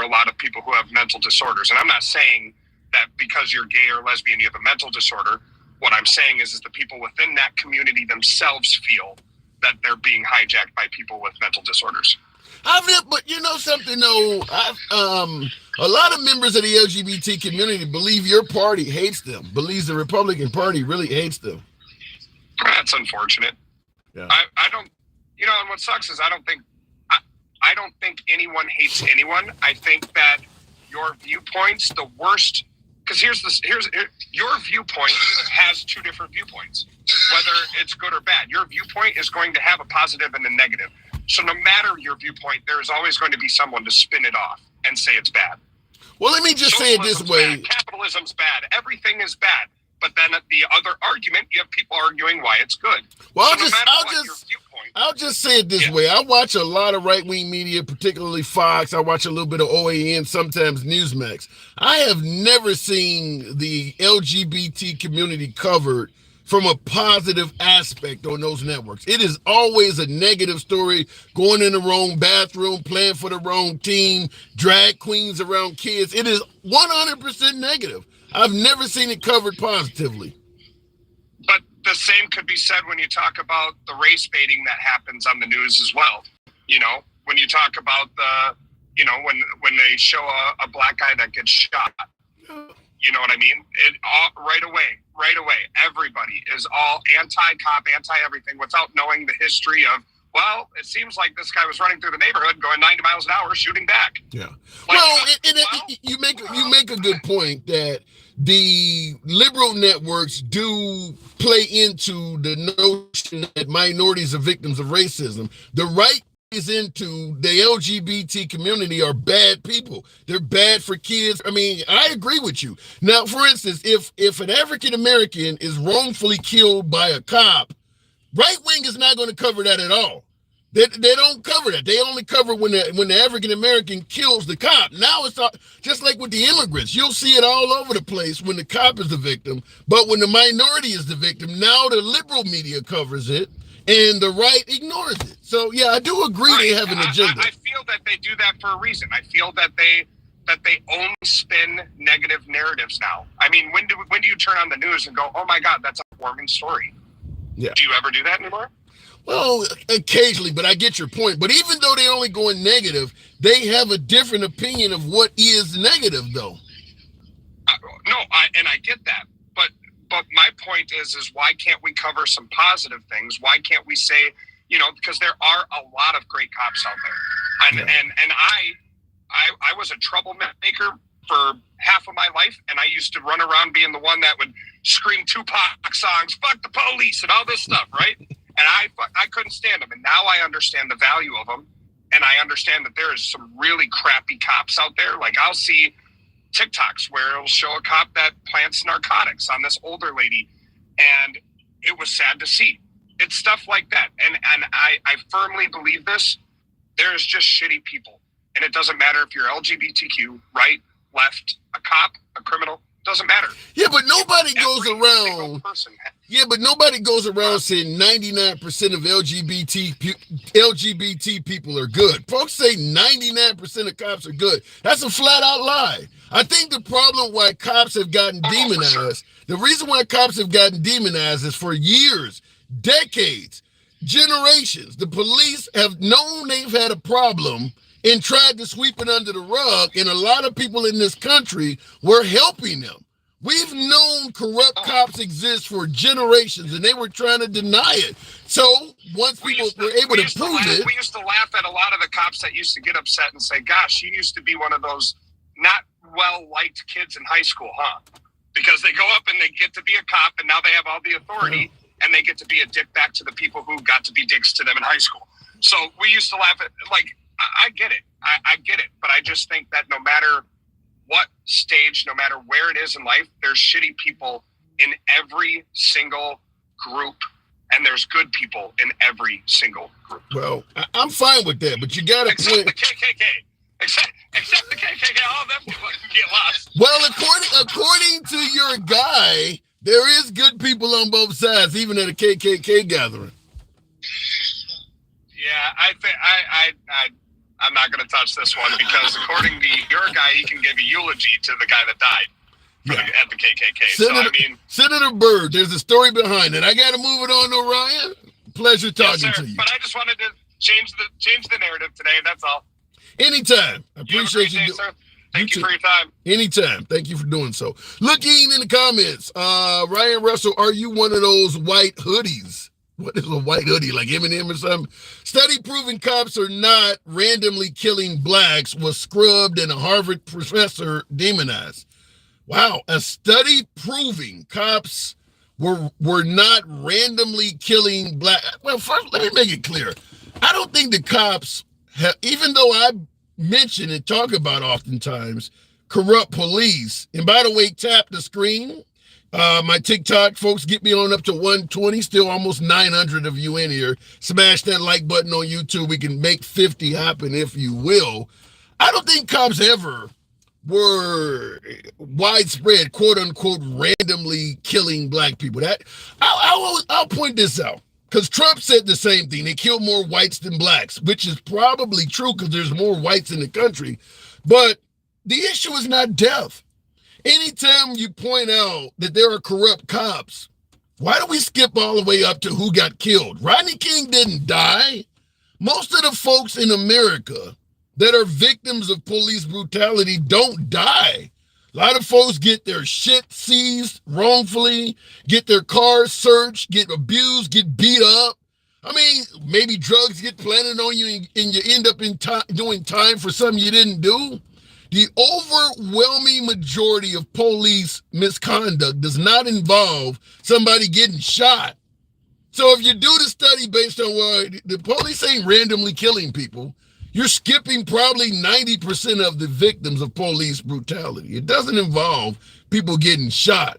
Speaker 7: a lot of people who have mental disorders. And I'm not saying that because you're gay or lesbian, you have a mental disorder. What I'm saying is the people within that community themselves feel that they're being hijacked by people with mental disorders.
Speaker 1: But you know something though, a lot of members of the LGBT community believe your party hates them, believes the Republican Party really hates them.
Speaker 7: That's unfortunate.
Speaker 1: Yeah.
Speaker 7: I don't, and what sucks is I don't think anyone hates anyone. I think that your viewpoints, the worst, because here's your viewpoint has 2 different viewpoints, whether it's good or bad. Your viewpoint is going to have a positive and a negative. So no matter your viewpoint, there is always going to be someone to spin it off and say it's bad.
Speaker 1: Well, let me just say it this way.
Speaker 7: Bad. Capitalism's bad. Everything is bad. But then at the other argument, you have people arguing why it's good.
Speaker 1: Well,
Speaker 7: so
Speaker 1: I'll just say it this way. I watch a lot of right-wing media, particularly Fox. I watch a little bit of OAN, sometimes Newsmax. I have never seen the LGBT community covered from a positive aspect on those networks. It is always a negative story, going in the wrong bathroom, playing for the wrong team, drag queens around kids. It is 100% negative. I've never seen it covered positively.
Speaker 7: But the same could be said when you talk about the race baiting that happens on the news as well. When you talk about when they show a black guy that gets shot, you know what I mean? It all right away, everybody is all anti-cop, anti-everything without knowing the history of, well, it seems like this guy was running through the neighborhood going 90 miles an hour shooting back.
Speaker 1: Yeah. You make a good point that the liberal networks do play into the notion that minorities are victims of racism. The right into the LGBT community are bad people. They're bad for kids. I mean, I agree with you. Now, for instance, if an African American is wrongfully killed by a cop, right wing is not going to cover that at all. They don't cover that. They only cover when the African American kills the cop. Now it's just like with the immigrants. You'll see it all over the place when the cop is the victim, but when the minority is the victim, now the liberal media covers it and the right ignores it. So yeah, I do agree they have an agenda.
Speaker 7: I feel that they do that for a reason. I feel that they only spin negative narratives now. I mean, when do you turn on the news and go, "Oh my God, that's a warming story"?
Speaker 1: Yeah.
Speaker 7: Do you ever do that anymore?
Speaker 1: Well, occasionally, but I get your point. But even though they're only going negative, they have a different opinion of what is negative, though.
Speaker 7: I get that. But my point is why can't we cover some positive things? Why can't we say, because there are a lot of great cops out there, and I was a troublemaker for half of my life, and I used to run around being the one that would scream Tupac songs, "Fuck the police," and all this stuff, right? And I couldn't stand them. And now I understand the value of them. And I understand that there is some really crappy cops out there. Like I'll see TikToks where it'll show a cop that plants narcotics on this older lady. And it was sad to see. It's stuff like that. And I firmly believe this. There's just shitty people. And it doesn't matter if you're LGBTQ, right, left, a cop, a criminal. Doesn't matter.
Speaker 1: Yeah, but nobody goes around. Yeah, but nobody goes around saying 99% of LGBT people are good. Folks say 99% of cops are good. That's a flat out lie. I think the problem why cops have gotten demonized, the reason why cops have gotten demonized is for years, decades, generations. The police have known they've had a problem and tried to sweep it under the rug, and a lot of people in this country were helping them. We've known corrupt cops exist for generations, and they were trying to deny it. So once people were able to prove it...
Speaker 7: We used to laugh at a lot of the cops that used to get upset and say, "Gosh, you used to be one of those not well-liked kids in high school, huh?" Because they go up and they get to be a cop, and now they have all the authority, and they get to be a dick back to the people who got to be dicks to them in high school. So we used to laugh at, I get it. I get it. But I just think that no matter what stage, no matter where it is in life, there's shitty people in every single group, and there's good people in every single group.
Speaker 1: Well, I'm fine with that, but you got to
Speaker 7: Except the KKK. Except the KKK. All of them people can get lost.
Speaker 1: Well, according to your guy, there is good people on both sides, even at a KKK gathering.
Speaker 7: Yeah, I think I'm not going to touch this one because according to your guy, he can give a eulogy to the guy that died at the KKK.
Speaker 1: Senator Byrd, there's a story behind it. I got to move it on to Ryan. Pleasure talking to you.
Speaker 7: But I just wanted to change the narrative today. That's all.
Speaker 1: Anytime. I appreciate you.
Speaker 7: Sir. Thank you for your time.
Speaker 1: Anytime. Thank you for doing so. Looking in the comments, Ryan Russell, are you one of those white hoodies? What is a white hoodie, like Eminem or something? Study proving cops are not randomly killing blacks was scrubbed and a Harvard professor demonized. Wow, a study proving cops were not randomly killing black. Well, first, let me make it clear. I don't think the cops have, even though I mention and talk about oftentimes corrupt police, and by the way, tap the screen. My TikTok folks, get me on up to 120, still almost 900 of you in here. Smash that like button on YouTube. We can make 50 happen, if you will. I don't think cops ever were widespread, quote unquote, randomly killing black people. That I'll point this out, because Trump said the same thing. They kill more whites than blacks, which is probably true because there's more whites in the country. But the issue is not death. Anytime you point out that there are corrupt cops, why do we skip all the way up to who got killed? Rodney King didn't die. Most of the folks in America that are victims of police brutality don't die. A lot of folks get their shit seized wrongfully, get their cars searched, get abused, get beat up. I mean, maybe drugs get planted on you and you end up doing time for something you didn't do. The overwhelming majority of police misconduct does not involve somebody getting shot. So if you do the study based on the police ain't randomly killing people, you're skipping probably 90% of the victims of police brutality. It doesn't involve people getting shot.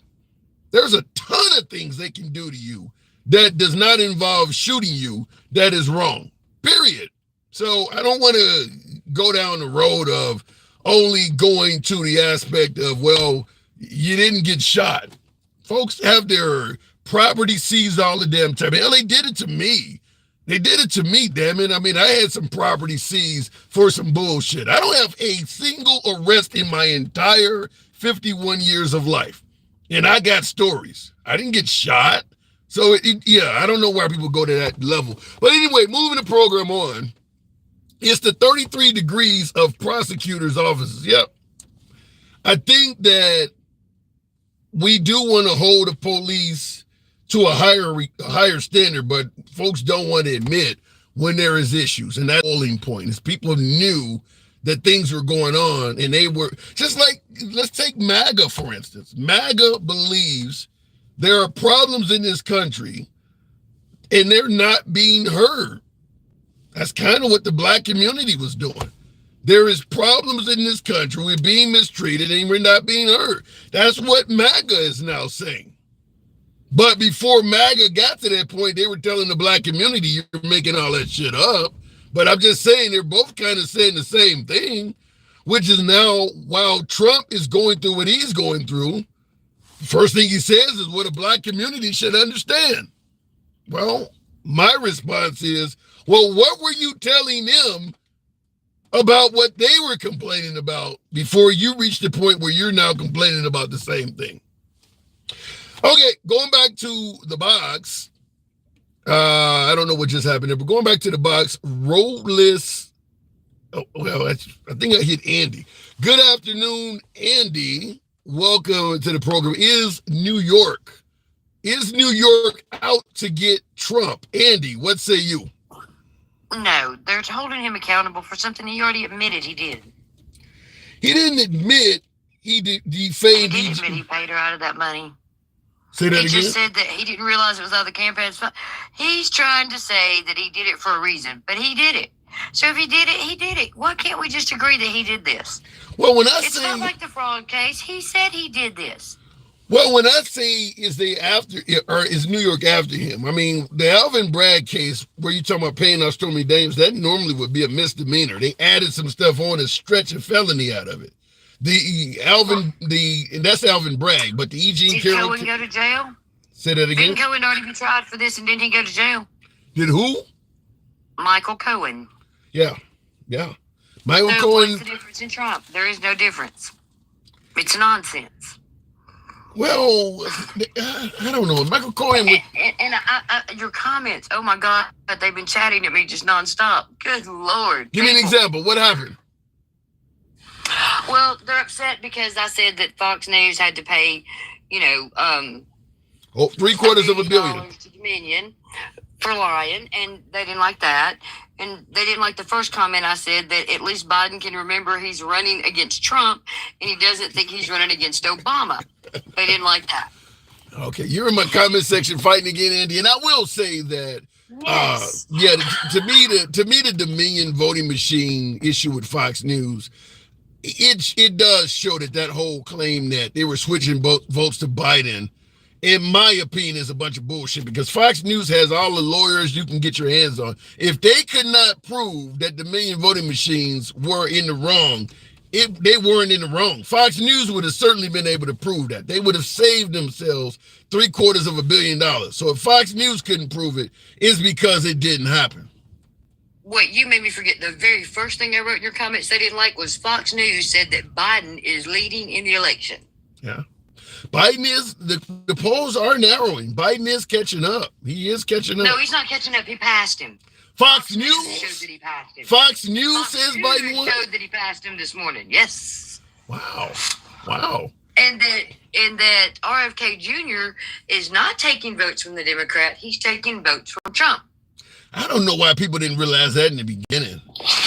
Speaker 1: There's a ton of things they can do to you that does not involve shooting you that is wrong, period. So I don't want to go down the road of only going to the aspect of, well, you didn't get shot. Folks have their property seized all the damn time. Hell, they did it to me. They did it to me, damn it. I mean, I had some property seized for some bullshit. I don't have a single arrest in my entire 51 years of life. And I got stories. I didn't get shot. So, yeah, I don't know why people go to that level. But anyway, moving the program on, it's the 33 degrees of prosecutors' offices. Yep. I think that we do want to hold the police to a higher standard, but folks don't want to admit when there is issues. And that boiling point is people knew that things were going on, and they were just like, let's take MAGA, for instance. MAGA believes there are problems in this country and they're not being heard. That's kind of what the black community was doing. There is problems in this country. We're being mistreated and we're not being heard. That's what MAGA is now saying. But before MAGA got to that point, they were telling the black community, you're making all that shit up. But I'm just saying they're both kind of saying the same thing, which is now, while Trump is going through what he's going through, first thing he says is what a black community should understand. Well, my response is, well, what were you telling them about what they were complaining about before you reached the point where you're now complaining about the same thing? Okay, going back to the box. I don't know what just happened there, but going back to the box, roadless. Oh, well, I think I hit Andy. Good afternoon, Andy. Welcome to the program. Is New York out to get Trump? Andy, what say you?
Speaker 8: No, they're holding him accountable for something he already admitted he did.
Speaker 1: He didn't admit he defamed.
Speaker 8: He did admit he paid her out of that money.
Speaker 1: Say that
Speaker 8: he
Speaker 1: again?
Speaker 8: Just said that he didn't realize it was out of the campaign's fund. He's trying to say that he did it for a reason, but he did it. So if he did it, he did it. Why can't we just agree that he did this?
Speaker 1: Well,
Speaker 8: it's not like the fraud case. He said he did this.
Speaker 1: Well, when I say is New York after him, I mean, the Alvin Bragg case where you talking about paying out stormy dames, that normally would be a misdemeanor. They added some stuff on to stretch a felony out of it. And that's Alvin Bragg, but the E. Jean Carroll.
Speaker 8: Did Cohen go to jail?
Speaker 1: Say that again?
Speaker 8: Didn't Cohen already be tried for this and didn't he go to jail?
Speaker 1: Did who?
Speaker 8: Michael Cohen.
Speaker 1: Yeah. Michael Cohen.
Speaker 8: What's the difference in Trump? There is no difference. It's nonsense.
Speaker 1: Well, I don't know. Michael Cohen.
Speaker 8: And your comments, oh my God, they've been chatting at me just nonstop. Good Lord.
Speaker 1: Give me an example. What happened?
Speaker 8: Well, they're upset because I said that Fox News had to pay, $750
Speaker 1: million
Speaker 8: to Dominion for lying, and they didn't like that. And they didn't like the first comment I said that at least Biden can remember he's running against Trump and he doesn't think he's running against Obama. They didn't like that.
Speaker 1: Okay, you're in my comment section fighting again, Andy, and I will say that.
Speaker 8: Yes.
Speaker 1: To me, the Dominion voting machine issue with Fox News, it does show that whole claim that they were switching votes to Biden, in my opinion, is a bunch of bullshit, because Fox News has all the lawyers you can get your hands on. If they could not prove that Dominion voting machines were in the wrong, they weren't in the wrong. Fox News would have certainly been able to prove that. They would have saved themselves $750 million. So if Fox News couldn't prove it, it's because it didn't happen.
Speaker 8: Wait, you made me forget the very first thing I wrote in your comments they didn't like was Fox News said that Biden is leading in the election.
Speaker 1: Yeah. Biden is, the polls are narrowing. Biden is catching up. He is catching up.
Speaker 8: No, he's not catching up. He passed him.
Speaker 1: Fox News
Speaker 8: shows that he passed him.
Speaker 1: Fox News says Biden won.
Speaker 8: Showed that he passed him this morning. Yes.
Speaker 1: Wow.
Speaker 8: And that RFK Jr. is not taking votes from the Democrat. He's taking votes from Trump.
Speaker 1: I don't know why people didn't realize that in the beginning.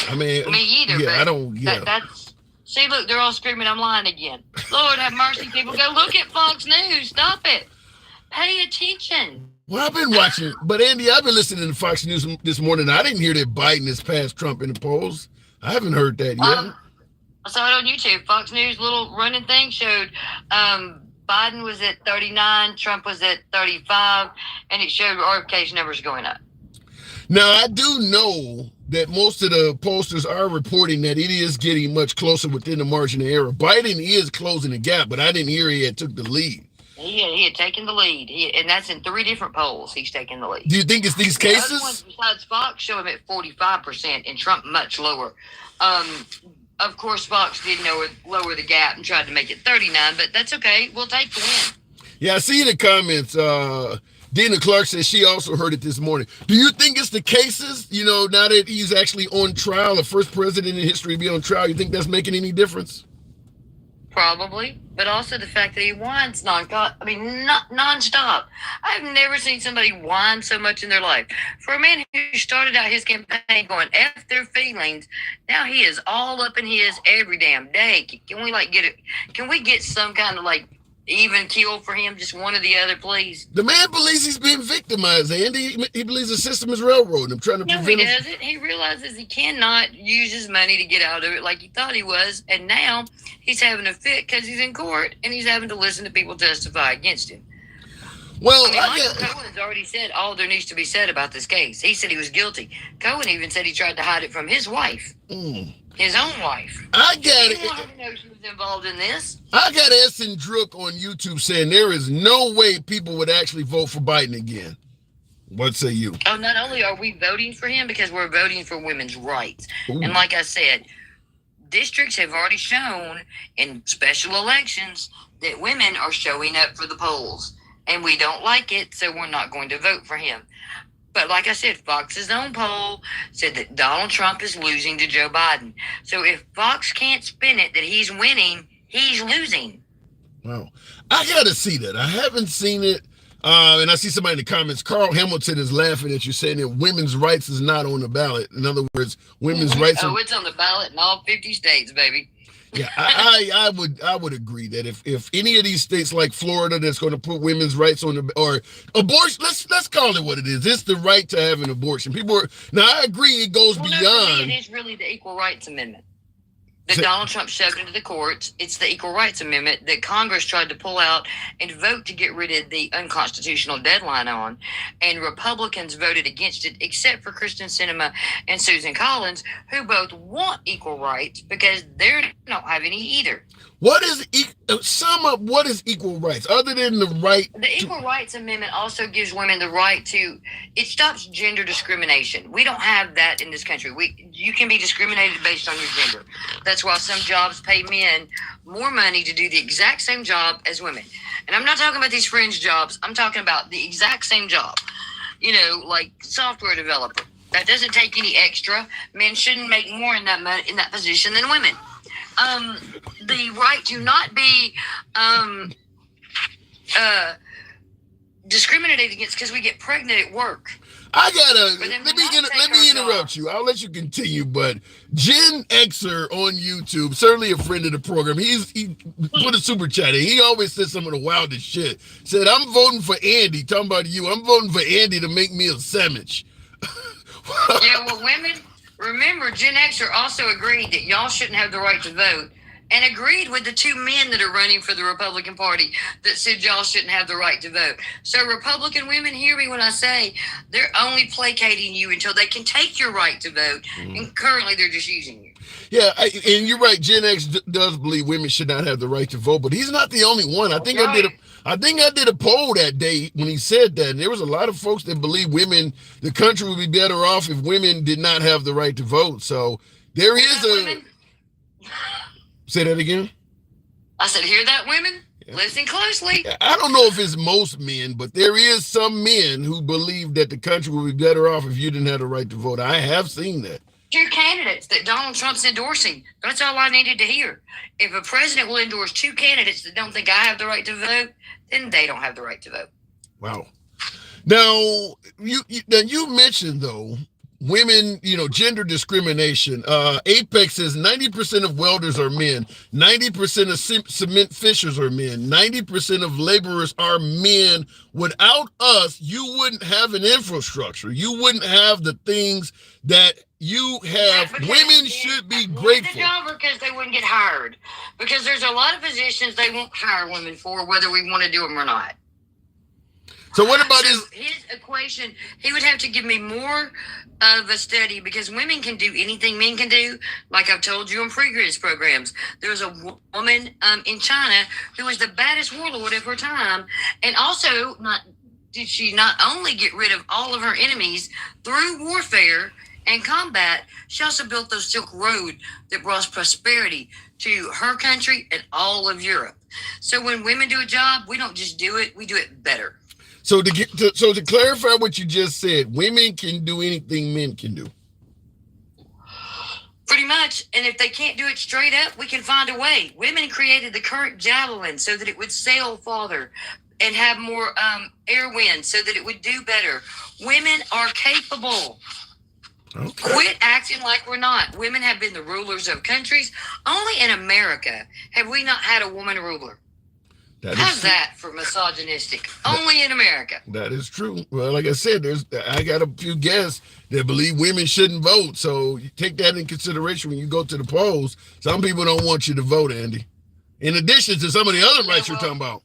Speaker 1: I mean,
Speaker 8: me either.
Speaker 1: Yeah,
Speaker 8: but
Speaker 1: I don't. Yeah.
Speaker 8: That's. See, look, they're all screaming, I'm lying again. Lord have mercy, people. Go look at Fox News. Stop it. Pay attention.
Speaker 1: Well, I've been watching, but Andy, I've been listening to Fox News this morning. I didn't hear that Biden has passed Trump in the polls. I haven't heard that yet.
Speaker 8: I saw it on YouTube. Fox News little running thing showed Biden was at 39, Trump was at 35, and it showed RFK's numbers going up.
Speaker 1: Now, I do know that most of the pollsters are reporting that it is getting much closer within the margin of error. Biden is closing the gap, but I didn't hear he had took the lead.
Speaker 8: He had taken the lead, and that's in 3 different polls. He's taken the lead.
Speaker 1: Do you think it's these cases?
Speaker 8: The other ones besides Fox show him at 45%, and Trump much lower. Of course, Fox did lower the gap and tried to make it 39, but that's okay. We'll take the win.
Speaker 1: Yeah, I see in the comments, Dina Clark says she also heard it this morning. Do you think it's the cases, now that he's actually on trial, the first president in history to be on trial, you think that's making any difference?
Speaker 8: Probably, but also the fact that he whines nonstop. I've never seen somebody whine so much in their life. For a man who started out his campaign going F their feelings, now he is all up in his every damn day. Can we get it? Can we get some kind of even kill for him, just one or the other, please?
Speaker 1: The man believes he's being victimized, Andy. He believes the system is railroading him, trying to prevent him.
Speaker 8: No, he doesn't. He realizes he cannot use his money to get out of it like he thought he was, and now he's having a fit because he's in court, and he's having to listen to people testify against him.
Speaker 1: Well,
Speaker 8: Michael Cohen's already said all there needs to be said about this case. He said he was guilty. Cohen even said he tried to hide it from his wife. His own wife.
Speaker 1: I got it.
Speaker 8: He didn't want to know she was involved in this.
Speaker 1: I got Essen Drook on YouTube saying there is no way people would actually vote for Biden again. What say you?
Speaker 8: Oh, not only are we voting for him because we're voting for women's rights.
Speaker 1: Ooh.
Speaker 8: And like I said, districts have already shown in special elections that women are showing up for the polls. And we don't like it, so we're not going to vote for him. But like I said, Fox's own poll said that Donald Trump is losing to Joe Biden. So if Fox can't spin it that he's winning, he's losing.
Speaker 1: Wow. I got to see that. I haven't seen it. And I see somebody in the comments, Carl Hamilton is laughing at you saying that women's rights is not on the ballot. In other words, women's rights are...
Speaker 8: Oh, it's on the ballot in all 50 states, baby.
Speaker 1: Yeah, I would agree that if any of these states like Florida that's going to put women's rights on the or abortion, let's call it what it is. It's the right to have an abortion. People are now. I agree it goes beyond.
Speaker 8: No, for me, it is really the Equal Rights Amendment that Donald Trump shoved into the courts. It's the Equal Rights Amendment that Congress tried to pull out and vote to get rid of the unconstitutional deadline on, and Republicans voted against it, except for Kristen Sinema and Susan Collins, who both want equal rights because they don't have any either.
Speaker 1: What is sum up? What is equal rights other than the right?
Speaker 8: The Equal Rights Amendment also gives women the right to. It stops gender discrimination. We don't have that in this country. You can be discriminated based on your gender. That's why some jobs pay men more money to do the exact same job as women. And I'm not talking about these fringe jobs. I'm talking about the exact same job. Like software developer. That doesn't take any extra. Men shouldn't make more in that position than women. The right to not be discriminated against because we get pregnant at work.
Speaker 1: Let me interrupt you. I'll let you continue, but Gen Xer on YouTube, certainly a friend of the program, he put a super chat in. He always says some of the wildest shit. Said, I'm voting for Andy, talking about you. I'm voting for Andy to make me a sandwich.
Speaker 8: Yeah, well, women, remember, Gen Xer also agreed that y'all shouldn't have the right to vote, and agreed with the 2 men that are running for the Republican Party that said y'all shouldn't have the right to vote. So Republican women, hear me when I say they're only placating you until they can take your right to vote, and currently they're just using you.
Speaker 1: Yeah, and you're right. Gen X does believe women should not have the right to vote, but he's not the only one. I think I did a poll that day when he said that, and there was a lot of folks that believe the country would be better off if women did not have the right to vote. So there is a... Say that again?
Speaker 8: I said, hear that, women? Yeah. Listen closely.
Speaker 1: I don't know if it's most men, but there is some men who believe that the country would be better off if you didn't have the right to vote. I have seen that.
Speaker 8: 2 candidates that Donald Trump's endorsing. That's all I needed to hear. If a president will endorse 2 candidates that don't think I have the right to vote, then they don't have the right to vote.
Speaker 1: Wow. Now, you mentioned, though, women, gender discrimination. Apex says 90% of welders are men, 90% of cement fishers are men, 90% of laborers are men. Without us, you wouldn't have an infrastructure. You wouldn't have the things that you have. Women should be grateful.
Speaker 8: Because they wouldn't get hired. Because there's a lot of positions they won't hire women for, whether we want to do them or not.
Speaker 1: So what about
Speaker 8: his equation? He would have to give me more of a study, because women can do anything men can do. Like I've told you in previous programs, there was a woman in China who was the baddest warlord of her time, and also did she not only get rid of all of her enemies through warfare and combat, she also built the Silk Road that brought prosperity to her country and all of Europe. So when women do a job, we don't just do it; we do it better.
Speaker 1: So to clarify what you just said, women can do anything men can do.
Speaker 8: Pretty much. And if they can't do it straight up, we can find a way. Women created the current javelin so that it would sail farther and have more air wind so that it would do better. Women are capable. Okay. Quit acting like we're not. Women have been the rulers of countries. Only in America have we not had a woman ruler. How's that for misogynistic? Only in America.
Speaker 1: That is true. Well, like I said, I got a few guests that believe women shouldn't vote. So you take that in consideration when you go to the polls. Some people don't want you to vote, Andy. In addition to some of the other rights you're talking about.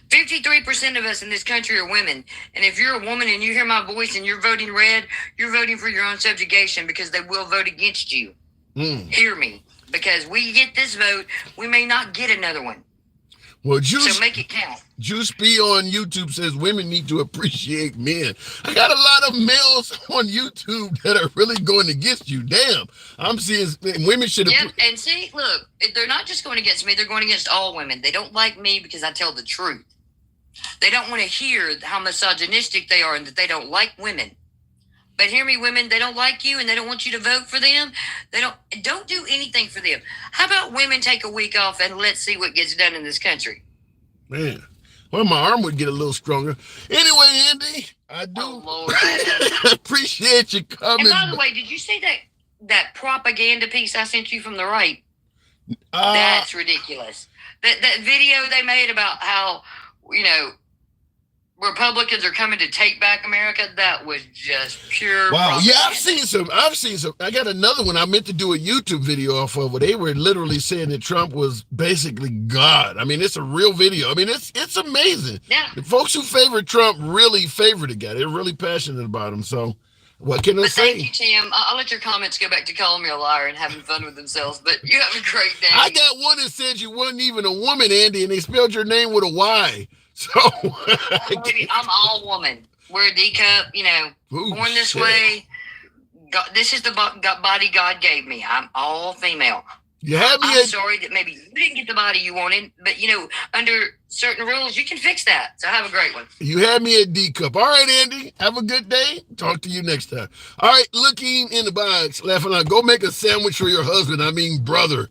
Speaker 8: 53% of us in this country are women. And if you're a woman and you hear my voice and you're voting red, you're voting for your own subjugation, because they will vote against you. Hear me. Because we get this vote, we may not get another one.
Speaker 1: Well,
Speaker 8: so make it count.
Speaker 1: Juice B on YouTube says women need to appreciate men. I got a lot of males on YouTube that are really going against you. Damn. I'm seeing women should have.
Speaker 8: Yep, and see, look, they're not just going against me, they're going against all women. They don't like me because I tell the truth. They don't want to hear how misogynistic they are and that they don't like women. But hear me, women, they don't like you and they don't want you to vote for them. They don't do anything for them. How about women take a week off and let's see what gets done in this country?
Speaker 1: Man, well, my arm would get a little stronger. Anyway, Andy, I do appreciate you coming.
Speaker 8: And by the way, did you see that propaganda piece I sent you from the right? That's ridiculous. That video they made about how, Republicans are coming to take back America, that was just pure propaganda.
Speaker 1: Yeah, I've seen some. I got another one I meant to do a YouTube video off of where they were literally saying that Trump was basically God. I mean, it's a real video. I mean, it's amazing.
Speaker 8: Yeah.
Speaker 1: The folks who favor Trump really favor the guy. They're really passionate about him. So what can I say?
Speaker 8: Thank you, Tim. I'll let your comments go back to calling me a liar and having fun with themselves, but you have a great day.
Speaker 1: I got one that said you weren't even a woman, Andy, and they spelled your name with a Y. So
Speaker 8: I'm all woman. We're a D cup, born this way. God, this is the body God gave me. I'm all female. I'm sorry that maybe you didn't get the body you wanted, but under certain rules, you can fix that. So have a great one.
Speaker 1: You had me at D cup. All right, Andy. Have a good day. Talk to you next time. All right, looking in the box, laughing out. Go make a sandwich for your husband. I mean, brother.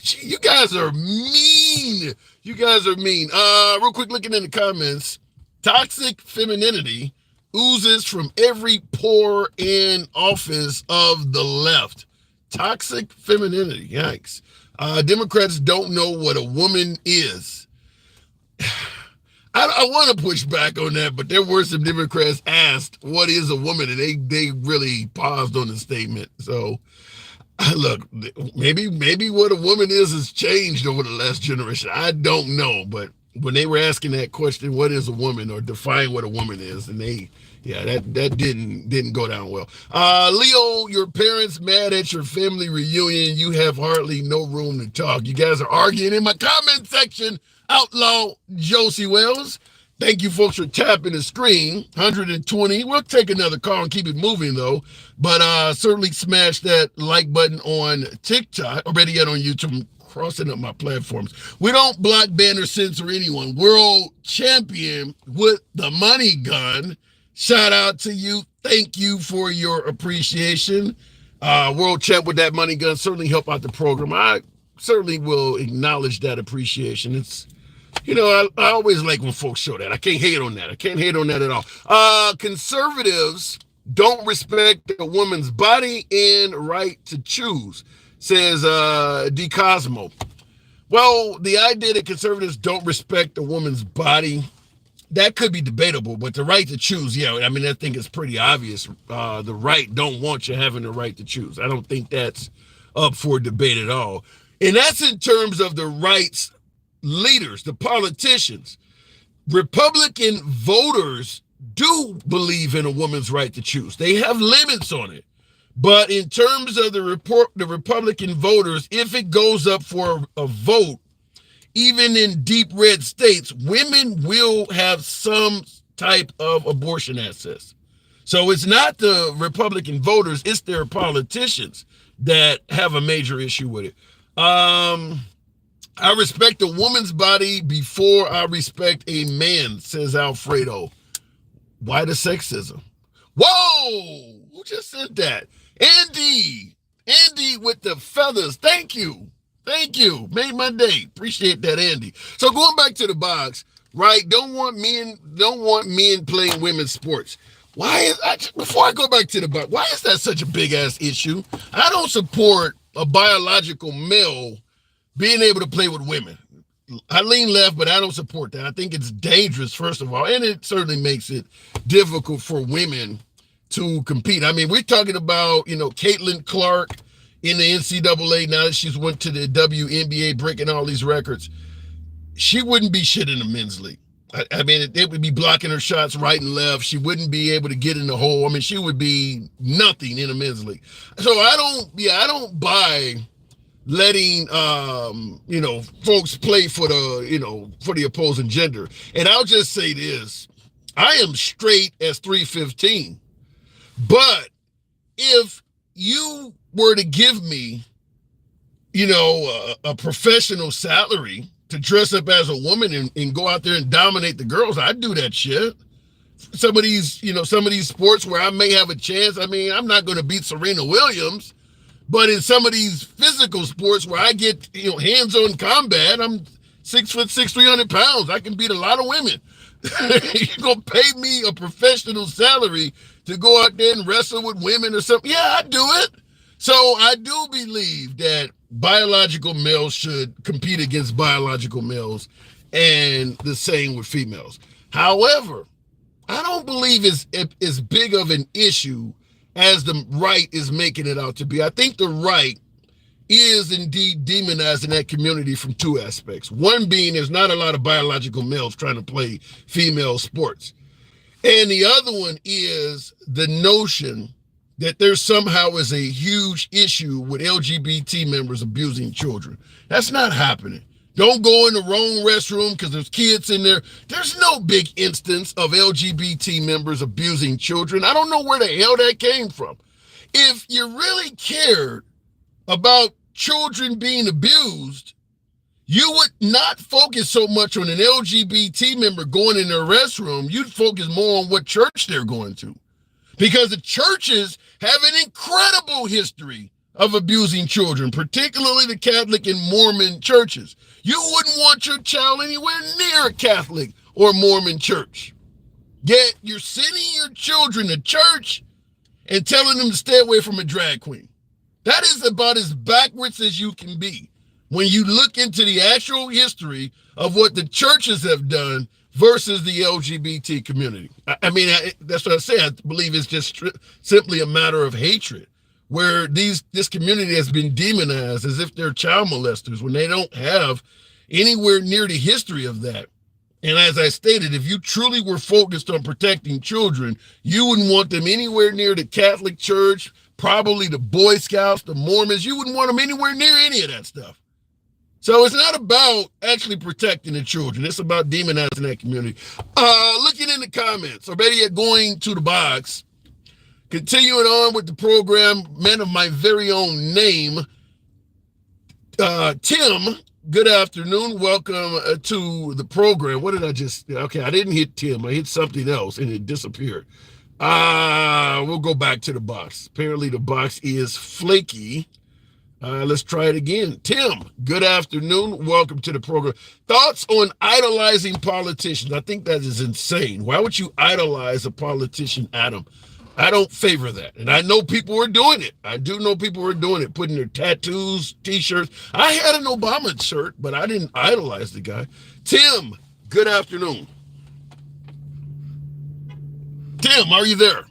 Speaker 1: You guys are mean. You guys are mean. Real quick, looking in the comments. Toxic femininity oozes from every pore and office of the left. Toxic femininity. Yikes. Democrats don't know what a woman is. I want to push back on that, but there were some Democrats asked, what is a woman? And they really paused on the statement. So, look, maybe what a woman is has changed over the last generation. I don't know, but when they were asking that question, what is a woman, or define what a woman is, and that didn't go down well. Leo, your parents mad at your family reunion. You have hardly no room to talk. You guys are arguing in my comment section. Outlaw Josie Wells. Thank you, folks, for tapping the screen. 120. We'll take another call and keep it moving, though. But certainly smash that like button on TikTok, or better yet on YouTube. I'm crossing up my platforms. We don't block, ban, or censor anyone. World champion with the money gun. Shout out to you. Thank you for your appreciation. World champ with that money gun certainly help out the program. I certainly will acknowledge that appreciation. It's, I always like when folks show that. I can't hate on that. I can't hate on that at all. Conservatives don't respect a woman's body and right to choose, says D. Cosmo. Well, the idea that conservatives don't respect a woman's body, that could be debatable, but the right to choose, yeah, I mean, I think it's pretty obvious. The right don't want you having the right to choose. I don't think that's up for debate at all. And that's in terms of the right's leaders, the politicians. Republican voters do believe in a woman's right to choose. They have limits on it. But in terms of the Republican voters, if it goes up for a vote, even in deep red states, women will have some type of abortion access. So it's not the Republican voters, it's their politicians that have a major issue with it. I respect a woman's body before I respect a man, says Alfredo. Why the sexism? Whoa! Who just said that? Andy with the feathers. Thank you. Made my day. Appreciate that, Andy. So going back to the box, right? Don't want men playing women's sports. Before I go back to the box, why is that such a big ass issue? I don't support a biological male being able to play with women. I lean left, but I don't support that. I think it's dangerous, first of all, and it certainly makes it difficult for women to compete. I mean, we're talking about, Caitlin Clark in the NCAA now that she's went to the WNBA, breaking all these records. She wouldn't be shit in the men's league. I mean, they would be blocking her shots right and left. She wouldn't be able to get in the hole. I mean, she would be nothing in the men's league. So I don't buy letting folks play for the opposing gender. And I'll just say this: I am straight as 315. But if you were to give me, a professional salary to dress up as a woman and go out there and dominate the girls, I'd do that shit. Some of these sports where I may have a chance, I mean, I'm not going to beat Serena Williams, but in some of these physical sports where I get, hands-on combat, I'm 6'6", 300 pounds. I can beat a lot of women. You're going to pay me a professional salary to go out there and wrestle with women or something? Yeah, I do it. So I do believe that biological males should compete against biological males, and the same with females. However, I don't believe it's as big of an issue as the right is making it out to be. I think the right is indeed demonizing that community from two aspects. One being there's not a lot of biological males trying to play female sports. And the other one is the notion that there somehow is a huge issue with LGBT members abusing children. That's not happening. Don't go in the wrong restroom because there's kids in there. There's no big instance of LGBT members abusing children. I don't know where the hell that came from. If you really cared about children being abused, you would not focus so much on an LGBT member going in their restroom. You'd focus more on what church they're going to. Because the churches have an incredible history of abusing children, particularly the Catholic and Mormon churches. You wouldn't want your child anywhere near a Catholic or Mormon church. Yet you're sending your children to church and telling them to stay away from a drag queen. That is about as backwards as you can be when you look into the actual history of what the churches have done versus the LGBT community. I mean, that's what I say. I believe it's just simply a matter of hatred, where this community has been demonized as if they're child molesters when they don't have anywhere near the history of that. And as I stated, if you truly were focused on protecting children, you wouldn't want them anywhere near the Catholic Church, probably the Boy Scouts, the Mormons. You wouldn't want them anywhere near any of that stuff. So it's not about actually protecting the children. It's about demonizing that community. Looking in the comments, or better yet, going to the box. Continuing on with the program, man of my very own name, Tim, good afternoon. Welcome to the program. What did I just, okay, I didn't hit Tim. I hit something else and it disappeared. We'll go back to the box. Apparently the box is flaky. Let's try it again. Tim, good afternoon. Welcome to the program. Thoughts on idolizing politicians? I think that is insane. Why would you idolize a politician, Adam? I don't favor that. And I know people are doing it. I do know people are doing it, putting their tattoos, t-shirts. I had an Obama shirt, but I didn't idolize the guy. Tim, good afternoon. Tim, are you there?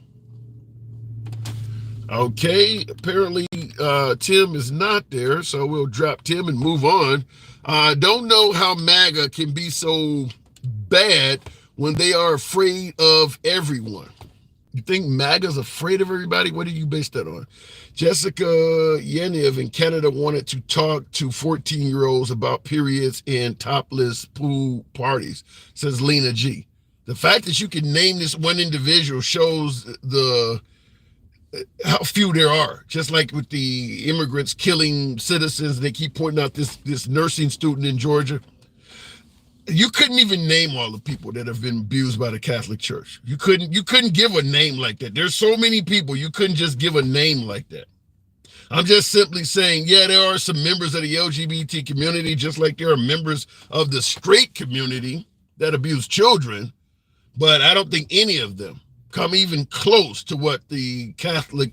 Speaker 1: Okay, apparently Tim is not there, so we'll drop Tim and move on. Don't know how MAGA can be so bad when they are afraid of everyone. You think MAGA's afraid of everybody? What do you base that on? Jessica Yeniv in Canada wanted to talk to 14-year-olds about periods and topless pool parties, says Lena G. The fact that you can name this one individual shows how few there are. Just like with the immigrants killing citizens, they keep pointing out this nursing student in Georgia. You couldn't even name all the people that have been abused by the Catholic Church. You couldn't give a name like that. There's so many people, you couldn't just give a name like that. I'm just simply saying, yeah, there are some members of the LGBT community, just like there are members of the straight community that abuse children, but I don't think any of them come even close to what the Catholic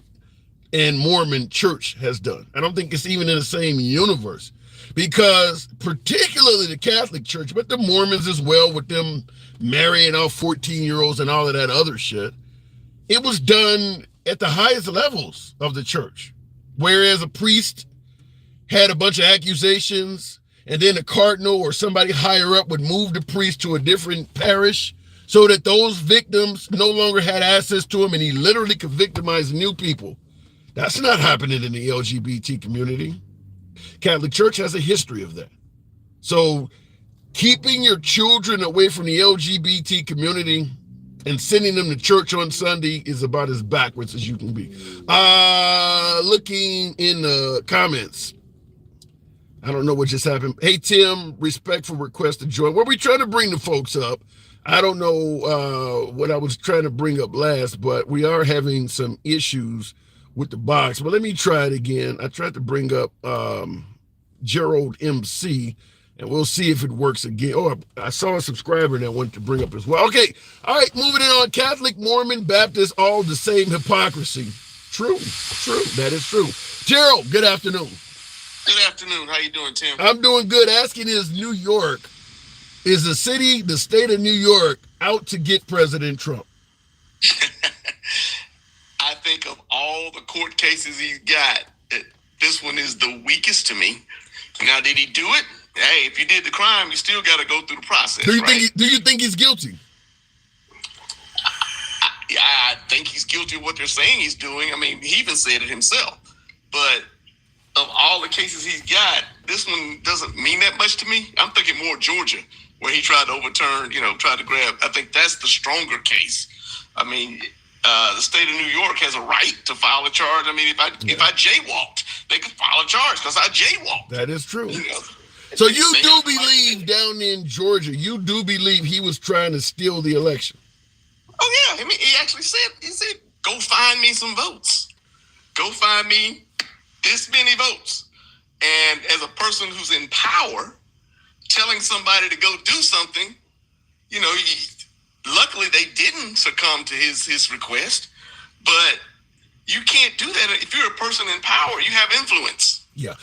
Speaker 1: and Mormon Church has done. I don't think it's even in the same universe. Because particularly the Catholic Church, but the Mormons as well, with them marrying all 14-year-olds and all of that other shit, it was done at the highest levels of the church. Whereas a priest had a bunch of accusations, and then a cardinal or somebody higher up would move the priest to a different parish so that those victims no longer had access to him, and he literally could victimize new people. That's not happening in the LGBT community. Catholic Church has a history of that. So keeping your children away from the LGBT community and sending them to church on Sunday is about as backwards as you can be. Looking in the comments. I don't know what just happened. Hey, Tim, respectful request to join. What are we trying to bring the folks up? I don't know what I was trying to bring up last, but we are having some issues with the box. But let me try it again. I tried to bring up Gerald MC, and we'll see if it works again. Oh, I saw a subscriber that wanted to bring up as well. Okay, all right, moving it on. Catholic, Mormon, Baptist, all the same hypocrisy. True. That is true. Gerald, good afternoon.
Speaker 6: Good afternoon. How you doing, Tim?
Speaker 1: I'm doing good. Asking is New York, is the state of New York out to get President Trump?
Speaker 6: I think of all the court cases he's got, this one is the weakest to me. Now, did he do it? Hey, if you did the crime, you still got to go through the process.
Speaker 1: Do you think he's guilty?
Speaker 6: I think he's guilty of what they're saying he's doing. I mean, he even said it himself. But of all the cases he's got, this one doesn't mean that much to me. I'm thinking more Georgia, where he tried to overturn, tried to grab. I think that's the stronger case. I mean, the state of New York has a right to file a charge. I mean, if I jaywalked, they could file a charge because I jaywalked.
Speaker 1: That is true. So you do believe down in Georgia, you do believe he was trying to steal the election?
Speaker 6: Oh yeah, I mean, he actually said, go find me some votes. Go find me this many votes. And as a person who's in power, telling somebody to go do something, luckily they didn't succumb to his request, but you can't do that. If you're a person in power, you have influence.
Speaker 1: Yeah.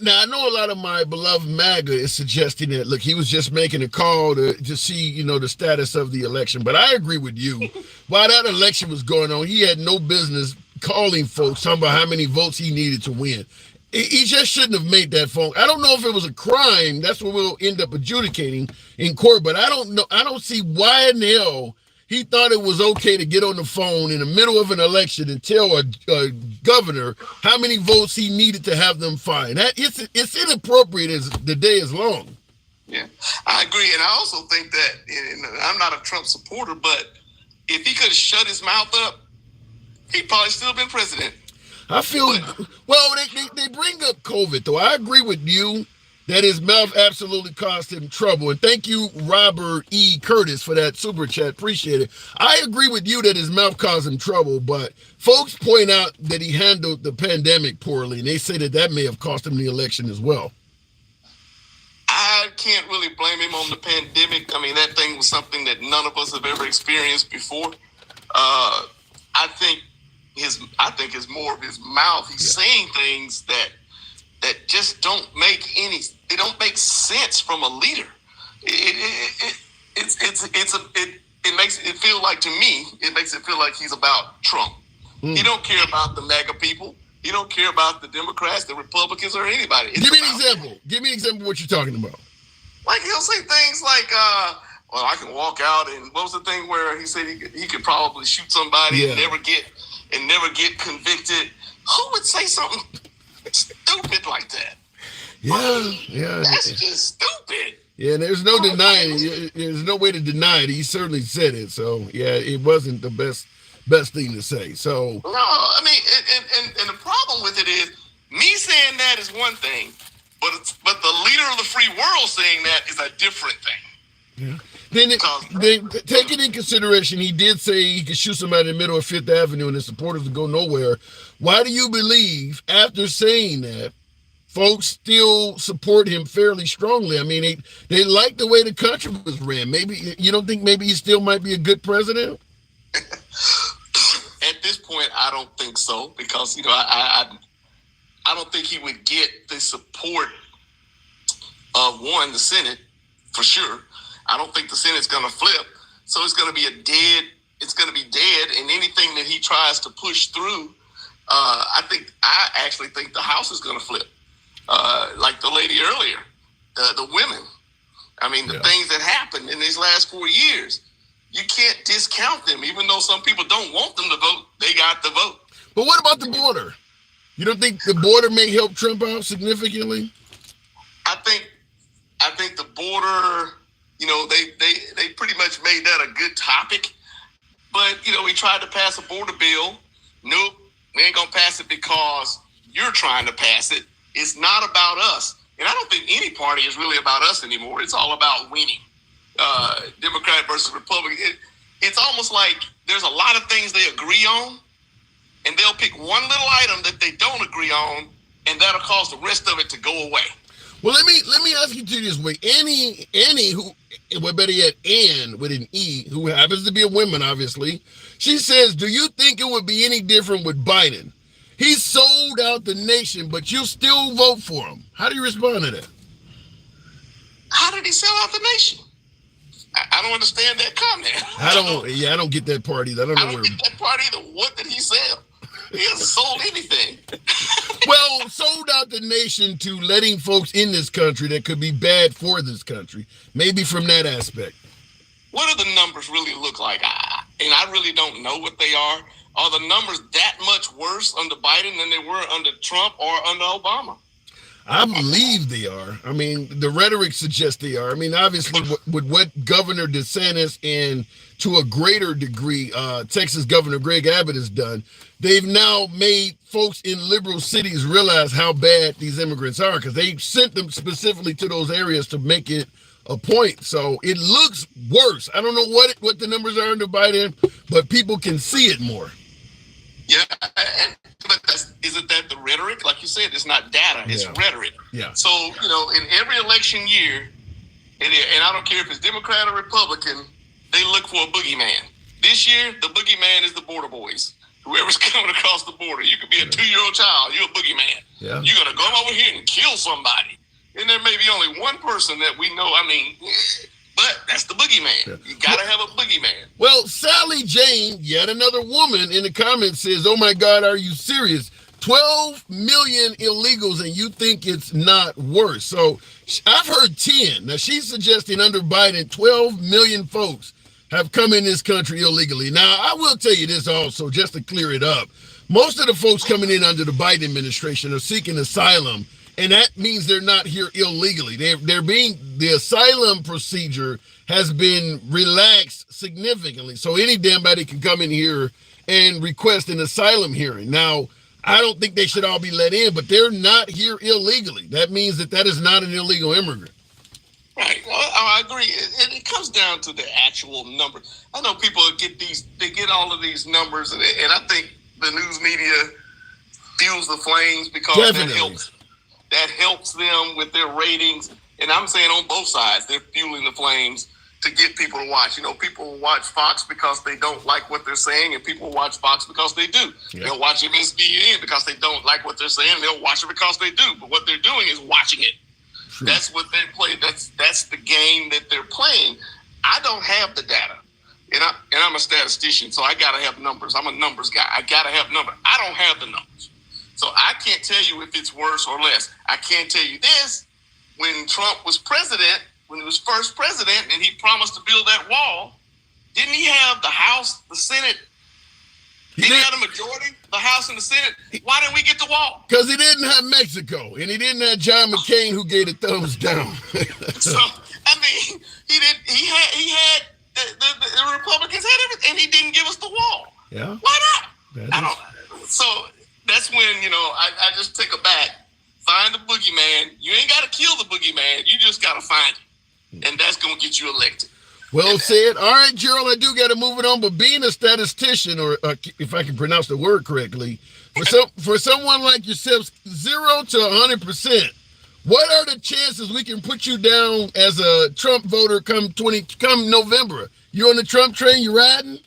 Speaker 1: Now I know a lot of my beloved MAGA is suggesting that, look, he was just making a call to see, the status of the election. But I agree with you. While that election was going on, he had no business calling folks, talking about how many votes he needed to win. He just shouldn't have made that phone. I don't know if it was a crime. That's what we'll end up adjudicating in court. But I don't know. I don't see why in the hell he thought it was okay to get on the phone in the middle of an election and tell a governor how many votes he needed to have them find. It's inappropriate as the day is long.
Speaker 6: Yeah, I agree. And I also think that, I'm not a Trump supporter, but if he could have shut his mouth up, he'd probably still been president.
Speaker 1: I feel, well, they bring up COVID, though. I agree with you that his mouth absolutely caused him trouble. And thank you, Robert E. Curtis, for that super chat. Appreciate it. I agree with you that his mouth caused him trouble, but folks point out that he handled the pandemic poorly, and they say that may have cost him the election as well.
Speaker 6: I can't really blame him on the pandemic. I mean, that thing was something that none of us have ever experienced before. I think it's more of his mouth. He's saying things that just don't make sense from a leader. It makes it feel like, to me, it makes it feel like he's about Trump. He don't care about the MAGA people. He don't care about the Democrats, the Republicans, or anybody. Give me an example. Give me an example of what you're talking about. Like, he'll say things like, well, I can walk out, and what was the thing where he said he could probably shoot somebody and never get convicted? Who would say something stupid like that? Yeah. That's just stupid. Yeah, there's no denying it. There's no way to deny it. He certainly said it. So, yeah, it wasn't the best thing to say. So, no, I mean, and the problem with it is, me saying that is one thing, but the leader of the free world saying that is a different thing. Yeah. Then take it in consideration, he did say he could shoot somebody in the middle of Fifth Avenue and his supporters would go nowhere. Why do you believe, after saying that, folks still support him fairly strongly? I mean, they like the way the country was ran. Maybe you don't think maybe he still might be a good president? At this point, I don't think so, because I don't think he would get the support of the Senate for sure. I don't think the Senate's going to flip, so it's going to be dead, and anything that he tries to push through, I actually think the House is going to flip. Like the lady earlier, the women. I mean, the things that happened in these last 4 years, you can't discount them. Even though some people don't want them to vote, they got the vote. But what about the border? You don't think the border may help Trump out significantly? I think the border, they pretty much made that a good topic. But, we tried to pass a border bill. Nope, we ain't going to pass it because you're trying to pass it. It's not about us. And I don't think any party is really about us anymore. It's all about winning. Democrat versus Republican. It's almost like there's a lot of things they agree on, and they'll pick one little item that they don't agree on, and that'll cause the rest of it to go away. Well, let me ask you this way. Annie, who, well, better yet, Ann with an E, who happens to be a woman, obviously, she says, do you think it would be any different with Biden? He sold out the nation, but you still vote for him. How do you respond to that? How did he sell out the nation? I don't understand that comment. I don't get that part either. I don't get that part either. What did he sell? He hasn't sold anything. Well, sold out the nation to letting folks in this country that could be bad for this country. Maybe from that aspect. What do the numbers really look like? I really don't know what they are. Are the numbers that much worse under Biden than they were under Trump or under Obama? I believe they are. I mean, the rhetoric suggests they are. I mean, obviously, with what Governor DeSantis and to a greater degree, Texas Governor Greg Abbott has done, they've now made folks in liberal cities realize how bad these immigrants are, because they sent them specifically to those areas to make it a point. So it looks worse. I don't know what the numbers are under Biden, but people can see it more. Yeah, but isn't that the rhetoric? Like you said, it's not data, it's rhetoric. Yeah. So, in every election year, and I don't care if it's Democrat or Republican, they look for a boogeyman. This year, the boogeyman is the border boys. Whoever's coming across the border. You could be a 2-year-old child, you're a boogeyman. Yeah. You're going to go over here and kill somebody. And there may be only one person that we know, but that's the boogeyman. Yeah. You got to have a boogeyman. Well, Sally Jane, yet another woman in the comments says, oh my God, are you serious? 12 million illegals and you think it's not worse. So I've heard 10. Now she's suggesting under Biden, 12 million folks have come in this country illegally. Now, I will tell you this also, just to clear it up. Most of the folks coming in under the Biden administration are seeking asylum, and that means they're not here illegally. The asylum procedure has been relaxed significantly. So any damn body can come in here and request an asylum hearing. Now, I don't think they should all be let in, but they're not here illegally. That means that is not an illegal immigrant. Right. Well, I agree. It comes down to the actual number. I know people get all of these numbers, and I think the news media fuels the flames because that helps them with their ratings. And I'm saying on both sides, they're fueling the flames. to get people to watch. You know, people watch Fox because they don't like what they're saying, and people watch Fox because they do. Yeah. They'll watch MSNBC because they don't like what they're saying. They'll watch it because they do. But what they're doing is watching it. True. That's what they play. That's the game that they're playing. I don't have the data, and I'm a statistician, so I gotta have numbers. I'm a numbers guy. I gotta have numbers. I don't have the numbers, so I can't tell you if it's worse or less. I can tell you this: when Trump was president. When he was first president and he promised to build that wall, didn't he have the House, the Senate? He had a majority, the House and the Senate. Why didn't we get the wall?
Speaker 1: Because he didn't have Mexico, and he didn't have John McCain who gave the thumbs down.
Speaker 6: So I mean, he had the Republicans had everything, and he didn't give us the wall.
Speaker 1: Yeah.
Speaker 6: Why not? So that's when I just take a back. Find the boogeyman. You ain't got to kill the boogeyman. You just got to find him. And that's going to get you elected.
Speaker 1: Well said. All right, Gerald, I do got to move it on. But being a statistician, or if I can pronounce the word correctly, for someone like yourself, 0 to 100%, what are the chances we can put you down as a Trump voter come November? You on the Trump train? You riding?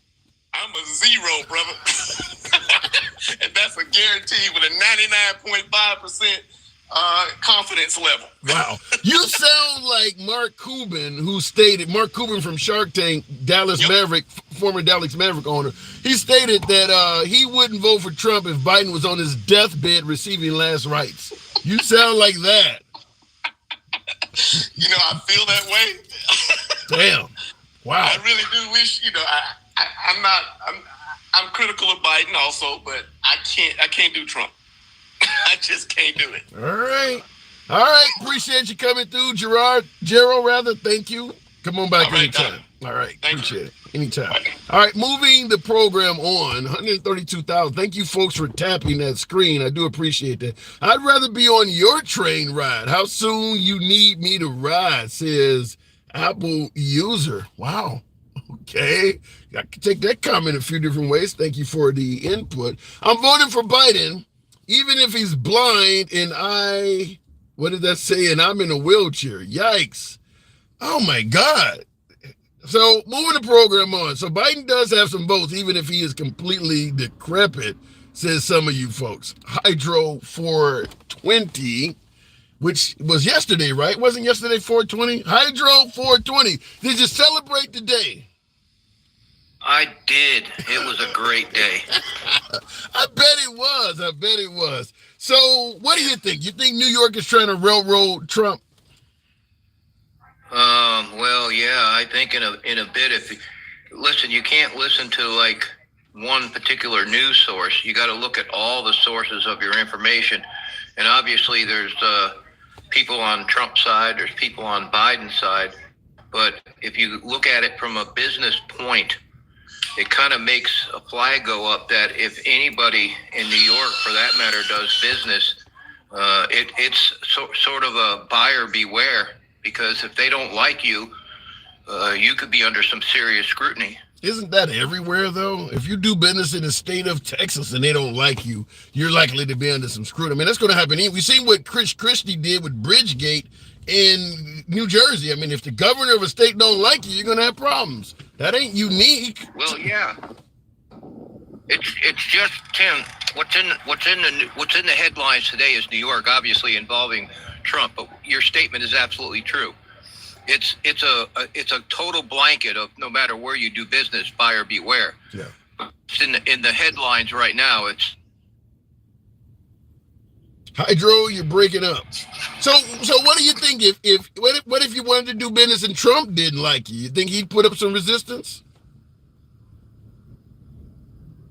Speaker 6: I'm a 0, brother. And that's a guarantee with a 99.5% confidence level.
Speaker 1: Wow. You sound like Mark Cuban from Shark Tank, Maverick, former Dallas Maverick owner. He stated that he wouldn't vote for Trump if Biden was on his deathbed receiving last rites. You sound like that.
Speaker 6: I feel that way.
Speaker 1: Damn. Wow.
Speaker 6: I really do wish, I'm critical of Biden also, but I can't do Trump. I just can't do it.
Speaker 1: All right. Appreciate you coming through, Gerald, thank you. Come on back anytime. All right. Appreciate it. Anytime. All right. Moving the program on. 132,000. Thank you, folks, for tapping that screen. I do appreciate that. I'd rather be on your train ride. How soon you need me to ride, says Apple user. Wow. Okay. I can take that comment a few different ways. Thank you for the input. I'm voting for Biden. Even if he's blind and what did that say? And I'm in a wheelchair. Yikes. Oh my God. So moving the program on. So Biden does have some votes, even if he is completely decrepit, says some of you folks. Hydro 420, which was yesterday, right? Wasn't yesterday 420? Hydro 420. Did you celebrate today?
Speaker 9: I did. It was a great day.
Speaker 1: I bet it was. So what do you think? You think New York is trying to railroad Trump?
Speaker 9: Well, yeah, I think in a bit, you can't listen to like one particular news source. You got to look at all the sources of your information. And obviously there's people on Trump's side, there's people on Biden's side. But if you look at it from a business point, it kind of makes a flag go up that if anybody in New York, for that matter, does business, it's sort of a buyer beware, because if they don't like you, you could be under some serious scrutiny.
Speaker 1: Isn't that everywhere, though? If you do business in the state of Texas and they don't like you, you're likely to be under some scrutiny. I mean, that's going to happen. We've seen what Chris Christie did with Bridgegate in New Jersey. I mean, if the governor of a state don't like you, you're going to have problems. That ain't unique.
Speaker 9: Well, yeah. It's just, Tim, what's in the headlines today is New York, obviously involving Trump, but your statement is absolutely true. It's a total blanket of no matter where you do business, buyer beware.
Speaker 1: Yeah.
Speaker 9: It's in the headlines right now. It's
Speaker 1: Hydro, you're breaking up. So what do you think what if you wanted to do business and Trump didn't like you? You think he'd put up some resistance?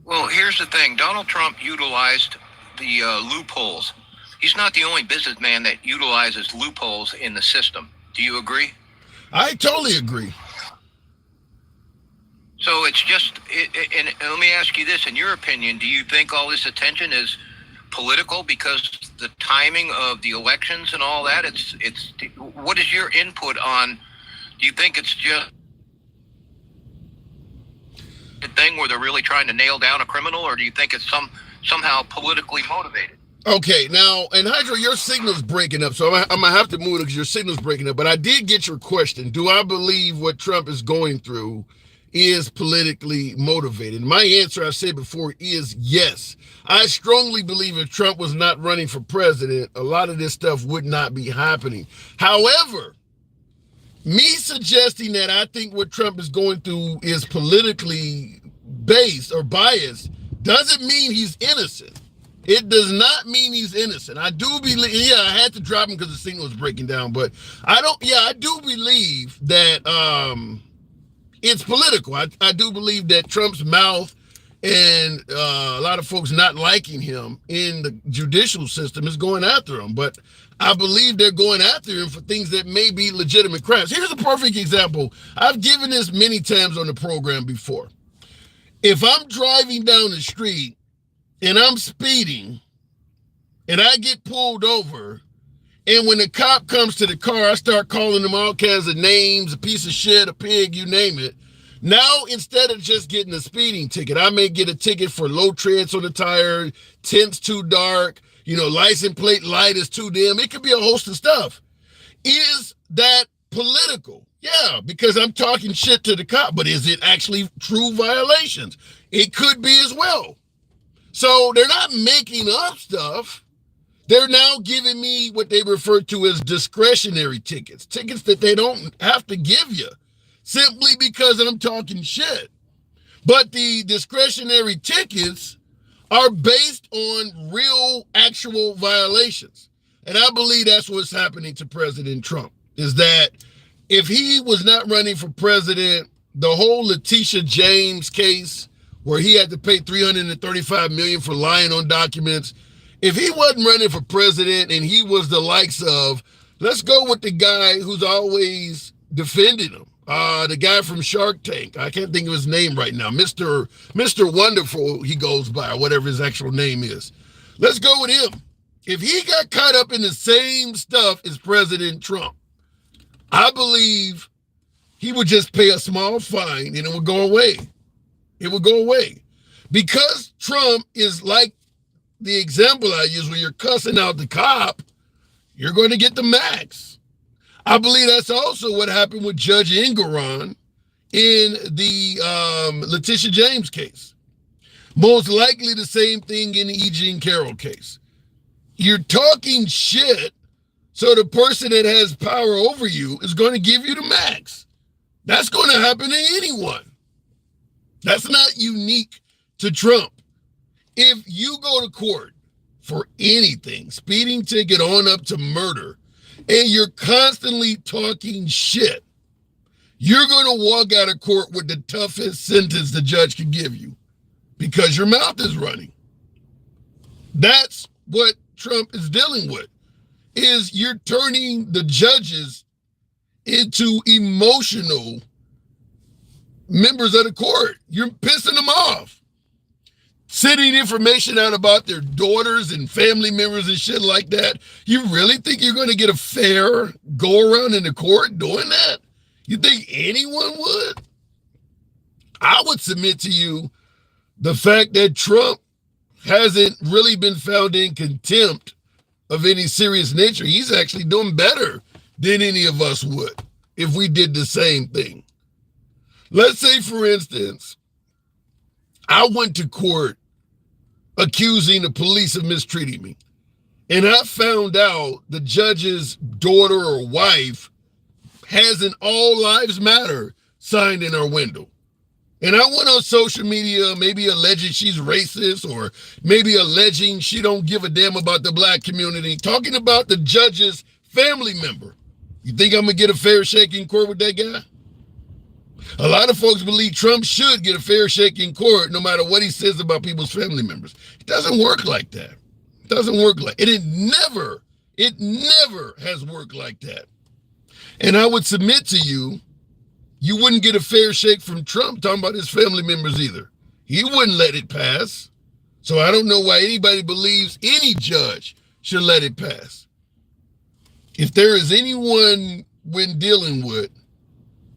Speaker 9: Well, here's the thing. Donald Trump utilized the loopholes. He's not the only businessman that utilizes loopholes in the system. Do you agree?
Speaker 1: I totally agree.
Speaker 9: So it's just, and let me ask you this, in your opinion, do you think all this attention is political because the timing of the elections and all that? It's what is your input on, do you think it's just a thing where they're really trying to nail down a criminal, or do you think it's somehow politically motivated?
Speaker 1: Okay, now, and Hydro, your signal's breaking up, so I'm going to have to move it because your signal's breaking up. But I did get your question. Do I believe what Trump is going through is politically motivated? My answer, I said before, is yes. I strongly believe if Trump was not running for president, a lot of this stuff would not be happening. However, me suggesting that I think what Trump is going through is politically based or biased doesn't mean he's innocent. It does not mean he's innocent. I do believe, yeah, I had to drop him because the signal was breaking down, but I do believe that it's political. I do believe that Trump's mouth and a lot of folks not liking him in the judicial system is going after him, but I believe they're going after him for things that may be legitimate crimes. Here's a perfect example. I've given this many times on the program before. If I'm driving down the street and I'm speeding and I get pulled over, and when the cop comes to the car, I start calling them all kinds of names, a piece of shit, a pig, you name it. Now, instead of just getting a speeding ticket, I may get a ticket for low treads on the tire, tints too dark, license plate light is too dim. It could be a host of stuff. Is that political? Yeah, because I'm talking shit to the cop, but is it actually true violations? It could be as well. So they're not making up stuff. They're now giving me what they refer to as discretionary tickets that they don't have to give you simply because I'm talking shit. But the discretionary tickets are based on real, actual violations. And I believe that's what's happening to President Trump, is that if he was not running for president, the whole Letitia James case, where he had to pay $335 million for lying on documents. If he wasn't running for president and he was the likes of, let's go with the guy who's always defending him, the guy from Shark Tank. I can't think of his name right now. Mr. Wonderful, he goes by, or whatever his actual name is. Let's go with him. If he got caught up in the same stuff as President Trump, I believe he would just pay a small fine and it would go away. It would go away. Because Trump is like the example I use, where you're cussing out the cop, you're going to get the max. I believe that's also what happened with Judge Engoron in the Letitia James case. Most likely the same thing in the E. Jean Carroll case. You're talking shit, so the person that has power over you is going to give you the max. That's going to happen to anyone. That's not unique to Trump. If you go to court for anything, speeding ticket on up to murder, and you're constantly talking shit, you're going to walk out of court with the toughest sentence the judge can give you because your mouth is running. That's what Trump is dealing with, is you're turning the judges into emotional members of the court. You're pissing them off. Sending information out about their daughters and family members and shit like that. You really think you're going to get a fair go around in the court doing that? You think anyone would? I would submit to you the fact that Trump hasn't really been found in contempt of any serious nature. He's actually doing better than any of us would if we did the same thing. Let's say, for instance, I went to court accusing the police of mistreating me, and I found out the judge's daughter or wife has an All Lives Matter sign in her window. And I went on social media, maybe alleging she's racist, or maybe alleging she don't give a damn about the black community, talking about the judge's family member. You think I'm gonna get a fair shake in court with that guy? A lot of folks believe Trump should get a fair shake in court no matter what he says about people's family members. It doesn't work like that. It doesn't work like it. It never has worked like that. And I would submit to you, you wouldn't get a fair shake from Trump talking about his family members either. He wouldn't let it pass. So I don't know why anybody believes any judge should let it pass. If there is anyone when dealing with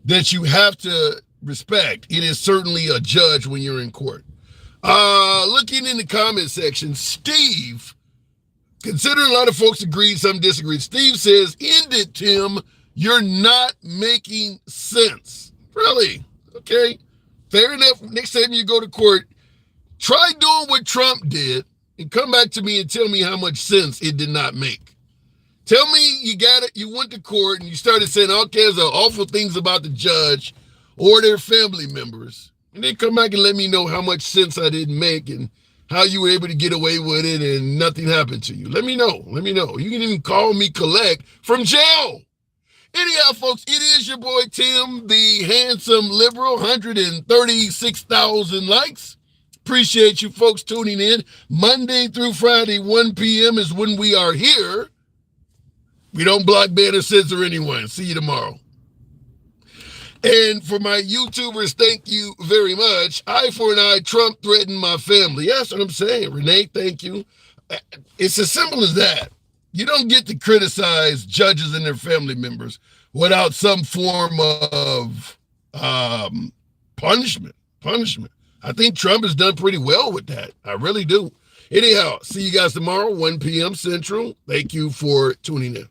Speaker 1: that you have to respect, it is certainly a judge when you're in court. Looking in the comment section, Steve Considering a lot of folks agreed, some disagreed. Steve says, end it, Tim. You're not making sense. Really? Okay. Fair enough. Next time you go to court, try doing what Trump did and come back to me and tell me how much sense it did not make. Tell me you got it. You went to court and you started saying all kinds of awful things about the judge or their family members. And then come back and let me know how much sense I didn't make and how you were able to get away with it and nothing happened to you. Let me know. Let me know. You can even call me collect from jail. Anyhow, folks, it is your boy Tim, the handsome liberal, 136,000 likes. Appreciate you folks tuning in. Monday through Friday, 1 p.m. is when we are here. We don't block, ban, or censor anyone. See you tomorrow. And for my YouTubers, thank you very much. Eye for an eye, Trump threatened my family. That's what I'm saying. Renee, thank you. It's as simple as that. You don't get to criticize judges and their family members without some form of punishment. I think Trump has done pretty well with that. I really do. Anyhow, see you guys tomorrow, 1 p.m. Central. Thank you for tuning in.